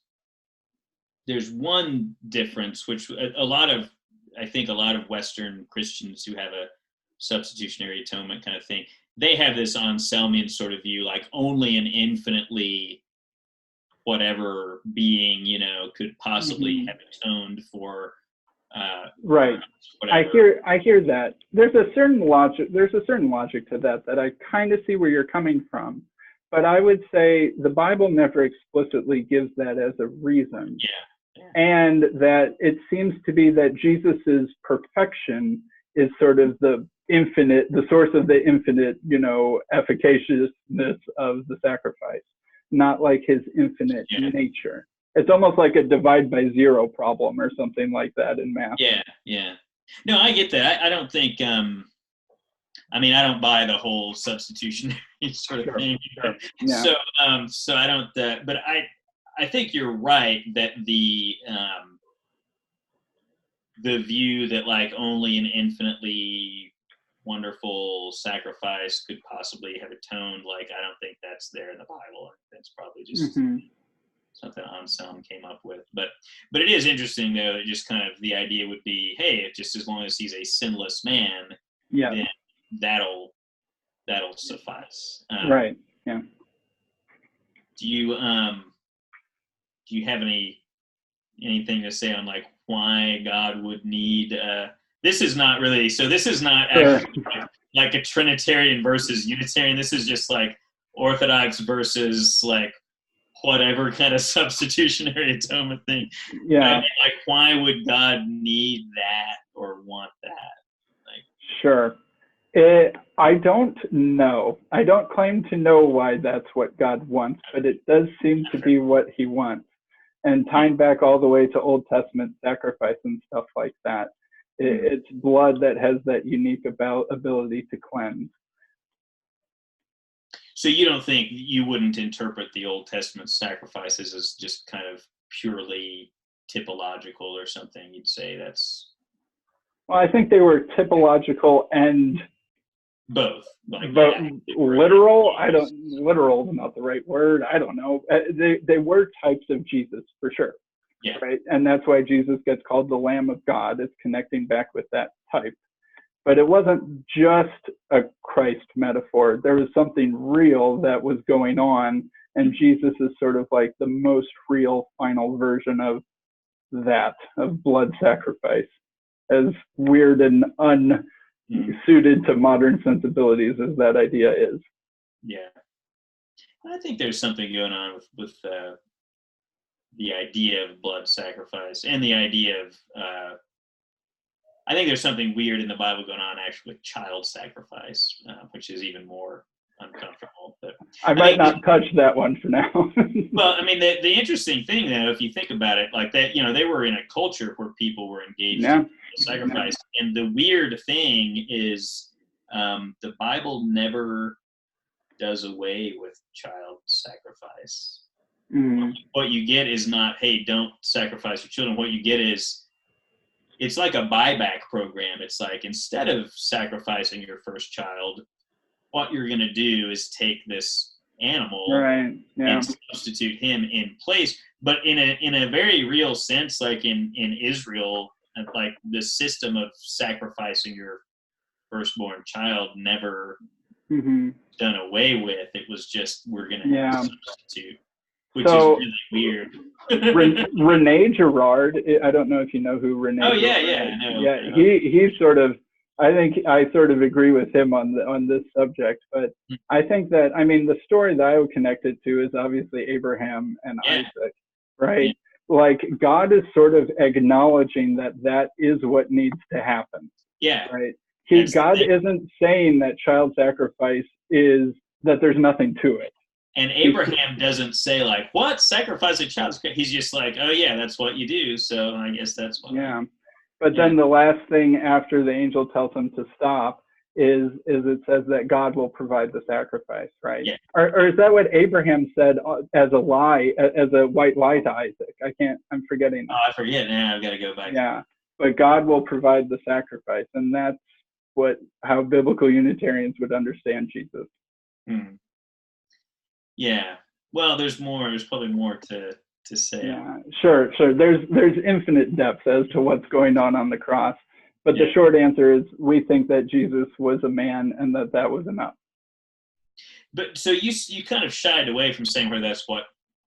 one difference, which I think a lot of Western Christians who have a substitutionary atonement kind of thing, they have this Anselmian sort of view, like only an infinitely whatever being, could possibly have atoned for right. whatever. I hear that. There's a certain logic to that I kind of see where you're coming from. But I would say the Bible never explicitly gives that as a reason. Yeah. And that it seems to be that Jesus's perfection is sort of the source of the infinite, efficaciousness of the sacrifice, not like his infinite nature. It's almost like a divide by zero problem or something like that in math. Yeah. No, I get that. I don't think, I don't buy the whole substitutionary sort of thing. Sure. Yeah. So I don't, but I think you're right that the view that like only an infinitely wonderful sacrifice could possibly have atoned, like I don't think that's there in the Bible. That's probably just something Anselm came up with. But it is interesting though, that just kind of the idea would be, hey, just as long as he's a sinless man, then that'll suffice. Right. Yeah. Do you have anything to say on like why God would need this is not actually like a Trinitarian versus Unitarian. This is just like Orthodox versus like whatever kind of substitutionary atonement thing. Yeah. Like why would God need that or want that? Like, sure. I don't know. I don't claim to know why that's what God wants, but it does seem to be what he wants. And tying back all the way to Old Testament sacrifice and stuff like that, it's blood that has that unique ability to cleanse. So you don't think, you wouldn't interpret the Old Testament sacrifices as just kind of purely typological or something? You'd say that's... Well, I think they were typological and... both. Like literal? Literal is not the right word. I don't know. They were types of Jesus for sure. Yeah. Right. And that's why Jesus gets called the Lamb of God. It's connecting back with that type. But it wasn't just a Christ metaphor. There was something real that was going on. And Jesus is sort of like the most real final version of that, of blood sacrifice, as weird and unsuited to modern sensibilities as that idea is. Yeah. I think there's something going on with the idea of blood sacrifice and the idea of, I think there's something weird in the Bible going on actually with child sacrifice, which is even more uncomfortable. But I might not touch that one for now. Well, I mean, the interesting thing though, if you think about it, like that, they were in a culture where people were engaged in sacrifice. Yeah. And the weird thing is the Bible never does away with child sacrifice. What you get is not, hey, don't sacrifice your children. What you get is, it's like a buyback program. It's like, instead of sacrificing your first child, what you're going to do is take this animal Right. Yeah. and substitute him in place. But in a very real sense, like in Israel, like the system of sacrificing your firstborn child never done away with. It was just, we're going to have a substitute, which is really weird. Rene Girard, I don't know if you know who Rene Girard is. I know. Yeah, he sort of, I think I sort of agree with him on this subject, but I think that, I mean, the story that I would connect it to is obviously Abraham and Isaac, right? Yeah. Like, God is sort of acknowledging that is what needs to happen. Yeah. Right? God isn't saying that child sacrifice is, that there's nothing to it. And Abraham doesn't say, like, what? Sacrifice a child? He's just like, oh, yeah, that's what you do, so I guess that's what. Yeah. But then the last thing after the angel tells him to stop is it says that God will provide the sacrifice, right? Yeah. Or is that what Abraham said as a lie, as a white lie to Isaac? I'm forgetting. Oh, I forget now. I've got to go back. Yeah. But God will provide the sacrifice. And that's how biblical Unitarians would understand Jesus. Yeah. Well, there's probably more to say. Yeah, sure. There's infinite depth as to what's going on the cross. But the short answer is we think that Jesus was a man and that was enough. But so you kind of shied away from saying where that's what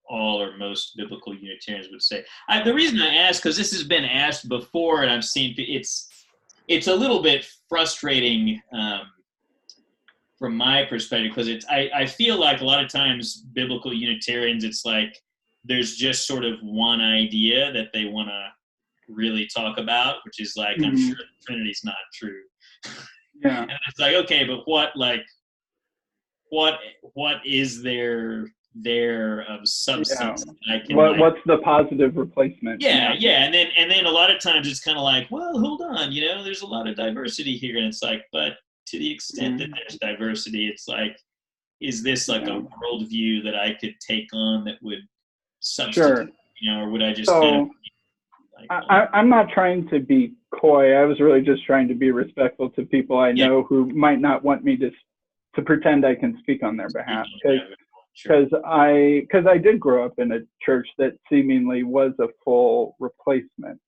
all or most biblical Unitarians would say. The reason I ask, because this has been asked before, and I've seen it's a little bit frustrating from my perspective, because I feel like a lot of times biblical Unitarians, it's like there's just sort of one idea that they want to really talk about, which is like, I'm sure the Trinity's not true. Yeah. And it's like, okay, but what is there of substance that I can what's the positive replacement? Yeah. And then a lot of times it's kind of like, well, hold on, there's a lot of diversity here, and it's like, but to the extent that there's diversity, it's like, is this like a worldview that I could take on that would substitute, or would I just I'm not trying to be coy. I was really just trying to be respectful to people I know who might not want me to pretend I can speak on their behalf, because I did grow up in a church that seemingly was a full replacement.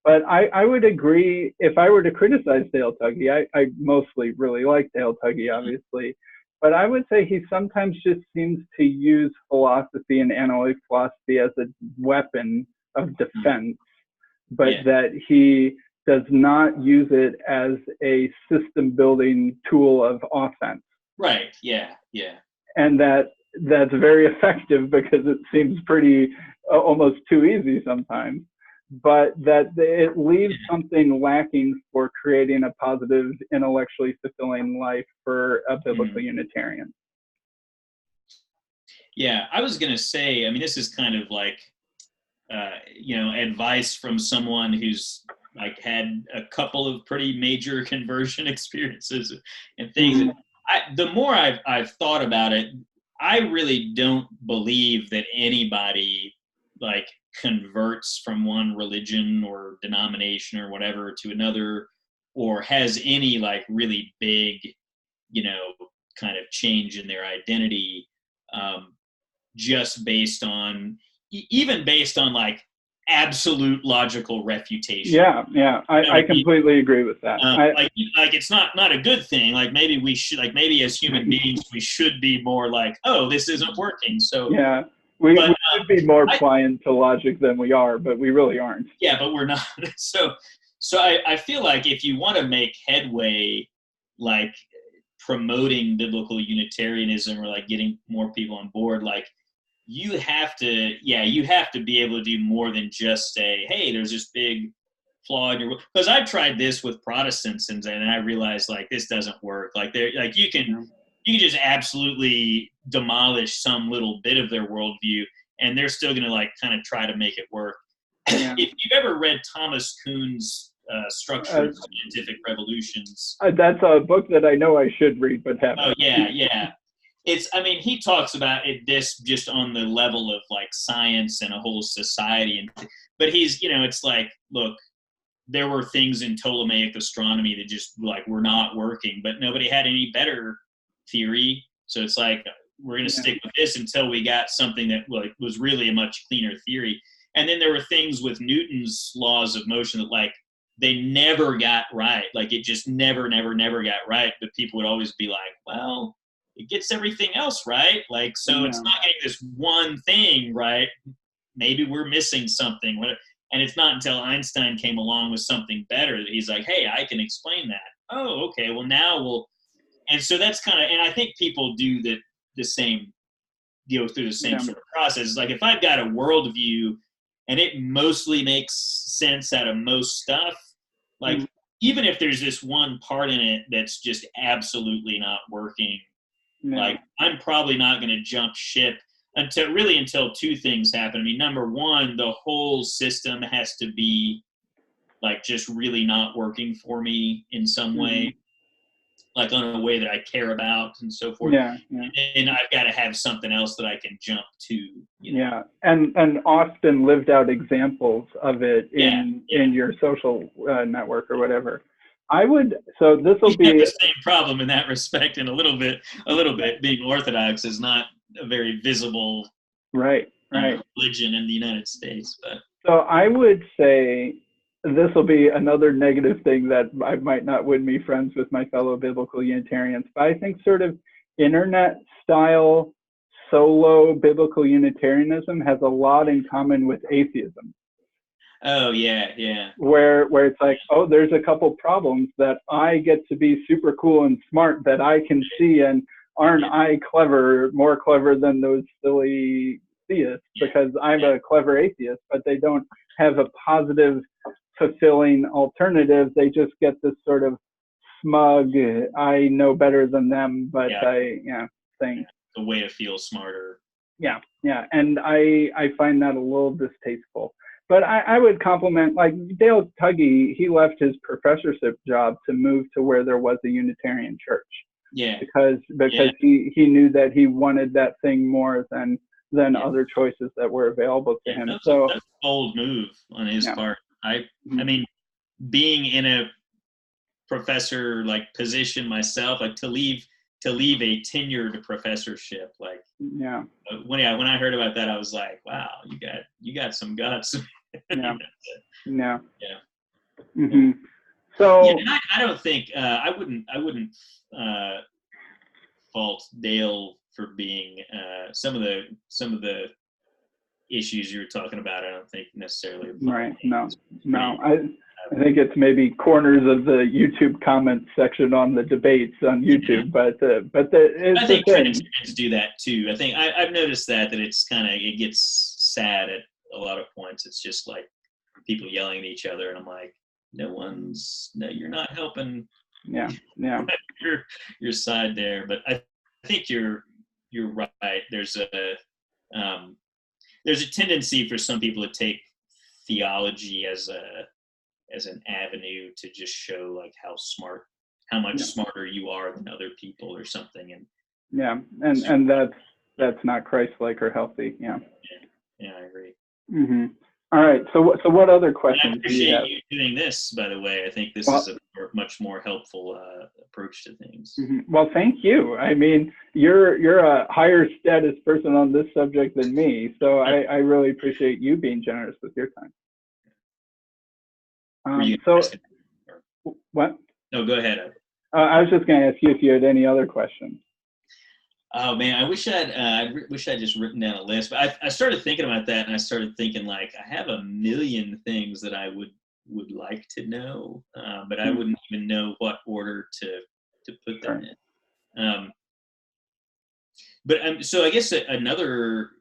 But I would agree, if I were to criticize Dale Tuggy, I mostly really like Dale Tuggy, obviously, but I would say he sometimes just seems to use philosophy and analytic philosophy as a weapon of defense, but that he does not use it as a system-building tool of offense. Right, yeah. And that's very effective, because it seems pretty almost too easy sometimes. But that it leaves something lacking for creating a positive, intellectually fulfilling life for a biblical Unitarian. Yeah, I was going to say, I mean, this is kind of like, advice from someone who's like had a couple of pretty major conversion experiences and things. The more I've thought about it, I really don't believe that anybody like converts from one religion or denomination or whatever to another, or has any like really big, kind of change in their identity, just based on like absolute logical refutation. Yeah. I completely agree with that. Like it's not a good thing. Like maybe we should, like maybe as human beings, we should be more like, oh, this isn't working. So yeah. We should be more pliant to logic than we are, but we really aren't. Yeah, but we're not. So I feel like if you want to make headway, like promoting biblical Unitarianism or like getting more people on board, like you have to be able to do more than just say, hey, there's this big flaw in your, because I've tried this with Protestants and I realized like this doesn't work. Like they're like you can just absolutely demolish some little bit of their worldview, and they're still going to like kind of try to make it work. Yeah. If you've ever read Thomas Kuhn's Structure of Scientific Revolutions, that's a book that I know I should read, but haven't. Oh yeah. He talks about it this just on the level of like science and a whole society, but he's it's like, look, there were things in Ptolemaic astronomy that just like were not working, but nobody had any better theory. So it's like, we're going to stick with this until we got something that like was really a much cleaner theory. And then there were things with Newton's laws of motion that like they never got right. Like it just never got right. But people would always be like, well, it gets everything else right. Like, so it's not getting this one thing right. Maybe we're missing something. And it's not until Einstein came along with something better that he's like, hey, I can explain that. Oh, okay. Well, now we'll. And so that's kind of, and I think people do the same, go through the same sort of process. It's like if I've got a worldview and it mostly makes sense out of most stuff, like even if there's this one part in it that's just absolutely not working, like I'm probably not going to jump ship until two things happen. I mean, number one, the whole system has to be like just really not working for me in some way, like on a way that I care about and so forth. And I've got to have something else that I can jump to. You know? And often lived out examples of it in your social network or whatever. So this will be the same problem in that respect, and a little bit being Orthodox is not a very visible religion in the United States. But so I would say this will be another negative thing that I might not win me friends with my fellow Biblical Unitarians, but I think sort of internet style solo Biblical Unitarianism has a lot in common with atheism. Oh yeah. Where it's like, oh, there's a couple problems that I get to be super cool and smart that I can see, and aren't I clever, more clever than those silly theists because I'm a clever atheist, but they don't have a positive, fulfilling alternative. They just get this sort of smug, I know better than them, but thing. A way to feel smarter. Yeah. And I find that a little distasteful. But I would compliment, like Dale Tuggy, he left his professorship job to move to where there was a Unitarian church. Yeah. Because he knew that he wanted that thing more than other choices that were available to him. That's so that's a bold move on his part. I mean, being in a professor like position myself, like to leave a tenured professorship, like when I heard about that, I was like, wow, you got some guts. So I don't think I wouldn't fault Dale for being some of the issues you were talking about. I don't think necessarily right. No. I think it's maybe corners of the YouTube comment section on the debates on YouTube, I think Trinitarians do that too. I think I've noticed that it's it gets sad at a lot of points. It's just like people yelling at each other, and I'm like, no, you're not helping. your side there. But I think you're right. There's a tendency for some people to take theology as an avenue to just show like how much smarter you are than other people or something. And that's not Christ-like or healthy. Yeah, I agree. All right. So what other questions I appreciate do you have? you doing this, by the way. I think this is a much more helpful approach to things. Well, thank you. I mean, you're a higher status person on this subject than me, so I really appreciate you being generous with your time. What? No, go ahead. I was just going to ask you if you had any other questions. Oh man, I wish I'd just written down a list. But I started thinking about that, and I started thinking like I have a million things that I would like to know, but I wouldn't even know what order to put them in. So I guess another.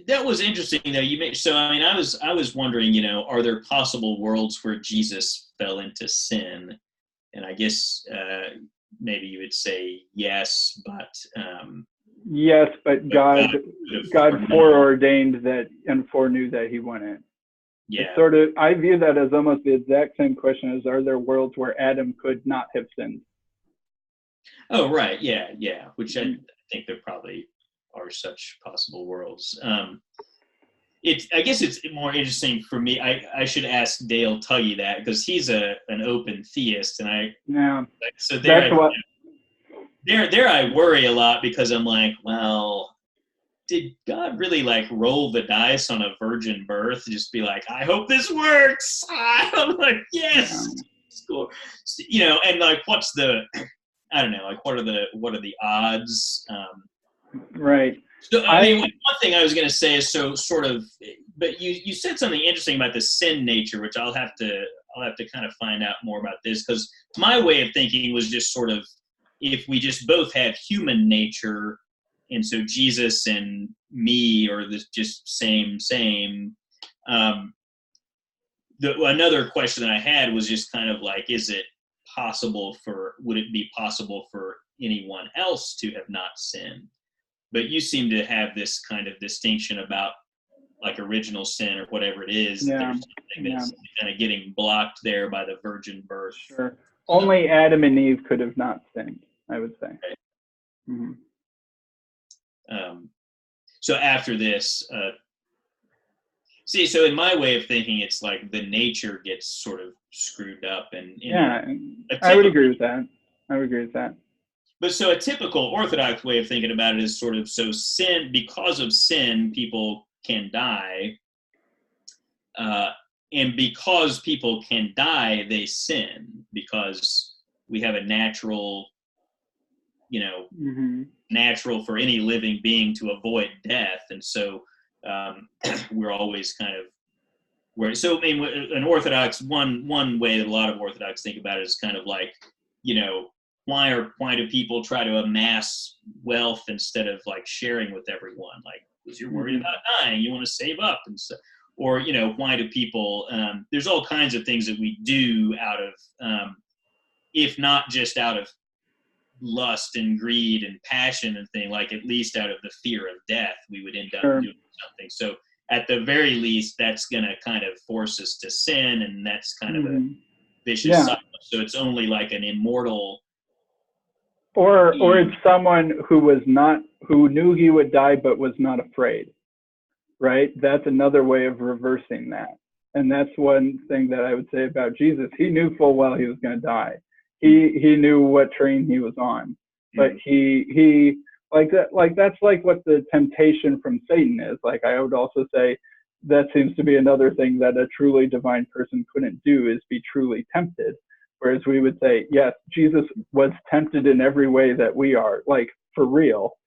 That was interesting though. I was wondering, are there possible worlds where Jesus fell into sin? And I guess maybe you would say yes, but yes, but God foreordained that and foreknew that he wouldn't. Yeah. I view that as almost the exact same question as, are there worlds where Adam could not have sinned? Oh, right. Yeah. Which I think there probably are such possible worlds. I guess it's more interesting for me. I should ask Dale Tuggy that, because he's an open theist, and there I worry a lot, because I'm like, well, did God really like roll the dice on a virgin birth? Just be like, I hope this works. I'm like, yes, score. And like, what's the, I don't know, like what are the odds? Right. So I mean, one thing I was going to say is but you said something interesting about the sin nature, which I'll have to kind of find out more about this, because my way of thinking was just sort of, if we just both have human nature, and so Jesus and me are just same. Another question that I had was just kind of like, would it be possible for anyone else to have not sinned? But you seem to have this kind of distinction about like original sin or whatever it is. Yeah. There's something that's kind of getting blocked there by the virgin birth. Sure. Only Adam and Eve could have not sinned, I would say. Right. Mm-hmm. So after this, so in my way of thinking, it's like the nature gets sort of screwed up, and I would agree with that. But so a typical Orthodox way of thinking about it is sort of, so sin, because of sin, people can die, and because people can die, they sin, because we have a natural, natural for any living being to avoid death, and so we're always kind of so I mean, an Orthodox, one way that a lot of Orthodox think about it is kind of like, why do people try to amass wealth instead of like sharing with everyone? Like, because you're worried about dying, you want to save up, and so, or why do people? There's all kinds of things that we do out of, if not just out of lust and greed and passion and thing, like at least out of the fear of death, we would end up doing something. So at the very least, that's going to kind of force us to sin, and that's kind of a vicious cycle. So it's only like an immortal, or it's someone who knew he would die but was not afraid, right? That's another way of reversing that. And that's one thing that I would say about Jesus. He knew full well he was going to die. He knew what train he was on, but he like that, like that's like what the temptation from Satan is. Like, I would also say that seems to be another thing that a truly divine person couldn't do, is be truly tempted. Whereas we would say, yes, Jesus was tempted in every way that we are, like for real.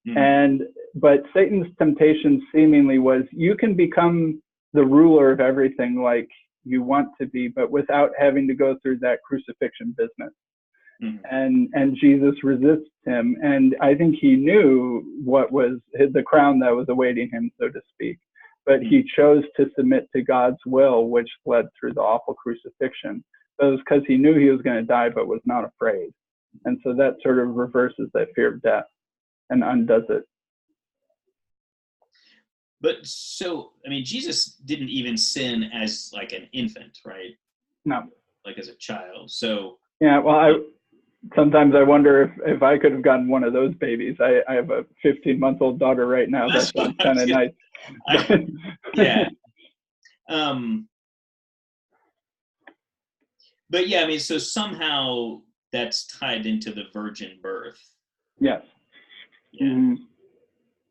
But Satan's temptation seemingly was, you can become the ruler of everything like you want to be, but without having to go through that crucifixion business. And Jesus resists him. And I think he knew what was the crown that was awaiting him, so to speak. But he chose to submit to God's will, which led through the awful crucifixion. It was because he knew he was going to die, but was not afraid. And so that sort of reverses that fear of death and undoes it. But so, I mean, Jesus didn't even sin as like an infant, right? No. Like as a child. So. Yeah, well, sometimes I wonder if I could have gotten one of those babies. I have a 15-month-old daughter right now. That's kind of nice. Yeah. But yeah, I mean, so somehow that's tied into the virgin birth. Yes. Yeah.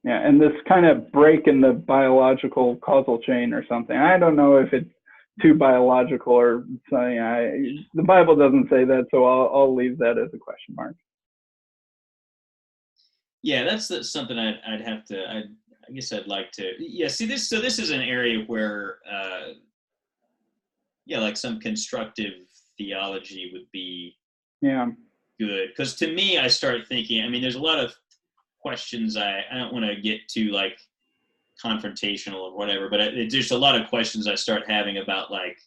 Yeah, and this kind of break in the biological causal chain or something. I don't know if it's too biological or something. The Bible doesn't say that, so I'll leave that as a question mark. Yeah, that's something I'd have to. I guess I'd like to. Yeah, see this. So this is an area where, like some constructive theology would be good. Because to me, I start thinking. I mean, there's a lot of questions. I don't want to get too like confrontational or whatever, but there's a lot of questions I start having about like.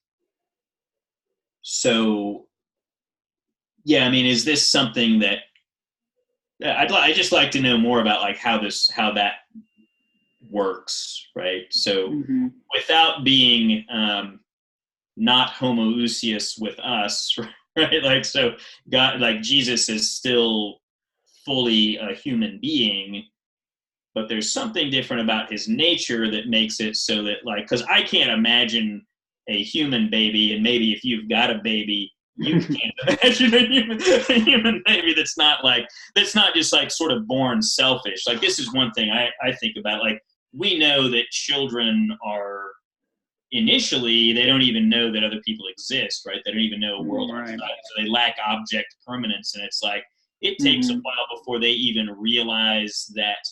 So, yeah, I mean, is this something that I just like to know more about, like how that works, right? So, without being not homoousios with us, right? Like, so God, like Jesus is still fully a human being, but there's something different about his nature that makes it so that, like, because I can't imagine a human baby, and maybe if you've got a baby, you can't imagine a human baby that's not just like sort of born selfish. Like, this is one thing I think about. Like, we know that children are initially, they don't even know that other people exist, right? They don't even know a world outside, so they lack object permanence, and it's like it takes a while before they even realize that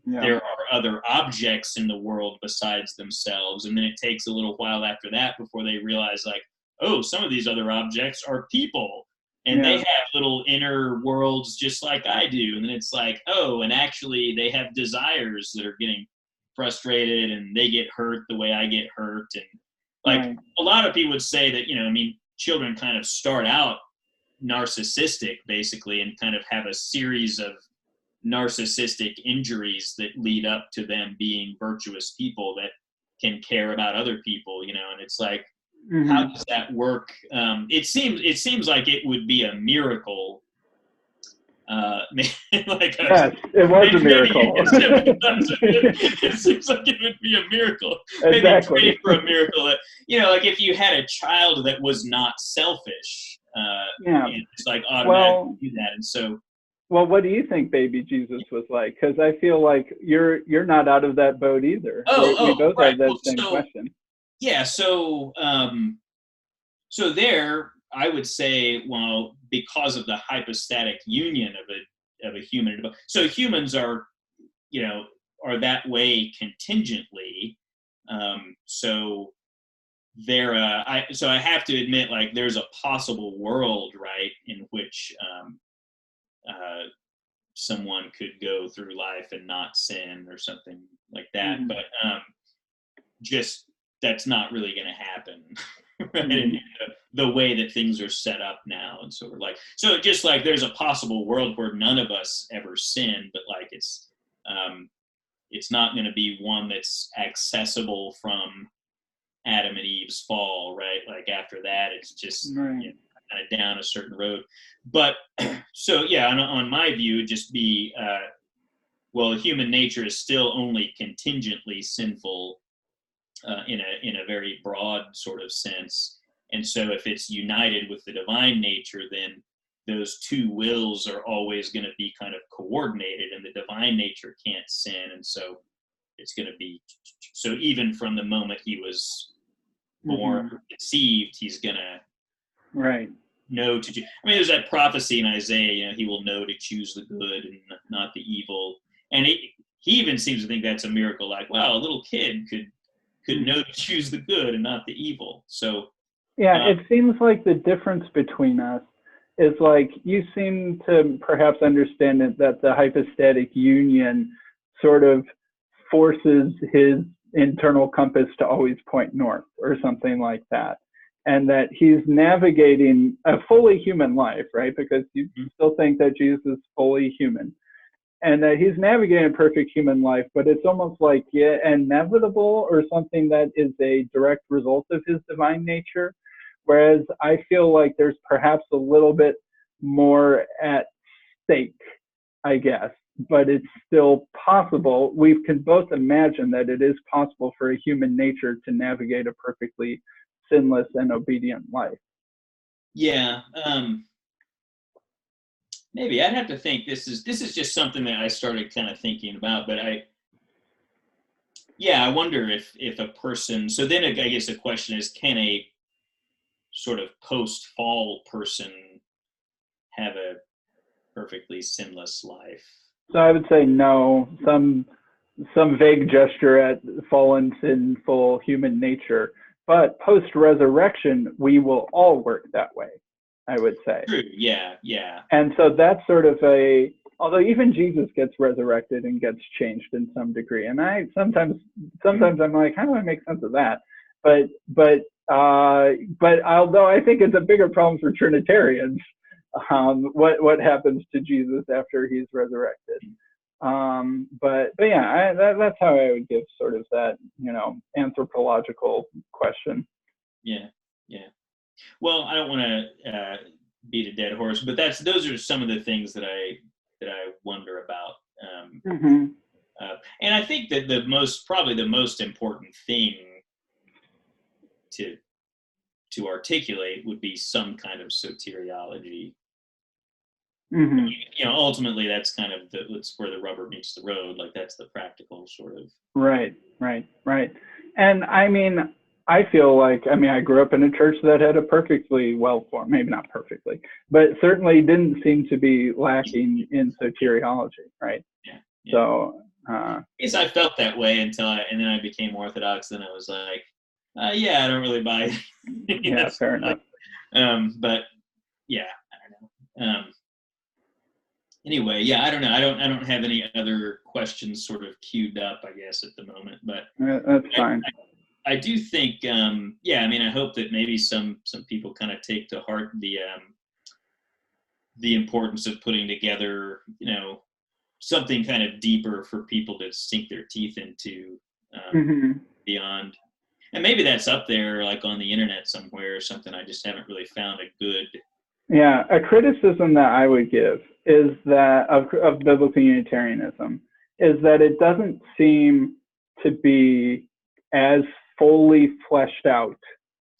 there are other objects in the world besides themselves, and then it takes a little while after that before they realize, like, oh, some of these other objects are people, and they have little inner worlds just like I do. And then it's like, oh, and actually they have desires that are getting frustrated, and they get hurt the way I get hurt. And like a lot of people would say that, I mean, children kind of start out narcissistic basically, and kind of have a series of narcissistic injuries that lead up to them being virtuous people that can care about other people, and it's like, how does that work? It seems like it would be a miracle. Like yes, it was a miracle. It seems like it would be a miracle. Exactly. Maybe for a miracle that, like if you had a child that was not selfish, it's like automatically do that. And so, well, what do you think baby Jesus was like? Because I feel like you're not out of that boat either. We both have that same question. Yeah, so there I would say, well, because of the hypostatic union of a human, so humans are that way contingently. So I have to admit, like, there's a possible world, right, in which someone could go through life and not sin or something like that. But just that's not really going to happen, right? In the way that things are set up now. And so just like there's a possible world where none of us ever sin, but like it's not going to be one that's accessible from Adam and Eve's fall, right? Like after that, it's just kind of down a certain road. But so yeah, on my view, it'd just be well, human nature is still only contingently sinful in a very broad sort of sense. And so if it's united with the divine nature, then those two wills are always going to be kind of coordinated, and the divine nature can't sin. And so it's going to be, so even from the moment he was born, conceived, he's going to know to choose. I mean, there's that prophecy in Isaiah, he will know to choose the good and not the evil. And he even seems to think that's a miracle, like, wow, a little kid could know to choose the good and not the evil. So it seems like the difference between us is, like, you seem to perhaps understand that the hypostatic union sort of forces his internal compass to always point north or something like that, and that he's navigating a fully human life, right? Because you still think that Jesus is fully human, and that he's navigating a perfect human life, but it's almost like inevitable, or something that is a direct result of his divine nature. Whereas I feel like there's perhaps a little bit more at stake, I guess, but it's still possible. We can both imagine that it is possible for a human nature to navigate a perfectly sinless and obedient life. Yeah. Maybe I'd have to think. This is just something that I started kind of thinking about, but I wonder if a person. So then I guess the question is, can a sort of post-fall person have a perfectly sinless life? So I would say no. Some vague gesture at fallen, sinful human nature, but post-resurrection, we will all work that way, I would say. True. Yeah. And so that's sort of although even Jesus gets resurrected and gets changed in some degree. And I sometimes I'm like, how do I make sense of that? But although I think it's a bigger problem for Trinitarians, what happens to Jesus after he's resurrected. But yeah, that's how I would give sort of that, anthropological question. Yeah. Well, I don't want to beat a dead horse, but those are some of the things that I wonder about. And I think that probably the most important thing to to articulate would be some kind of soteriology. Mm-hmm. Ultimately that's kind of that's where the rubber meets the road. Like that's the practical sort of. Right. And I mean, I feel like, I grew up in a church that had a perfectly well-formed, maybe not perfectly, but certainly didn't seem to be lacking in soteriology, right? Yeah. So, yes, I felt that way and then I became Orthodox, and I was like, yeah, I don't really buy it. Yeah, fair enough. But yeah, I don't know. Anyway, yeah, I don't know. I don't have any other questions sort of queued up, I guess, at the moment. But that's fine. I do think, I hope that maybe some people kind of take to heart the importance of putting together, something kind of deeper for people to sink their teeth into beyond. And maybe that's up there, like on the internet somewhere or something. I just haven't really found a good. Yeah, a criticism that I would give is that of Biblical Unitarianism is that it doesn't seem to be as fully fleshed out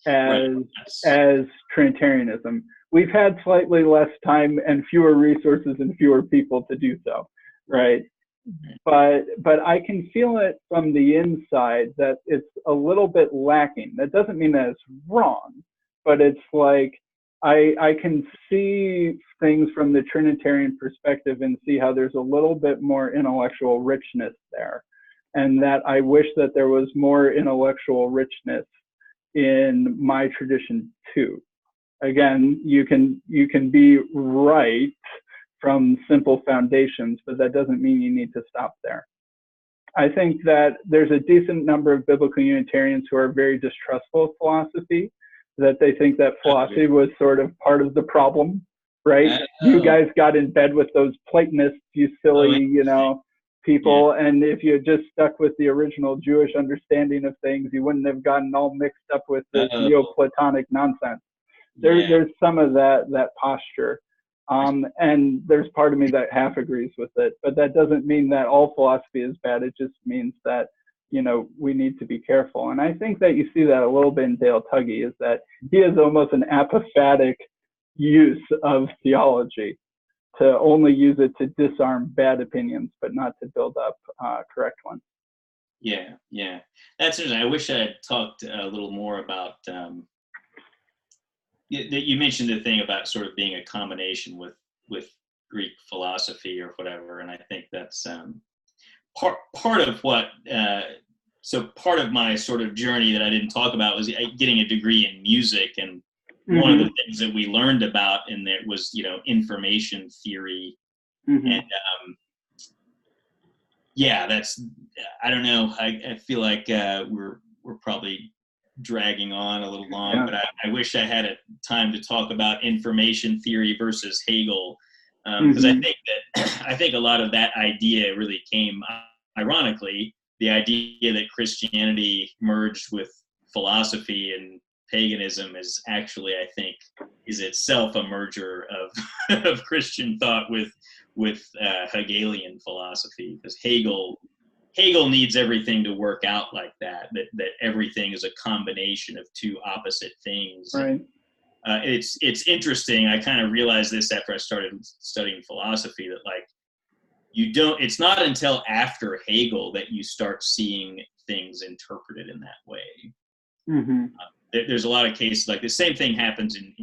as Trinitarianism. We've had slightly less time and fewer resources and fewer people to do so, right? But I can feel it from the inside that it's a little bit lacking. That doesn't mean that it's wrong, but it's like I can see things from the Trinitarian perspective and see how there's a little bit more intellectual richness there, and that I wish that there was more intellectual richness in my tradition too. Again, you can be right from simple foundations, but that doesn't mean you need to stop there. I think that there's a decent number of Biblical Unitarians who are very distrustful of philosophy, that they think that philosophy was sort of part of the problem, right? You guys got in bed with those Platonists, you silly, people. Yeah. And if you had just stuck with the original Jewish understanding of things, you wouldn't have gotten all mixed up with this Neoplatonic nonsense. There's some of that posture. And there's part of me that half agrees with it, but that doesn't mean that all philosophy is bad. It just means that, we need to be careful. And I think that you see that a little bit in Dale Tuggy, is that he has almost an apophatic use of theology, to only use it to disarm bad opinions, but not to build up correct ones. Yeah. That's interesting. I wish I had talked a little more about, you mentioned the thing about sort of being a combination with Greek philosophy or whatever, and I think that's part of what. So part of my sort of journey that I didn't talk about was getting a degree in music, and one of the things that we learned about in there was information theory, and that's, I don't know. I feel like we're probably dragging on a little long, but I wish I had a time to talk about information theory versus Hegel, because I think a lot of that idea really came, ironically, the idea that Christianity merged with philosophy and paganism is actually, I think, is itself a merger of Christian thought with Hegelian philosophy, because Hegel needs everything to work out like that everything is a combination of two opposite things. Right. It's interesting. I kind of realized this after I started studying philosophy, that it's not until after Hegel that you start seeing things interpreted in that way. There's a lot of cases, like the same thing happens in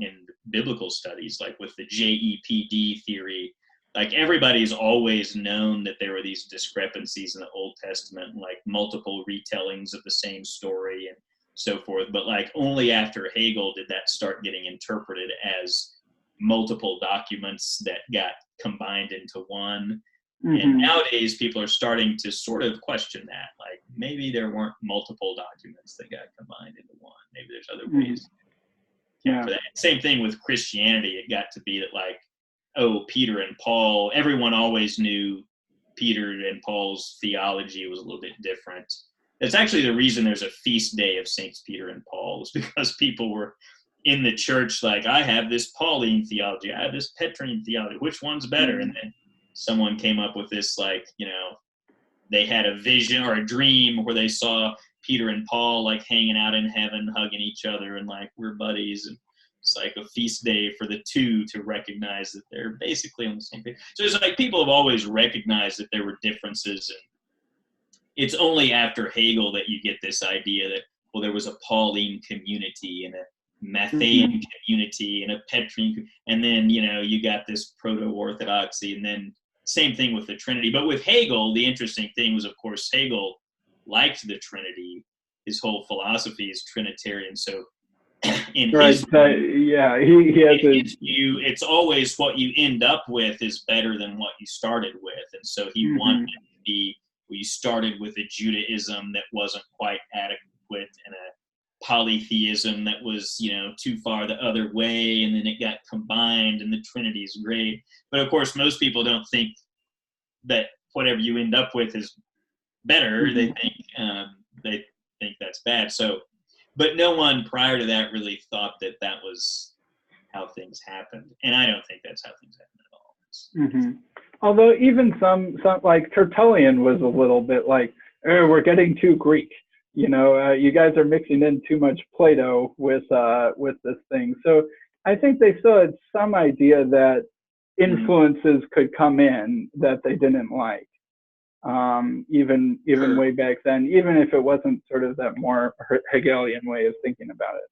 biblical studies, like with the JEPD theory. Like everybody's always known that there were these discrepancies in the Old Testament, like multiple retellings of the same story and so forth. But like only after Hegel did that start getting interpreted as multiple documents that got combined into one. And nowadays people are starting to sort of question that, like maybe there weren't multiple documents that got combined into one. Maybe there's other ways. For that. Same thing with Christianity. It got to be that like, Peter and Paul, everyone always knew Peter and Paul's theology was a little bit different. That's actually the reason there's a feast day of Saints Peter and Paul, is because people were in the church like, I have this Pauline theology, I have this Petrine theology, which one's better? And then someone came up with this, like, they had a vision or a dream where they saw Peter and Paul like hanging out in heaven, hugging each other, and like we're buddies, and it's like a feast day for the two to recognize that they're basically on the same page. So it's like people have always recognized that there were differences, and it's only after Hegel that you get this idea that, well, there was a Pauline community and a Matthean community and a Petrine, and then, you know, you got this proto-Orthodoxy, and then same thing with the Trinity. But with Hegel, the interesting thing was, of course, Hegel liked the Trinity. His whole philosophy is Trinitarian. So in his view, it's always what you end up with is better than what you started with. And so he wanted it to be, well, you started with a Judaism that wasn't quite adequate and a polytheism that was, you know, too far the other way, and then it got combined, and the Trinity is great. But of course, most people don't think that whatever you end up with is better. They think that's bad. So, but no one prior to that really thought that that was how things happened, and I don't think that's how things happen at all. Although even some like Tertullian was a little bit like, oh, we're getting too Greek. You know, you guys are mixing in too much Plato with this thing. So I think they still had some idea that influences could come in that they didn't like, even way back then, even if it wasn't sort of that more Hegelian way of thinking about it.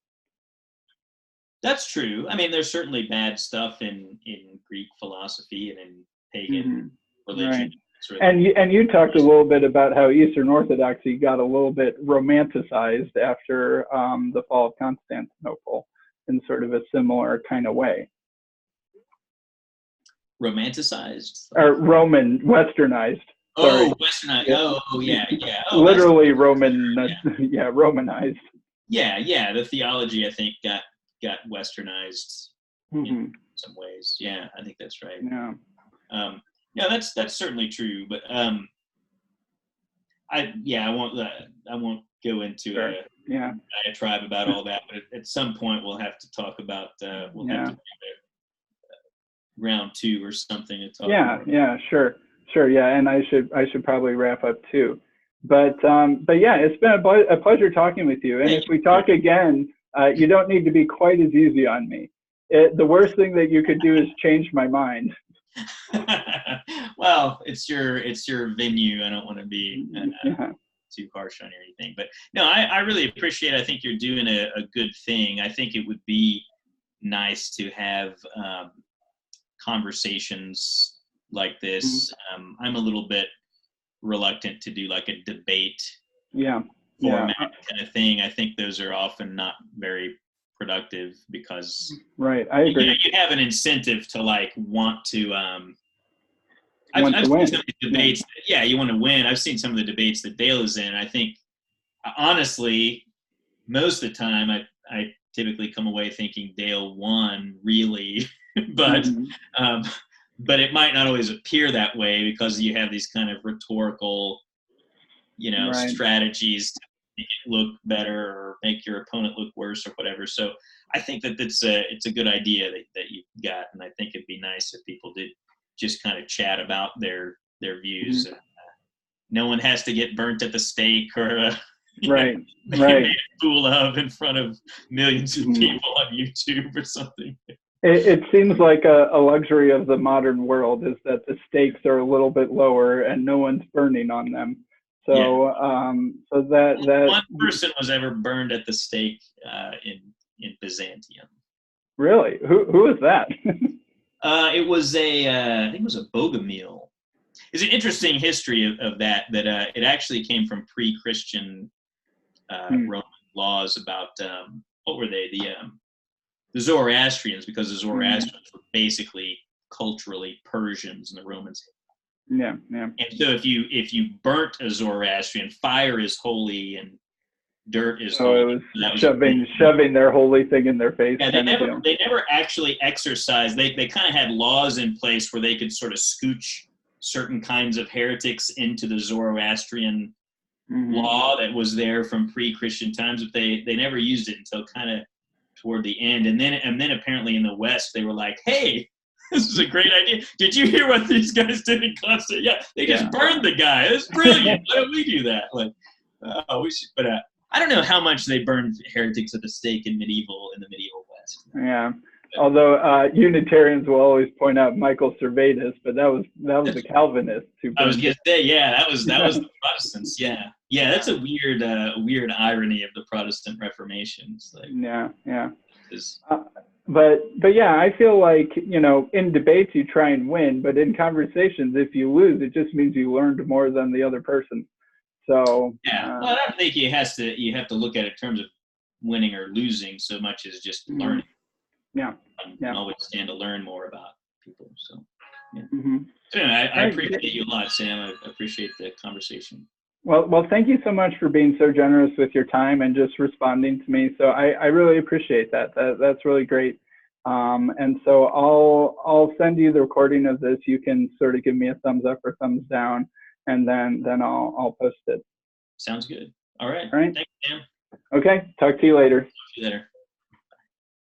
That's true. I mean, there's certainly bad stuff in Greek philosophy and in pagan religion. Right. And you talked a little bit about how Eastern Orthodoxy got a little bit romanticized after the fall of Constantinople in sort of a similar kind of way. Romanticized? Or Westernized. Oh, Westernized. Oh, yeah. Oh, literally Romanized. Yeah. The theology, I think, got Westernized in some ways. Yeah, I think that's right. Yeah, that's certainly true. But I won't go into a diatribe about all that. But at some point, we'll have to talk about have to do round 2 or something to talk about. Yeah, sure. Yeah, and I should probably wrap up too. But yeah, it's been a pleasure talking with you. And if we talk again, you don't need to be quite as easy on me. The worst thing that you could do is change my mind. Well, it's your venue. I don't want to be too harsh on you or anything, but no, I really appreciate it. I think you're doing a good thing. I think it would be nice to have conversations like this. I'm a little bit reluctant to do like a debate format kind of thing. I think those are often not very productive because I agree. You have an incentive to like want to I've seen some of the debates you want to win. I've seen some of the debates that Dale is in. I think honestly most of the time I typically come away thinking Dale won really but it might not always appear that way because you have these kind of rhetorical strategies to make it look better or make your opponent look worse or whatever. So I think that it's a good idea that you've got, and I think it'd be nice if people did just kind of chat about their views. No one has to get burnt at the stake or made a fool of in front of millions of people on YouTube or something. It seems like a luxury of the modern world is that the stakes are a little bit lower and no one's burning on them. So so that one person was ever burned at the stake in Byzantium. Really? Who was that? It was I think it was a Bogomil. It's an interesting history of that it actually came from pre-Christian Roman laws about what were they? The Zoroastrians, because the Zoroastrians were basically culturally Persians and the Romans. Yeah. And so if you burnt a Zoroastrian, fire is holy and dirt is holy. It was shoving their holy thing in their face. Yeah, they never actually exercised. They kind of had laws in place where they could sort of scooch certain kinds of heretics into the Zoroastrian law that was there from pre-Christian times, but they never used it until kind of toward the end. And then apparently in the West they were like, hey, this is a great idea. Did you hear what these guys did in Constantinople? Yeah, they just burned the guy. It's brilliant. Why don't we do that? Oh, we should, but I don't know how much they burned heretics at the stake in the medieval West. Yeah. Although Unitarians will always point out Michael Servetus, but that was the Calvinist who I was burned gonna say, yeah, that was the Protestants. Yeah, that's a weird irony of the Protestant Reformation. It's like, yeah. Is, But yeah, I feel like, in debates you try and win, but in conversations, if you lose, it just means you learned more than the other person. So yeah, well, I don't think you have to look at it in terms of winning or losing so much as just learning. Yeah. You always stand to learn more about people. So, yeah. Mm-hmm. Anyway, I appreciate you a lot, Sam. I appreciate the conversation. Well, thank you so much for being so generous with your time and just responding to me. So I really appreciate that. That's really great. And so I'll send you the recording of this. You can sort of give me a thumbs up or thumbs down, and then I'll post it. Sounds good. All right. All right. Thanks, Sam. Okay. Talk to you later. Talk to you later.